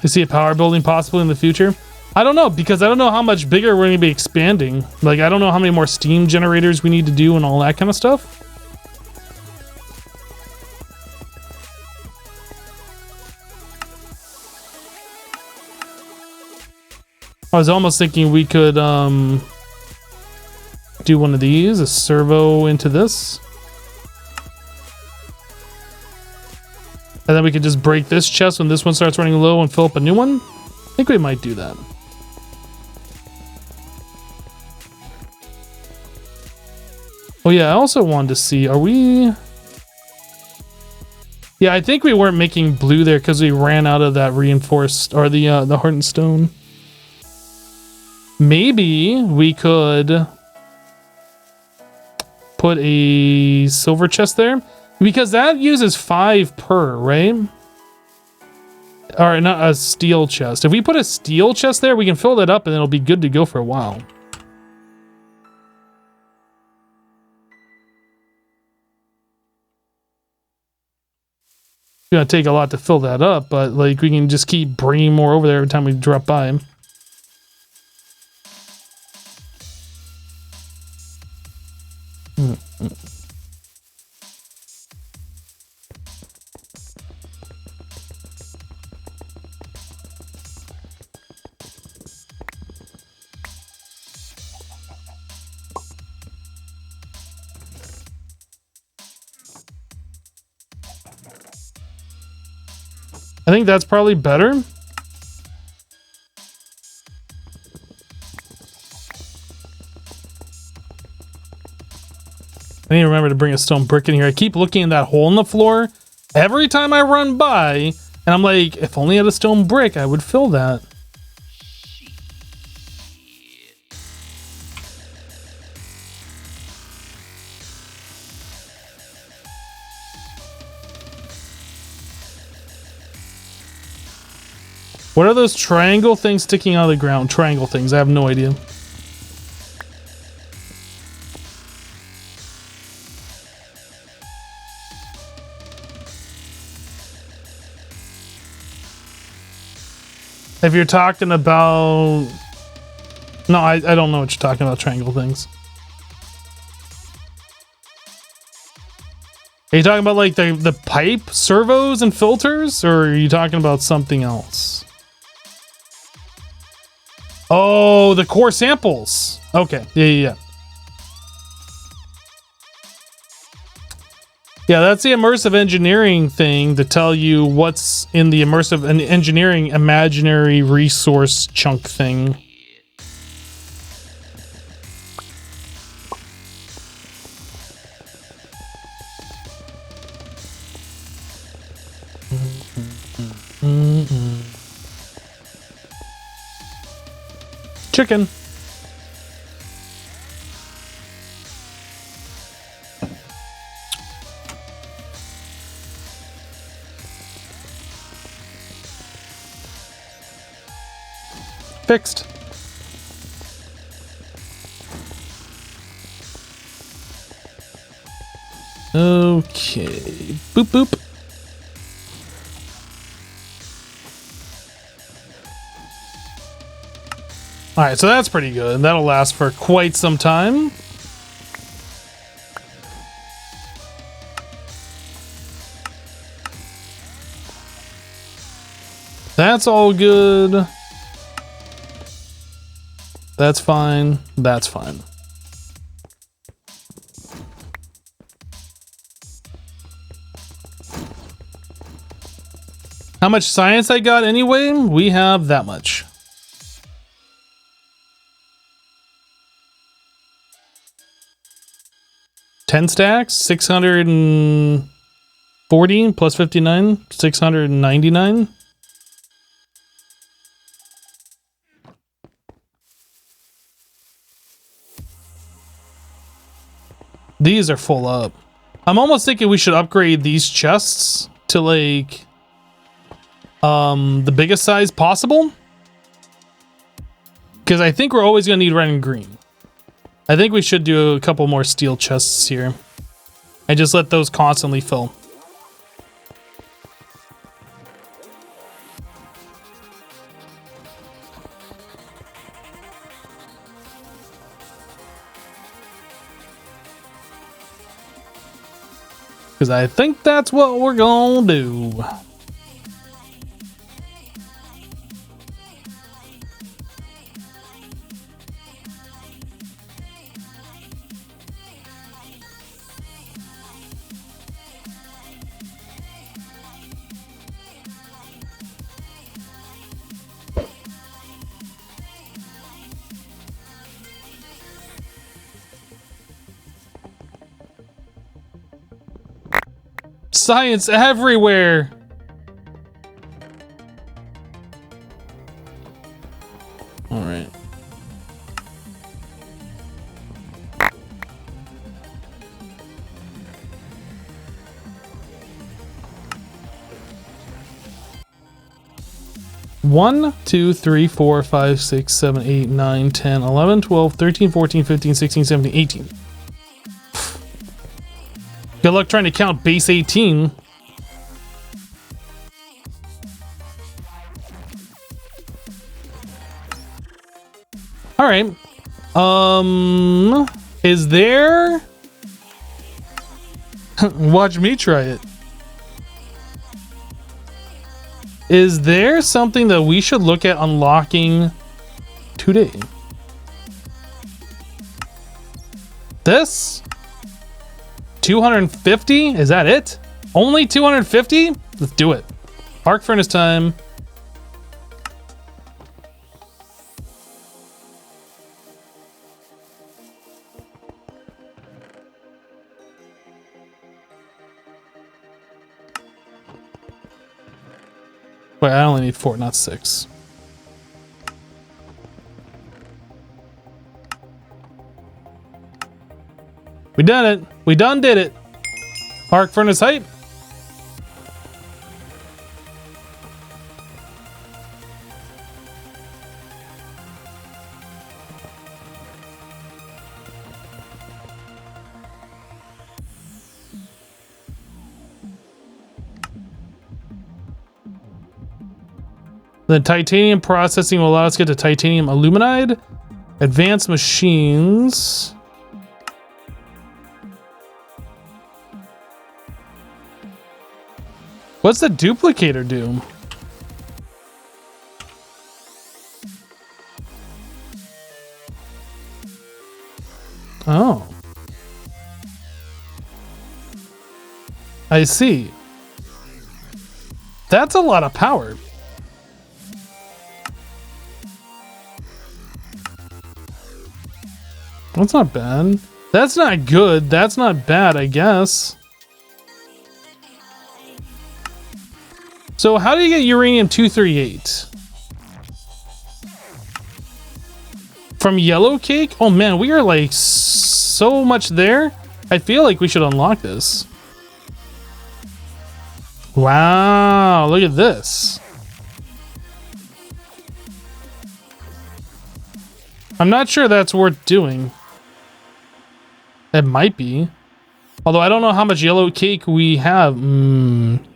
To see a power building possibly in the future? I don't know, because I don't know how much bigger we're going to be expanding. Like, I don't know how many more steam generators we need to do and all that kind of stuff. I was almost thinking we could do one of these, a servo into this. And then we could just break this chest when this one starts running low and fill up a new one. I think we might do that. Oh yeah, I also wanted to see, are we... Yeah, I think we weren't making blue there because we ran out of that reinforced, or the hardened stone. Maybe we could put a silver chest there. Because that uses 5 per, right? Or not a steel chest. If we put a steel chest there, we can fill that up and it'll be good to go for a while. It's gonna take a lot to fill that up, but like we can just keep bringing more over there every time we drop by. I think that's probably better. I need to remember to bring a stone brick in here. I keep looking at that hole in the floor every time I run by, and I'm like, if only I had a stone brick, I would fill that. What are those triangle things sticking out of the ground? Triangle things. I have no idea. If you're talking about... No, I don't know what you're talking about, triangle things. Are you talking about like the pipe servos and filters, or are you talking about something else? Oh, the core samples. Okay, yeah. Yeah, that's the immersive engineering thing to tell you what's in the immersive and engineering imaginary resource chunk thing. Chicken. Fixed. Okay. Boop boop. All right, so that's pretty good. That'll last for quite some time. That's all good. That's fine. That's fine. How much science I got anyway? We have that much. Ten stacks, 640 plus 59, 699. These are full up. I'm almost thinking we should upgrade these chests to like the biggest size possible, because I think we're always gonna need red and green. I think we should do a couple more steel chests here and just let those constantly fill. Because I think that's what we're gonna do. Science everywhere. All right. One, 2, 3, 4, 5, 6, 7, 8, 9, 10, 11, 12, 13, 14, 15, 16, 17, 18. Good luck trying to count base 18. All right. Is there... Watch me try it. Is there something that we should look at unlocking today? This? 250? Is that it? Only 250? Let's do it. Arc furnace time. Wait, I only need 4, not 6. We done it. We done did it. Arc furnace height. The titanium processing will allow us to get to titanium aluminide. Advanced machines. What's the duplicator do? Oh. I see. That's a lot of power. That's not bad. That's not good. That's not bad, I guess. So how do you get uranium-238? From yellow cake? Oh man, we are like so much there. I feel like we should unlock this. Wow, look at this. I'm not sure that's worth doing. It might be. Although I don't know how much yellow cake we have.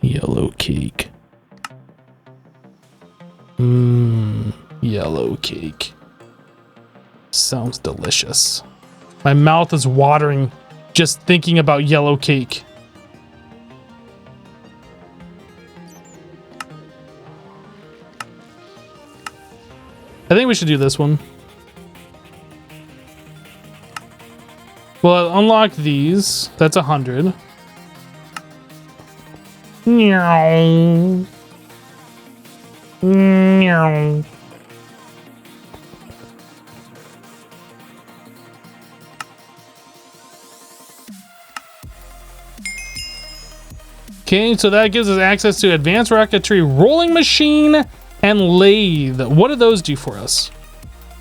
Yellow cake. Yellow cake. Sounds delicious. My mouth is watering just thinking about yellow cake. I think we should do this one. Well, unlock these. That's 100. Meow. Meow. Okay, so that gives us access to advanced rocketry, rolling machine, and lathe. What do those do for us?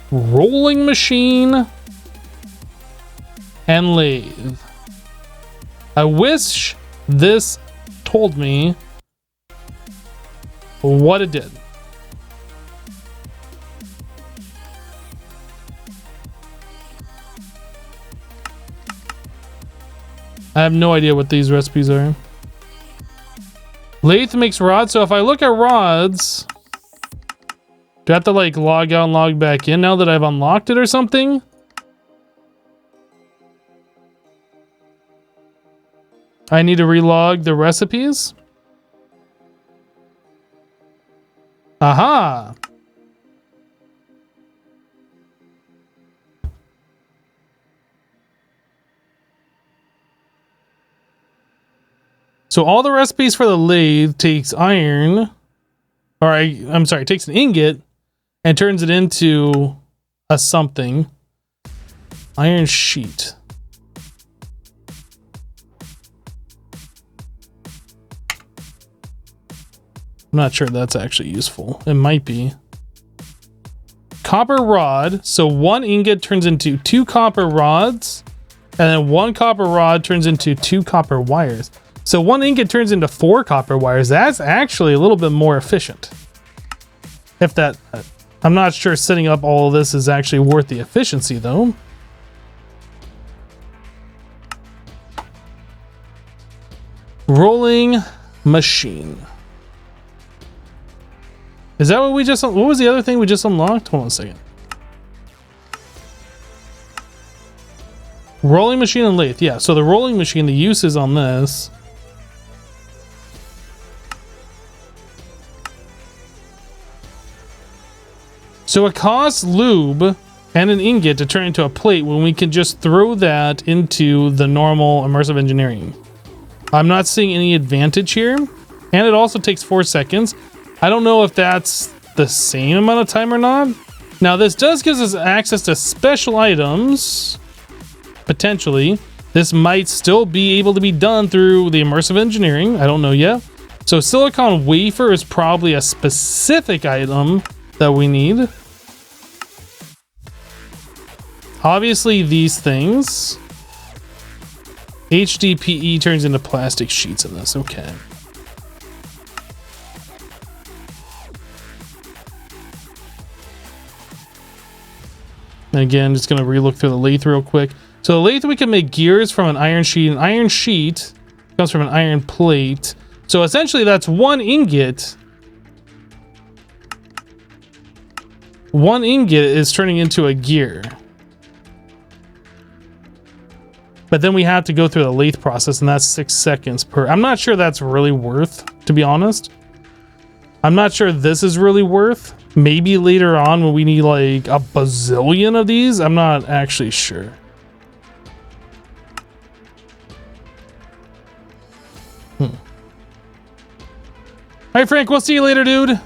Rolling machine and lathe. I wish this told me what it did. I have no idea what these recipes are. Lathe makes rods, so if I look at rods, do I have to like log out and log back in now that I've unlocked it or something? I need to relog the recipes? Aha! So all the recipes for the lathe takes iron, or I'm sorry, it takes an ingot and turns it into a something. Iron sheet. I'm not sure that's actually useful. It might be. Copper rod. So one ingot turns into 2 copper rods, and then 1 copper rod turns into 2 copper wires. So 1 ingot turns into 4 copper wires. That's actually a little bit more efficient. If that, I'm not sure setting up all of this is actually worth the efficiency though. Rolling machine. Is that what we just, what was the other thing we just unlocked? Hold on a second. Rolling machine and lathe. Yeah, so the rolling machine, the uses on this. So it costs lube and an ingot to turn into a plate when we can just throw that into the normal immersive engineering. I'm not seeing any advantage here. And it also takes 4 seconds. I don't know if that's the same amount of time or not. Now this does give us access to special items. Potentially. This might still be able to be done through the immersive engineering. I don't know yet. So silicon wafer is probably a specific item that we need. Obviously these things. HDPE turns into plastic sheets in this. Okay. And again, just gonna relook through the lathe real quick. So the lathe, we can make gears from an iron sheet. An iron sheet comes from an iron plate. So essentially that's 1 ingot 1 ingot is turning into a gear. But then we have to go through the lathe process, and that's 6 seconds per. I'm not sure that's really worth, to be honest. I'm not sure this is really worth. Maybe later on when we need like a bazillion of these. I'm not actually sure. All right, Frank, we'll see you later, dude.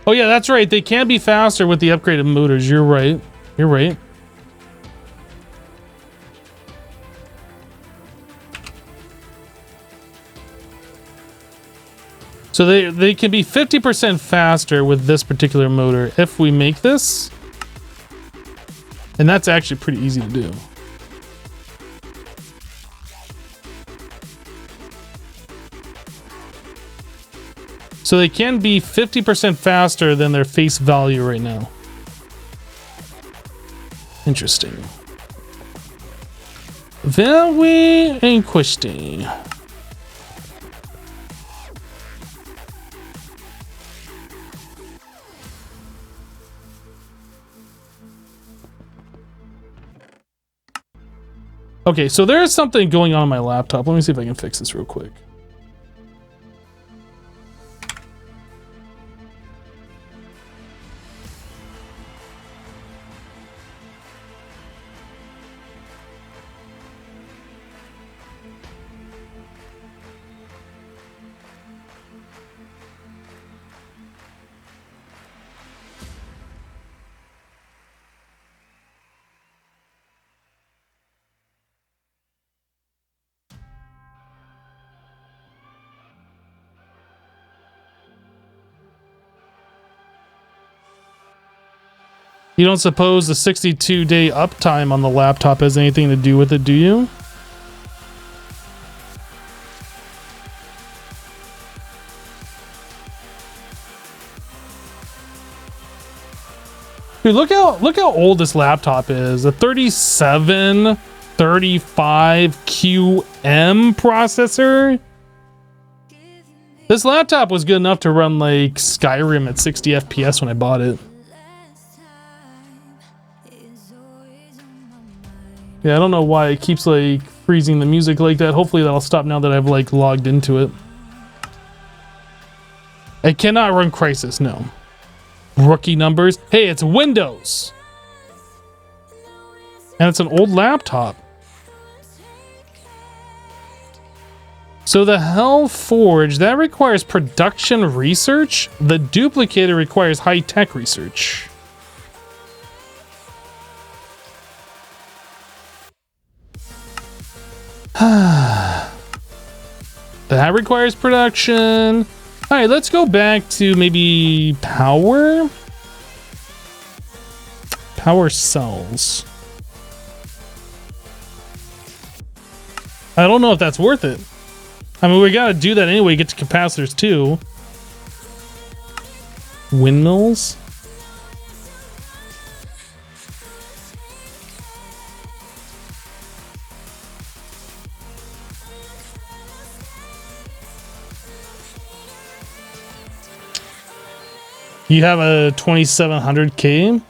Oh yeah, that's right. They can be faster with the upgraded motors. You're right. You're right. So they can be 50% faster with this particular motor if we make this. And that's actually pretty easy to do. So they can be 50% faster than their face value right now. Interesting. Very interesting. Okay, so there is something going on my laptop. Let me see if I can fix this real quick. You don't suppose the 62-day uptime on the laptop has anything to do with it, do you? Dude, look how old this laptop is. A 3735 QM processor. This laptop was good enough to run like Skyrim at 60 FPS when I bought it. Yeah, I don't know why it keeps like freezing the music like that. Hopefully that'll stop now that I've like logged into it. It cannot run Crysis, no. Rookie numbers. Hey, it's Windows. And it's an old laptop. So the Hell Forge, that requires production research. The Duplicator requires high-tech research. That requires production. All right, let's go back to maybe power. Power cells. I don't know if that's worth it. I mean, we gotta do that anyway, get to capacitors too. Windmills. You have a 2700K?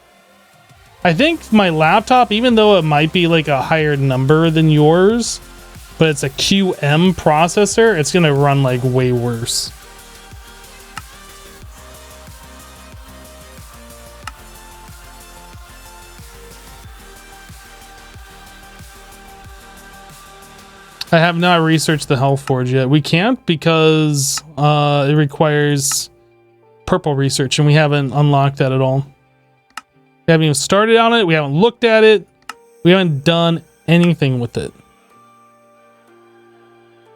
I think my laptop, even though it might be like a higher number than yours, but it's a QM processor, it's gonna run like way worse. I have not researched the Hellforge yet. We can't because it requires purple research, and we haven't unlocked that at all. We haven't even started on it. We haven't looked at it. We haven't done anything with it.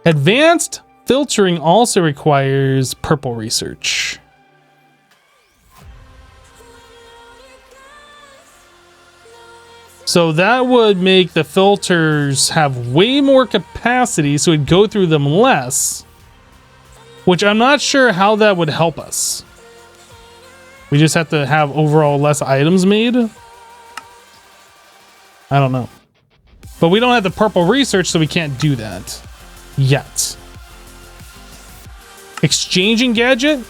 Advanced filtering also requires purple research. So that would make the filters have way more capacity, so we'd go through them less, which I'm not sure how that would help us. We just have to have overall less items made. I don't know. But we don't have the purple research, so we can't do that yet. Exchanging gadget?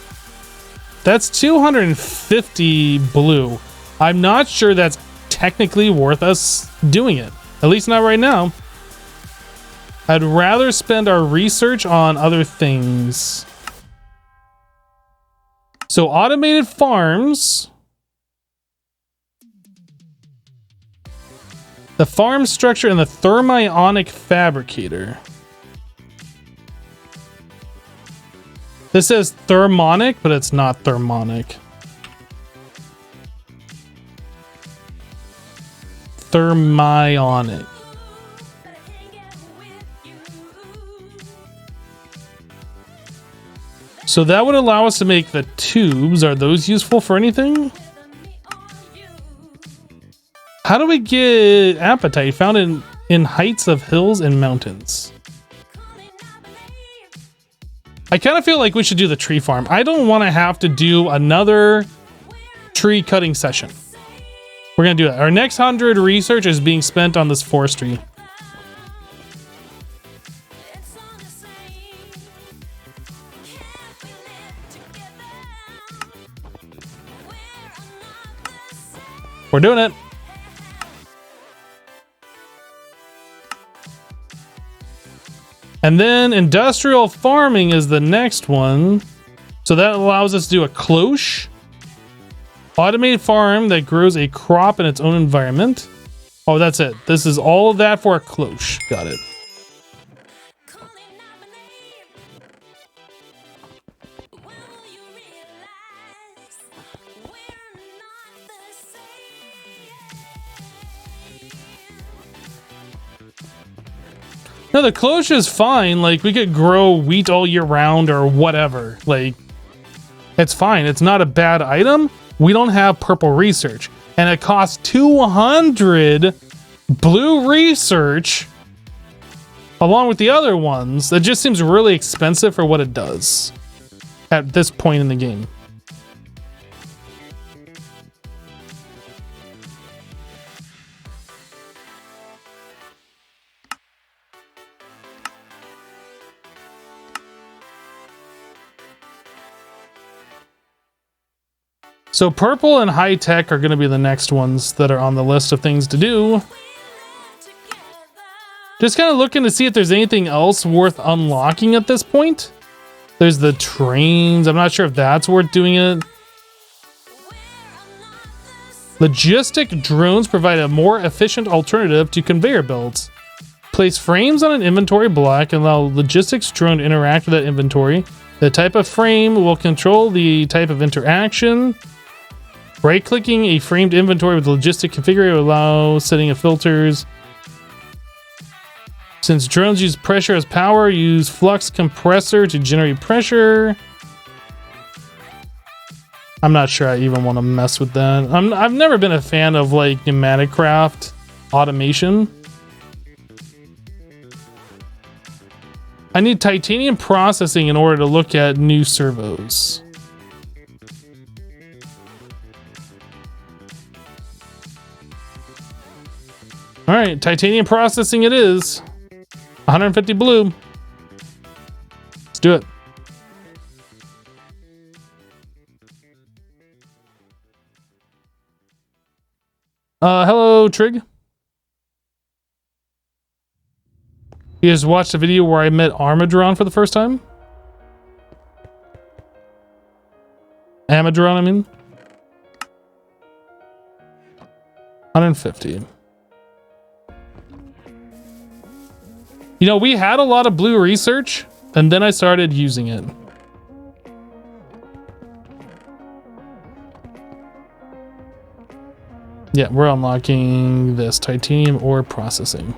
That's 250 blue. I'm not sure that's technically worth us doing it. At least not right now. I'd rather spend our research on other things. So automated farms. The farm structure and the thermionic fabricator. This says thermonic, but it's not thermonic. Thermionic. So that would allow us to make the tubes. Are those useful for anything? How do we get appetite? Found in heights of hills and mountains. I kind of feel like we should do the tree farm. I don't want to have to do another tree cutting session. We're going to do it. Our next 100 research is being spent on this forestry. We're doing it. And then industrial farming is the next one. So that allows us to do a cloche. Automated farm that grows a crop in its own environment. Oh, that's it. This is all of that for a cloche. Got it. No, the cloche is fine. Like, we could grow wheat all year round or whatever. Like, it's fine. It's not a bad item. We don't have purple research. And it costs 200 blue research along with the other ones. That just seems really expensive for what it does at this point in the game. So purple and high tech are going to be the next ones that are on the list of things to do. Just kind of looking to see if there's anything else worth unlocking at this point. There's the trains. I'm not sure if that's worth doing it. Logistic drones provide a more efficient alternative to conveyor belts. Place frames on an inventory block and allow logistics drone to interact with that inventory. The type of frame will control the type of interaction. Right-clicking a framed inventory with the logistic configurator will allow setting of filters. Since drones use pressure as power, use flux compressor to generate pressure. I'm not sure I even want to mess with that. I've never been a fan of like pneumatic craft automation. I need titanium processing in order to look at new servos. All right, titanium processing it is. 150 blue. Let's do it. Hello, Trig. You just watched a video where I met Armadron for the first time? Amadron, I mean. 150. You know, we had a lot of blue research, and then I started using it. Yeah, we're unlocking this titanium ore processing.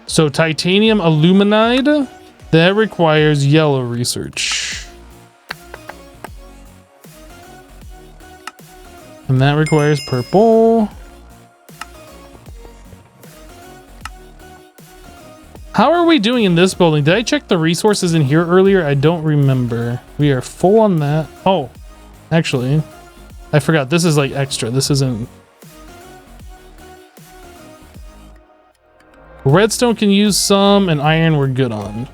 So titanium aluminide, that requires yellow research. And that requires purple. How are we doing in this building? Did I check the resources in here earlier? I don't remember. We are full on that. Oh, actually, I forgot. This is like extra. This isn't. Redstone can use some, and iron we're good on.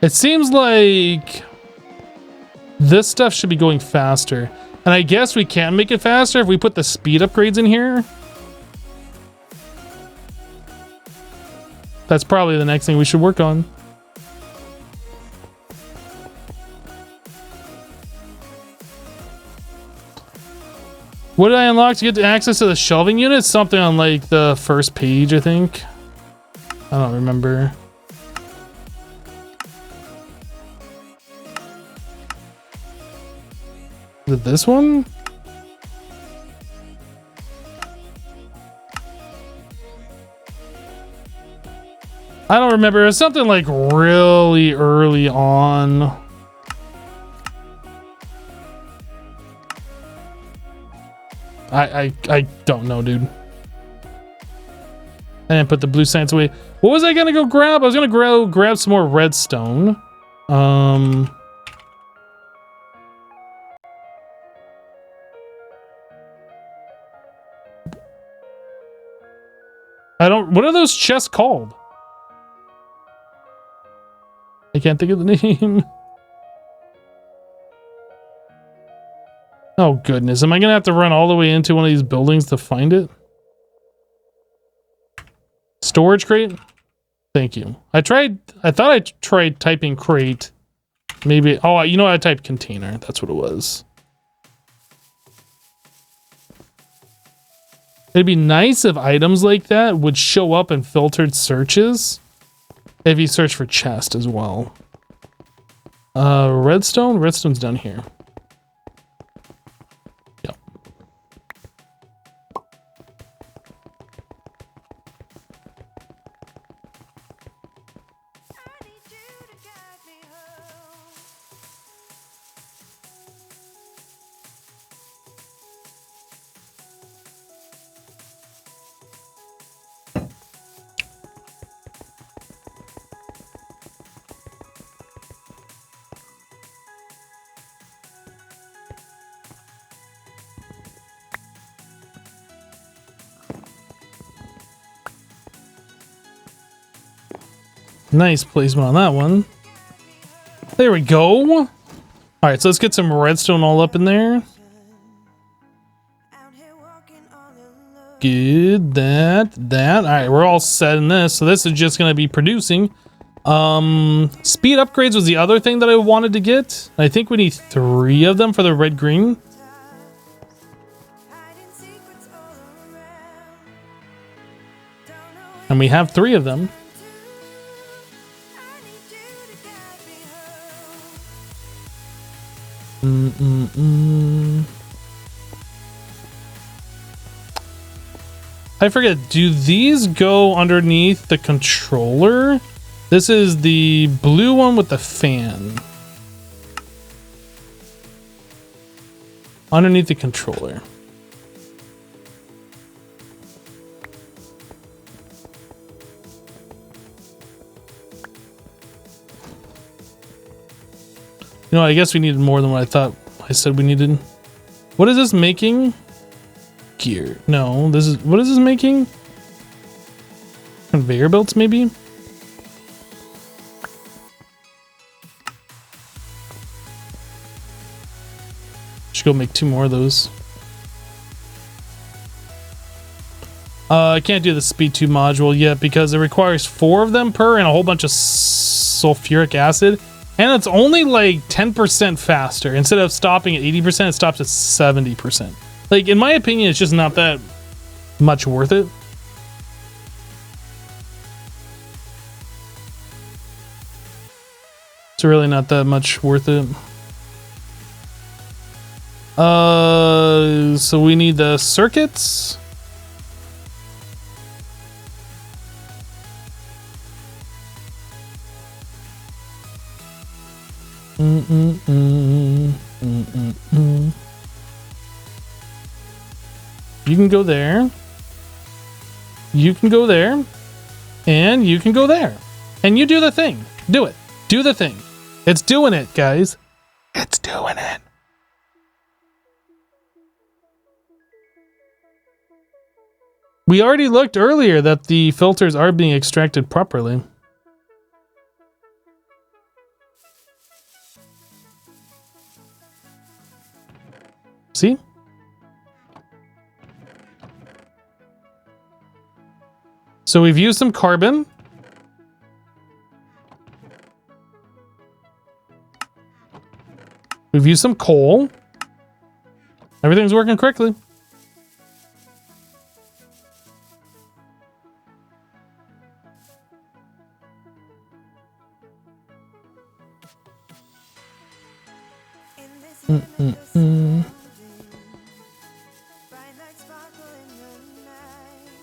It seems like this stuff should be going faster. And I guess we can make it faster if we put the speed upgrades in here. That's probably the next thing we should work on. What did I unlock to get access to the shelving unit? Something on like the first page, I think. I don't remember. Is it this one? I don't remember. It was something like really early on. I don't know, dude. I didn't put the blue science away. What was I gonna go grab? I was gonna grab some more redstone. I don't. What are those chests called? I can't think of the name. Oh goodness, am I gonna have to run all the way into one of these buildings to find it? Storage crate? Thank you. I thought I tried typing crate. Maybe, oh, you know what? I typed container. That's what it was. It'd be nice if items like that would show up in filtered searches. If you search for chest as well. Redstone? Redstone's down here. Yep. Nice placement on that one. There we go. All right, so let's get some redstone all up in there. Good, that. All right, we're all set in this. So this is just gonna be producing. Speed upgrades was the other thing that I wanted to get. I think we need 3 of them for the red green. And we have 3 of them. I forget, do these go underneath the controller? This is the blue one with the fan. Underneath the controller. You know, I guess we needed more than what I thought I said we needed. What is this making? Gear. No, this is... What is this making? Conveyor belts, maybe? Should go make 2 more of those. I can't do the speed 2 module yet because it requires 4 of them per and a whole bunch of sulfuric acid. And it's only like 10% faster. Instead of stopping at 80%, it stops at 70%. Like, in my opinion, it's just not that much worth it. It's really not that much worth it. So we need the circuits. You can go there. You can go there. And you can go there. And you do the thing. Do it. Do the thing. It's doing it, guys. It's doing it. We already looked earlier that the filters are being extracted properly. See? So we've used some carbon. We've used some coal. Everything's working correctly.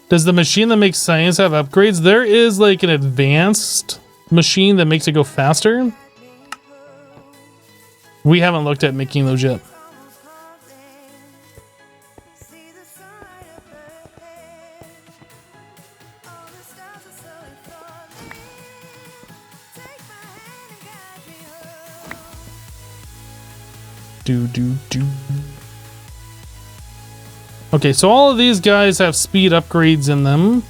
Does the machine that makes science have upgrades? There is like an advanced machine that makes it go faster. We haven't looked at making those yet. Do. Okay, so all of these guys have speed upgrades in them.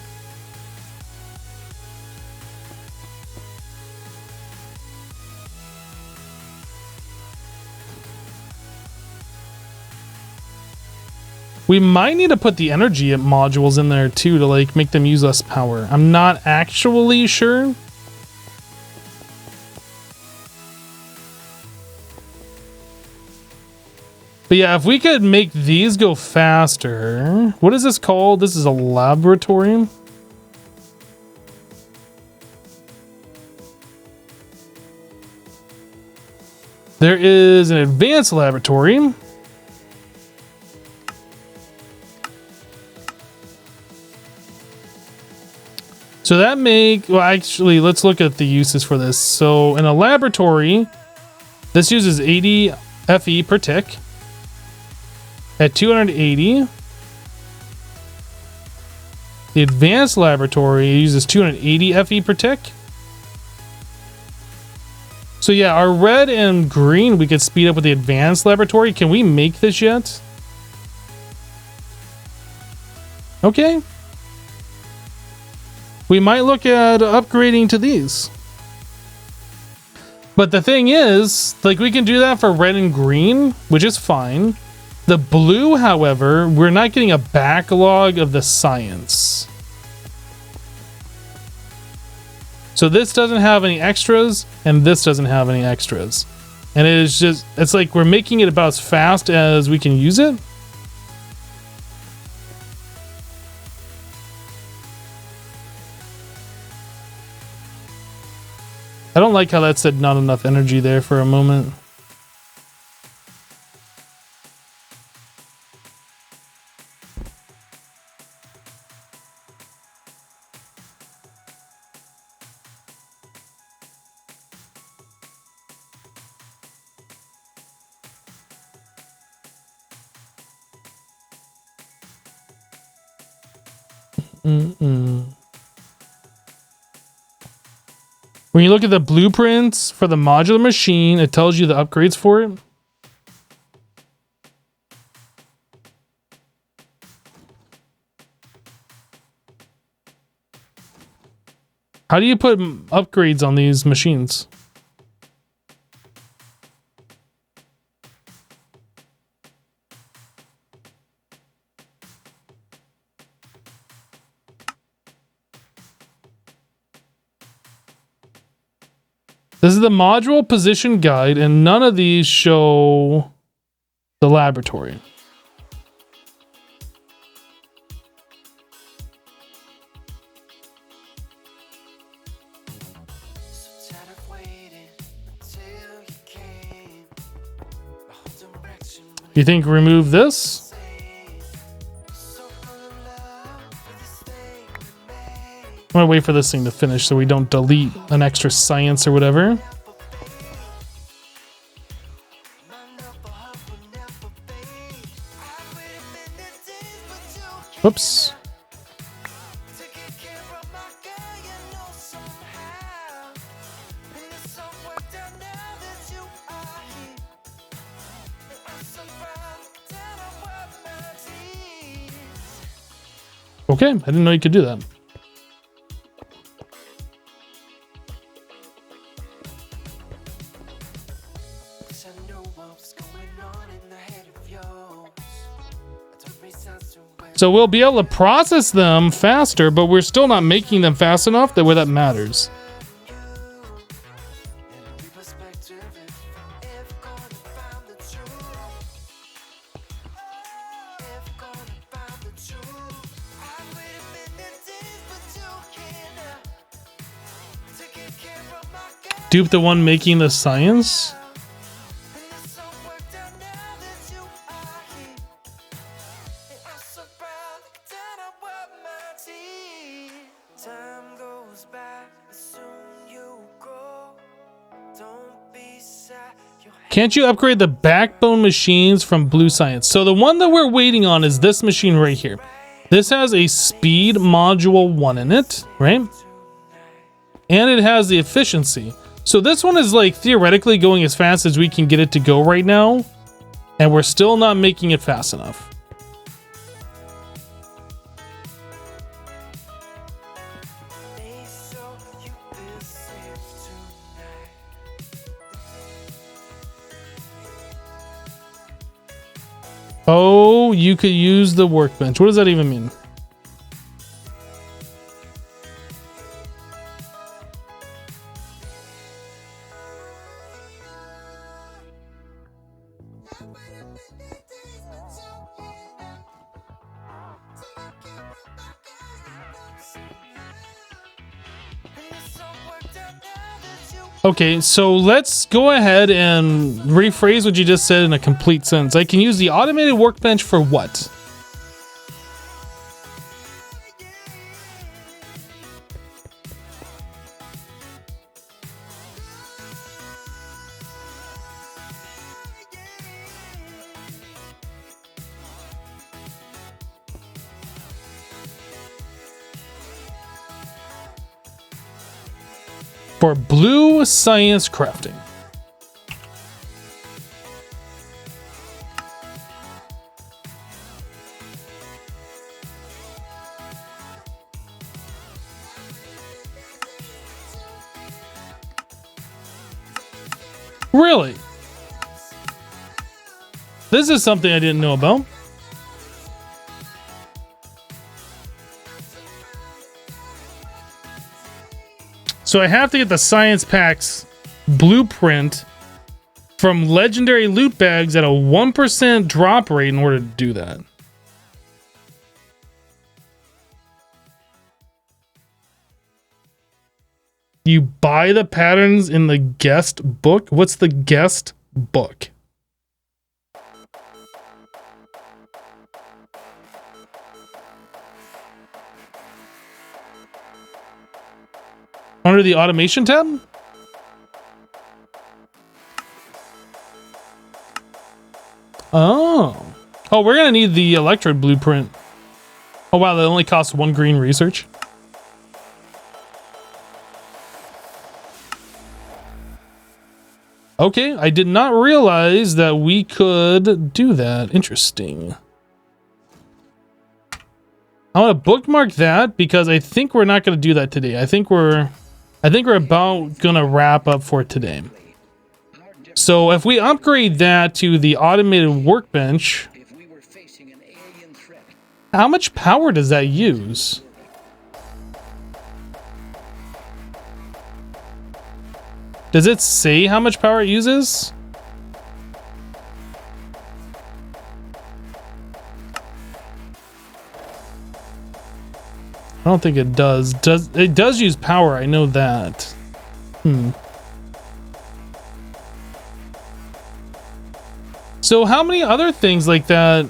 We might need to put the energy modules in there too to like make them use less power. I'm not actually sure. But yeah, if we could make these go faster. What is this called? This is a laboratory. There is an advanced laboratory. So that well, actually, let's look at the uses for this. So in a laboratory, this uses 80 FE per tick. At 280, the advanced laboratory uses 280 FE per tick. So yeah, our red and green, we could speed up with the advanced laboratory. Can we make this yet? Okay. We might look at upgrading to these. But the thing is, like, we can do that for red and green, which is fine. The blue, however, we're not getting a backlog of the science. So this doesn't have any extras, and this doesn't have any extras. And it is just, it's like we're making it about as fast as we can use it. I don't like how that said not enough energy there for a moment. When you look at the blueprints for the modular machine, it tells you the upgrades for it. How do you put upgrades on these machines? This is the module position guide, and none of these show the laboratory. You think remove this? I'm gonna wait for this thing to finish so we don't delete an extra science or whatever. Whoops. Okay, I didn't know you could do that. So we'll be able to process them faster, but we're still not making them fast enough that where that matters. Dupe the one making the science? Can't you upgrade the backbone machines from Blue Science? So the one that we're waiting on is this machine right here. This has a speed module 1 in it, right? And it has the efficiency. So this one is like theoretically going as fast as we can get it to go right now. And we're still not making it fast enough. Oh, you could use the workbench. What does that even mean? Okay, so let's go ahead and rephrase what you just said in a complete sentence. I can use the automated workbench for what? For Blue Science crafting. Really? This is something I didn't know about. So I have to get the Science Packs blueprint from legendary loot bags at a 1% drop rate in order to do that. You buy the patterns in the guest book? What's the guest book? Under the automation tab? Oh. Oh, we're gonna need the electrode blueprint. Oh wow, that only costs 1 green research. Okay, I did not realize that we could do that. Interesting. I want to bookmark that because I think we're not going to do that today. I think we're about going to wrap up for today. So if we upgrade that to the automated workbench, how much power does that use? Does it say how much power it uses? I don't think it does. It does use power, I know that. So how many other things like that?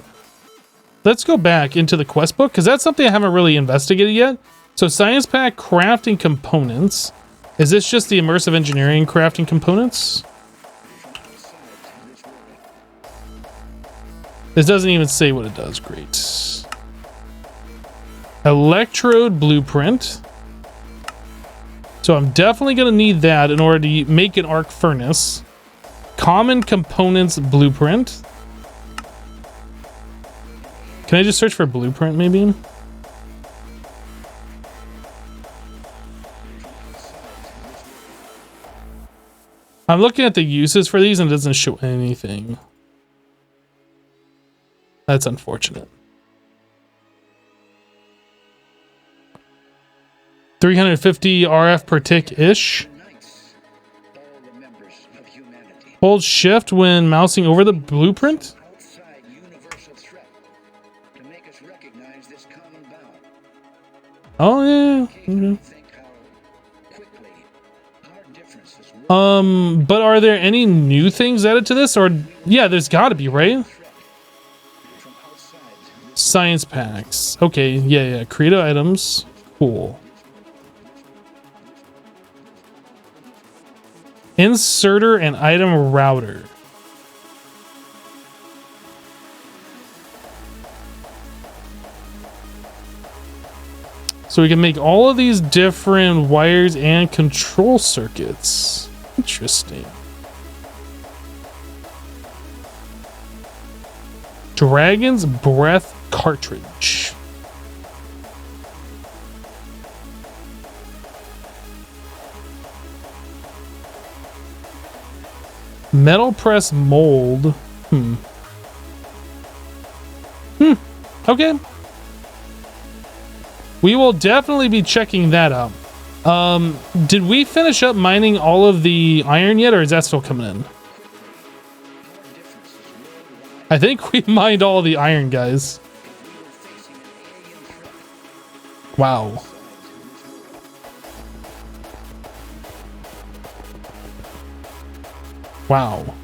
Let's go back into the quest book because that's something I haven't really investigated yet. So Science Pack crafting components. Is this just the immersive engineering crafting components? This doesn't even say what it does. Great. Electrode blueprint. So I'm definitely going to need that in order to make an arc furnace. Common components blueprint. Can I just search for blueprint maybe? I'm looking at the uses for these and it doesn't show anything. That's unfortunate. 350 RF per tick-ish. Hold shift when mousing over the blueprint. Oh yeah. Okay. But are there any new things added to this? Or yeah, there's got to be, right? Science packs. Okay, yeah. Creative items. Cool. Inserter and item router. So we can make all of these different wires and control circuits. Interesting. Dragon's Breath cartridge. Metal press mold. Okay. We will definitely be checking that out. Did we finish up mining all of the iron yet, or is that still coming in? I think we mined all the iron, guys. Wow. Wow.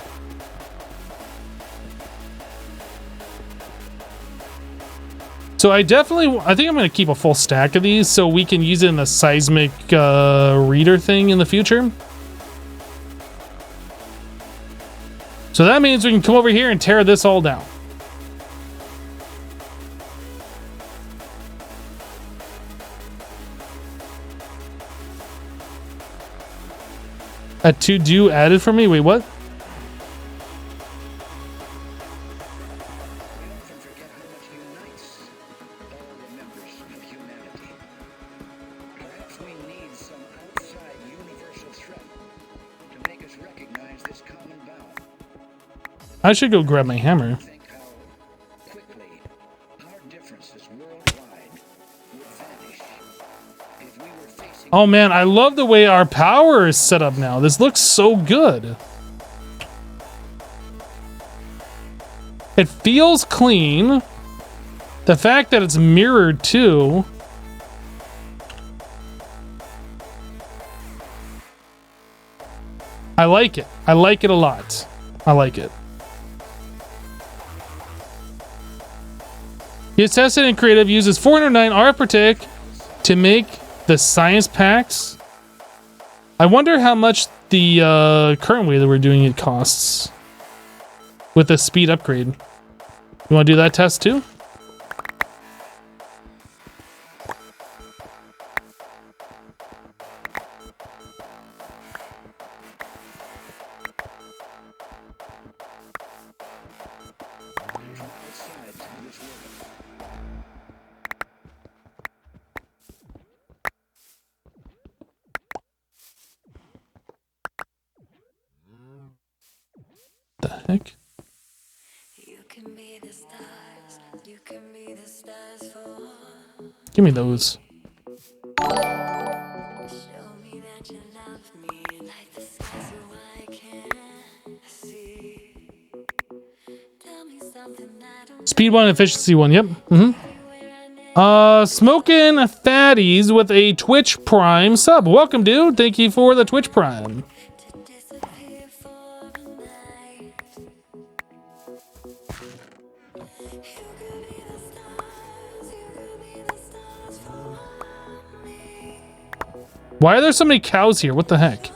So I think I'm going to keep a full stack of these so we can use it in the seismic reader thing in the future. So that means we can come over here and tear this all down. A to-do added for me? Wait, what? I should go grab my hammer. Oh man, I love the way our power is set up now. This looks so good. It feels clean. The fact that it's mirrored too. I like it. I like it a lot. I like it. It's tested and creative, uses 409 RF per tick to make the science packs. I wonder how much the current way that we're doing it costs with the speed upgrade. You want to do that test too? The heck? Give me those. Speed one, efficiency one. Yep. Smoking fatties with a Twitch Prime sub. Welcome, dude. Thank you for the Twitch Prime. Why are there so many cows here? What the heck?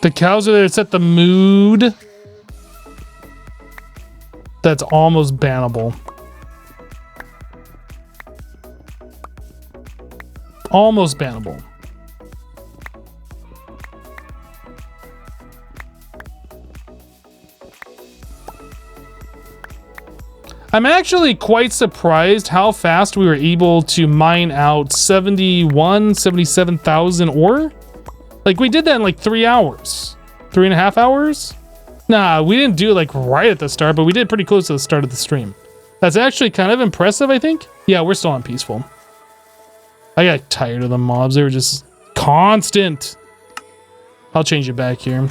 The cows are there to set the mood. That's almost bannable. Almost bannable. I'm actually quite surprised how fast we were able to mine out 77,000 ore. Like, we did that in like 3 hours. 3.5 hours? Nah, we didn't do it like right at the start, but we did pretty close to the start of the stream. That's actually kind of impressive, I think. Yeah, we're still on peaceful. I got tired of the mobs. They were just constant. I'll change it back here.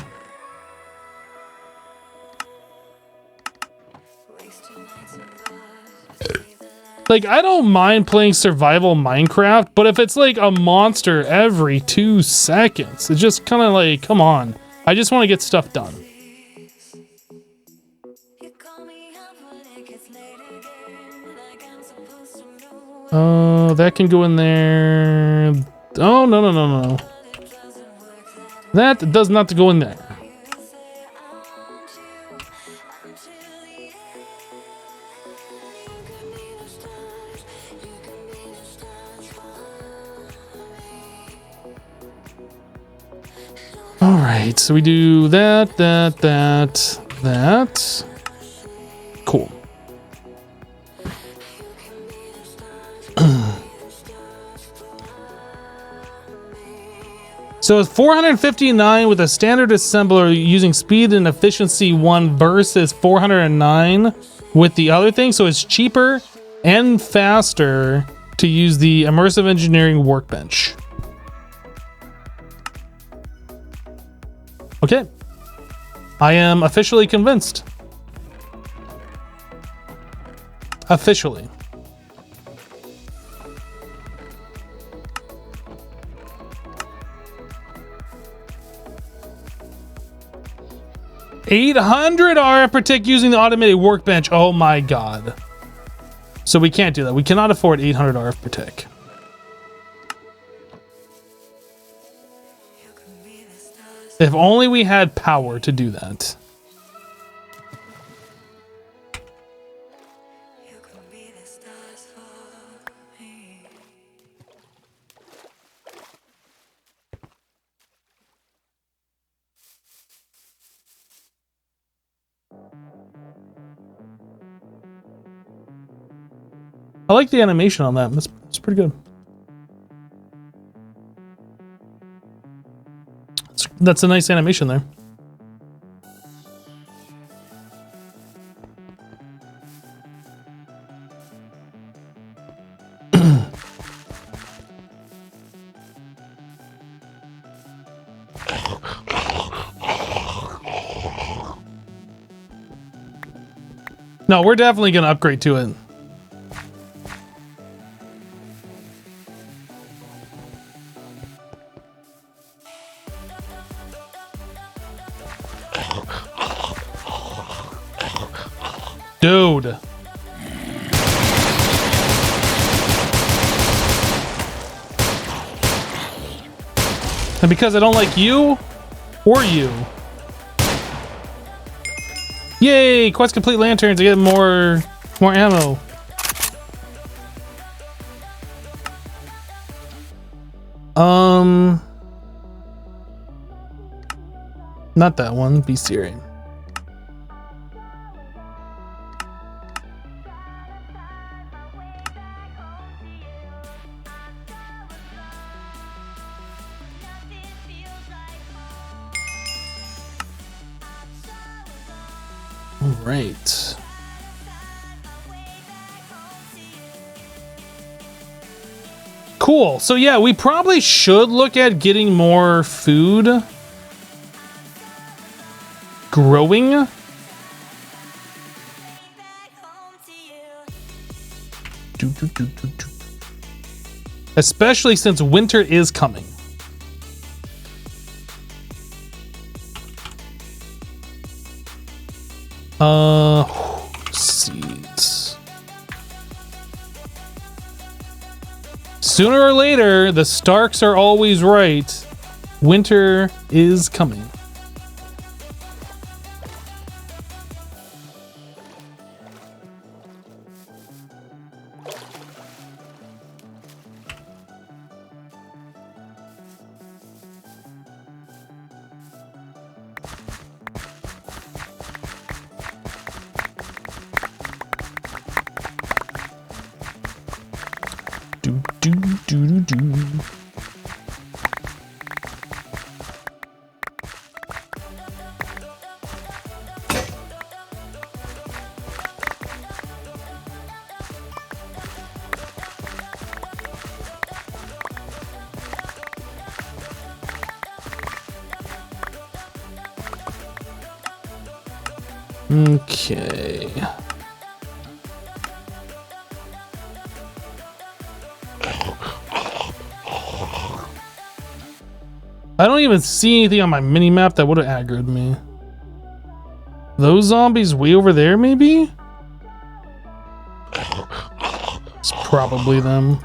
Like, I don't mind playing survival Minecraft, but if it's like a monster every 2 seconds, it's just kind of like, come on. I just want to get stuff done. Oh, that can go in there. Oh, no. That does not go in there. All right, so we do that. Cool. So it's 459 with a standard assembler using speed and efficiency 1 versus 409 with the other thing. So it's cheaper and faster to use the immersive engineering workbench. Okay. I am officially convinced. Officially. $800 RF per tick using the automated workbench. Oh my god. So we can't do that. We cannot afford 800 RF per tick. If only we had power to do that. I like the animation on that. That's pretty good. That's a nice animation there. No, we're definitely going to upgrade to it. Dude. And because I don't like you or you. Yay! Quest complete lanterns. I get more ammo. Not that one. Be serious. Right. Cool. So yeah, we probably should look at getting more food growing. Especially since winter is coming. Seeds. Sooner or later, the Starks are always right. Winter is coming. do, do. Okay. I don't even see anything on my mini map that would have aggroed me. Those zombies way over there, maybe? It's probably them.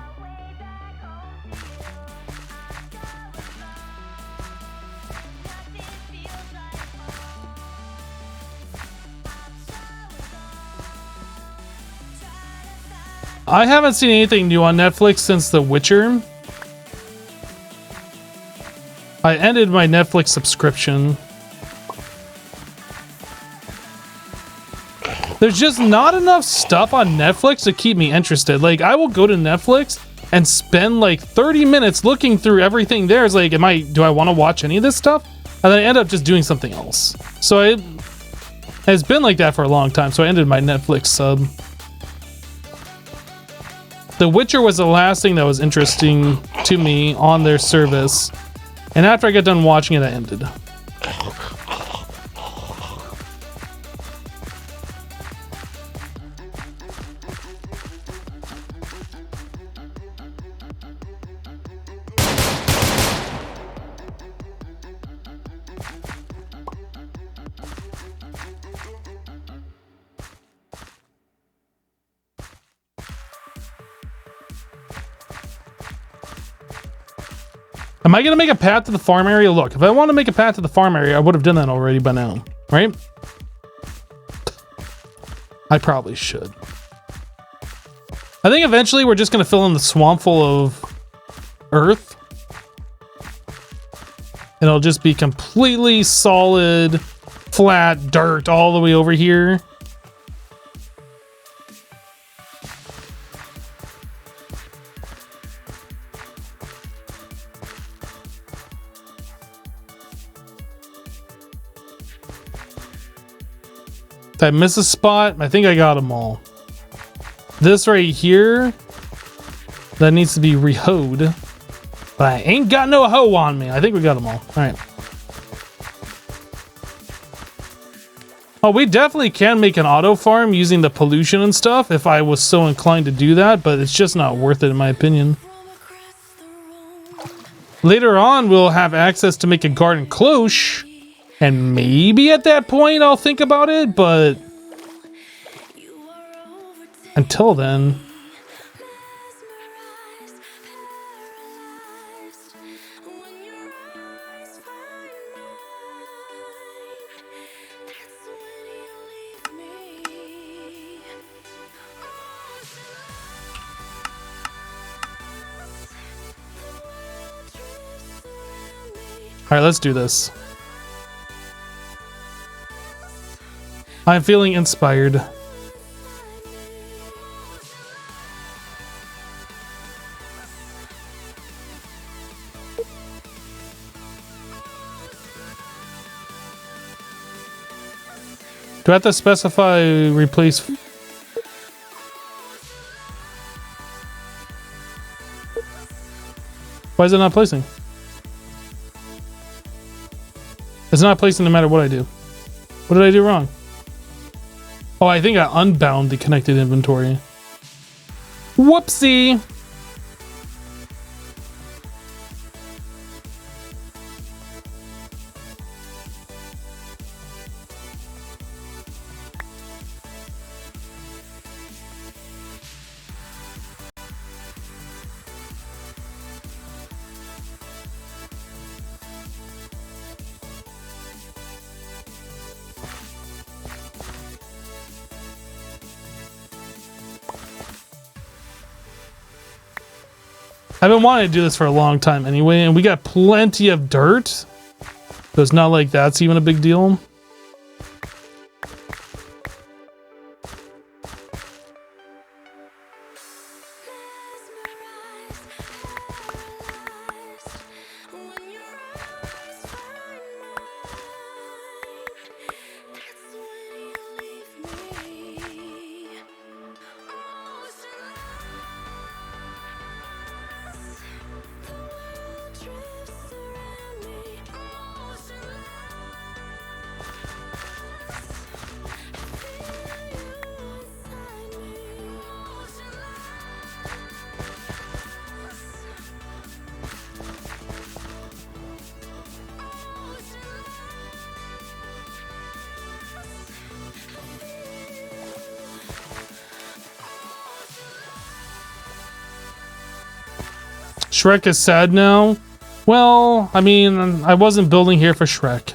I haven't seen anything new on Netflix since The Witcher. I ended my Netflix subscription. There's just not enough stuff on Netflix to keep me interested. Like, I will go to Netflix and spend like 30 minutes looking through everything there. It's like, do I want to watch any of this stuff? And then I end up just doing something else. So it has been like that for a long time. So I ended my Netflix sub. The Witcher was the last thing that was interesting to me on their service. And after I got done watching it, I ended. Am I gonna make a path to the farm area? Look, if I want to make a path to the farm area, I would have done that already by now, right? I probably should. I think eventually we're just gonna fill in the swamp full of earth. And it'll just be completely solid, flat dirt all the way over here. Did I miss a spot? I think I got them all. This right here, that needs to be re-hoed. But I ain't got no hoe on me. I think we got them all. All right. Oh, we definitely can make an auto farm using the pollution and stuff if I was so inclined to do that, but it's just not worth it in my opinion. Later on, we'll have access to make a garden cloche. And maybe at that point I'll think about it, but until then. All right, let's do this. I'm feeling inspired. Do I have to specify replace? Why is it not placing? It's not placing no matter what I do. What did I do wrong? Oh, I think I unbound the connected inventory. Whoopsie! I've been wanting to do this for a long time anyway, and we got plenty of dirt. So it's not like that's even a big deal. Shrek is sad now. Well, I mean, I wasn't building here for Shrek.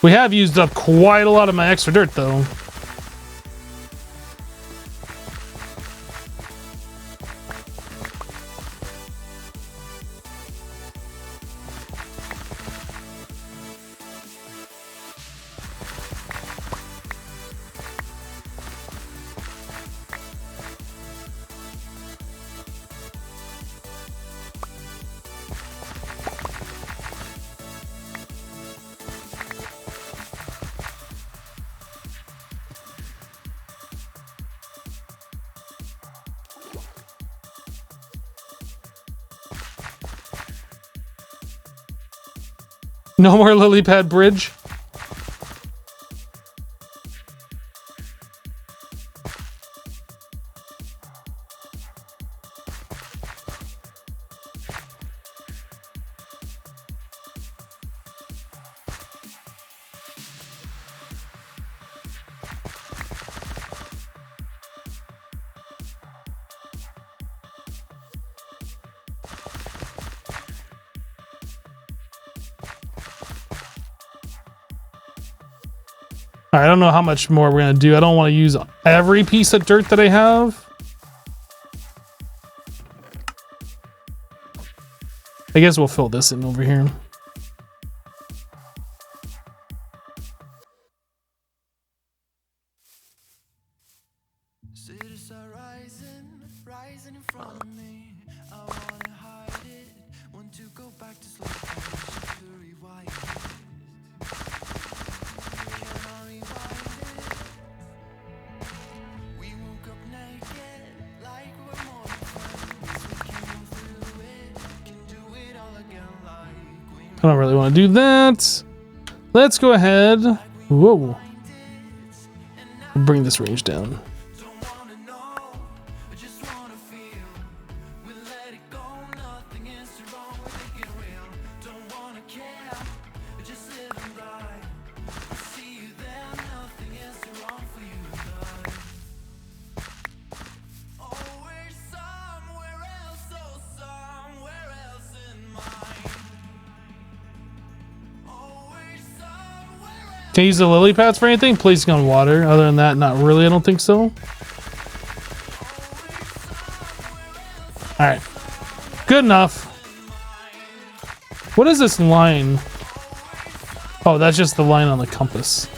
We have used up quite a lot of my extra dirt, though. No more lily pad bridge. I don't know how much more we're gonna do. I don't want to use every piece of dirt that I have. I guess we'll fill this in over here. Cities are rising in front of me. I wanna hide it. Want to go back to slow motion to rewind it. Can I rewind it? We woke up naked, like we're more friends. We can go through it, can do it all again like we I don't really want to do that. Let's go ahead. Whoa. Bring this range down. Can I use the lily pads for anything? Placing on water. Other than that, not really. I don't think so. Alright. Good enough. What is this line? Oh, that's just the line on the compass.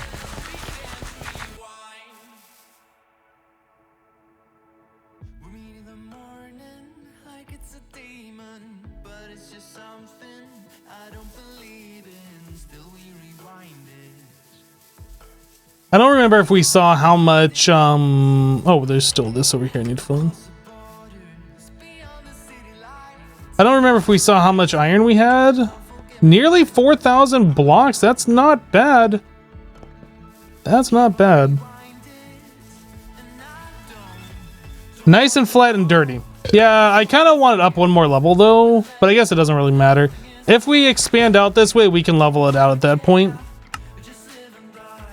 I don't remember if we saw how much, oh, there's still this over here I need to fill in. I don't remember if we saw how much iron we had. Nearly 4,000 blocks. That's not bad. That's not bad. Nice and flat and dirty. Yeah, I kind of want it up one more level though, but I guess it doesn't really matter. If we expand out this way, we can level it out at that point.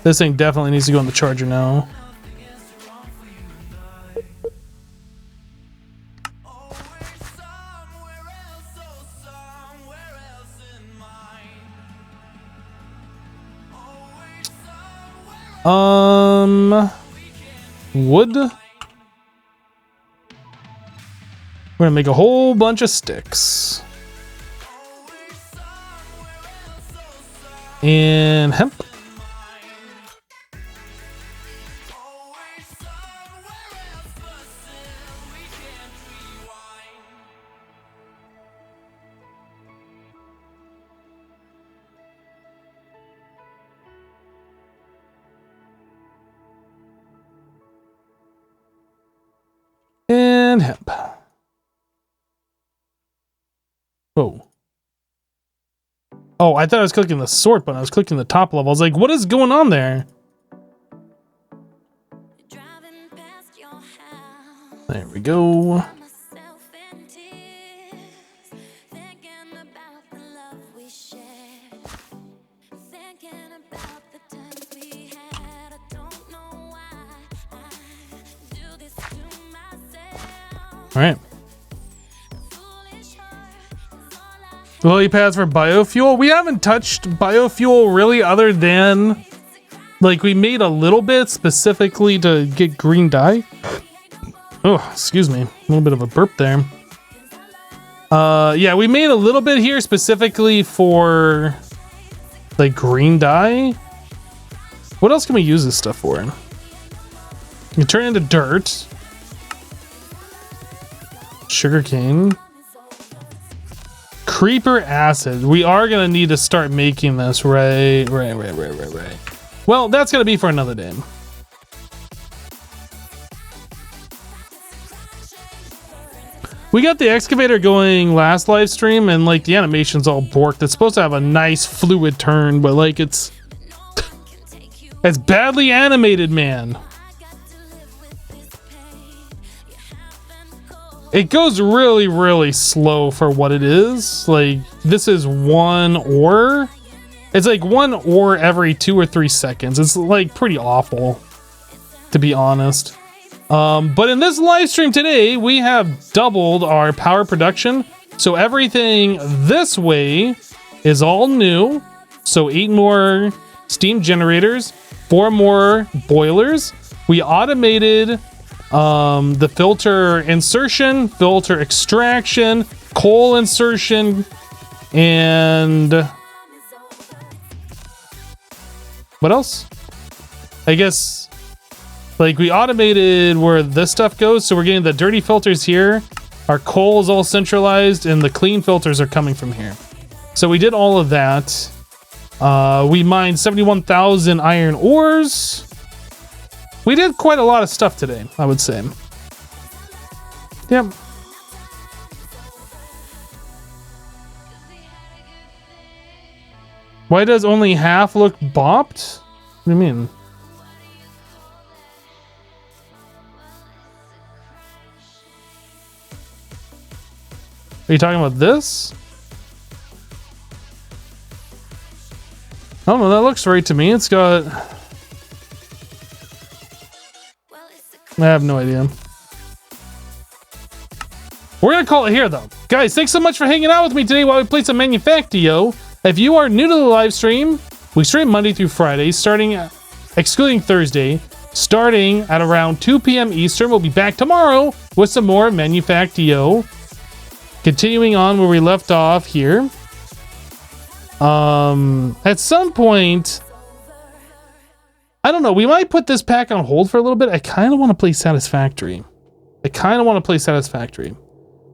This thing definitely needs to go in the charger now. wood. We're gonna make a whole bunch of sticks. And hemp. And hemp. Whoa. Oh, I thought I was clicking the sort button. I was clicking the top level. I was like, what is going on there? There we go. All right. Lily pads for biofuel. We haven't touched biofuel really, other than like we made a little bit specifically to get green dye. Oh, excuse me. A little bit of a burp there. Yeah, we made a little bit here specifically for like green dye. What else can we use this stuff for? You can turn it into dirt. Sugarcane. Creeper acid. We are gonna need to start making this, right. Well, that's gonna be for another day. We got the excavator going last live stream, and like the animation's all borked. It's supposed to have a nice fluid turn, but like it's badly animated, man. It goes really, really slow for what it is. Like, this is one ore. It's like one ore every 2 or 3 seconds. It's like pretty awful, to be honest. But in this live stream today, we have doubled our power production. So everything this way is all new. So 8 more steam generators, 4 more boilers. We automated the filter insertion, filter extraction, coal insertion, and what else? I guess like we automated where this stuff goes, so we're getting the dirty filters here. Our coal is all centralized, and the clean filters are coming from here. So we did all of that. We mined 71,000 iron ores. We did quite a lot of stuff today, I would say. Yep. Why does only half look bopped? What do you mean? Are you talking about this? I don't know, that looks right to me. It's got... I have no idea. We're gonna call it here though. Guys, thanks so much for hanging out with me today while we play some Manufactio. If you are new to the live stream, we stream Monday through Friday, excluding Thursday, starting at around 2 p.m. Eastern. We'll be back tomorrow with some more Manufactio. Continuing on where we left off here. At some point, I don't know, we might put this pack on hold for a little bit. I kind of want to play Satisfactory.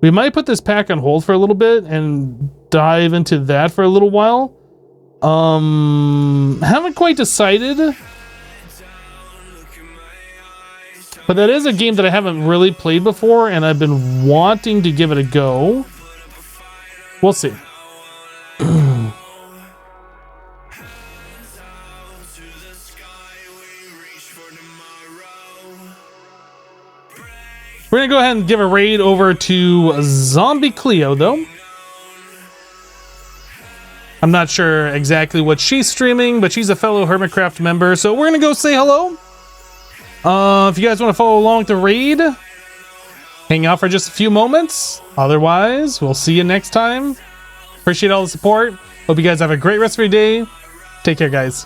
We might put this pack on hold for a little bit and dive into that for a little while. Haven't quite decided. But that is a game that I haven't really played before, and I've been wanting to give it a go. We'll see. We're gonna go ahead and give a raid over to Zombie Cleo, though. I'm not sure exactly what she's streaming, but she's a fellow Hermitcraft member, so we're gonna go say hello. If you guys want to follow along with the raid, hang out for just a few moments. Otherwise, we'll see you next time. Appreciate all the support. Hope you guys have a great rest of your day. Take care, guys.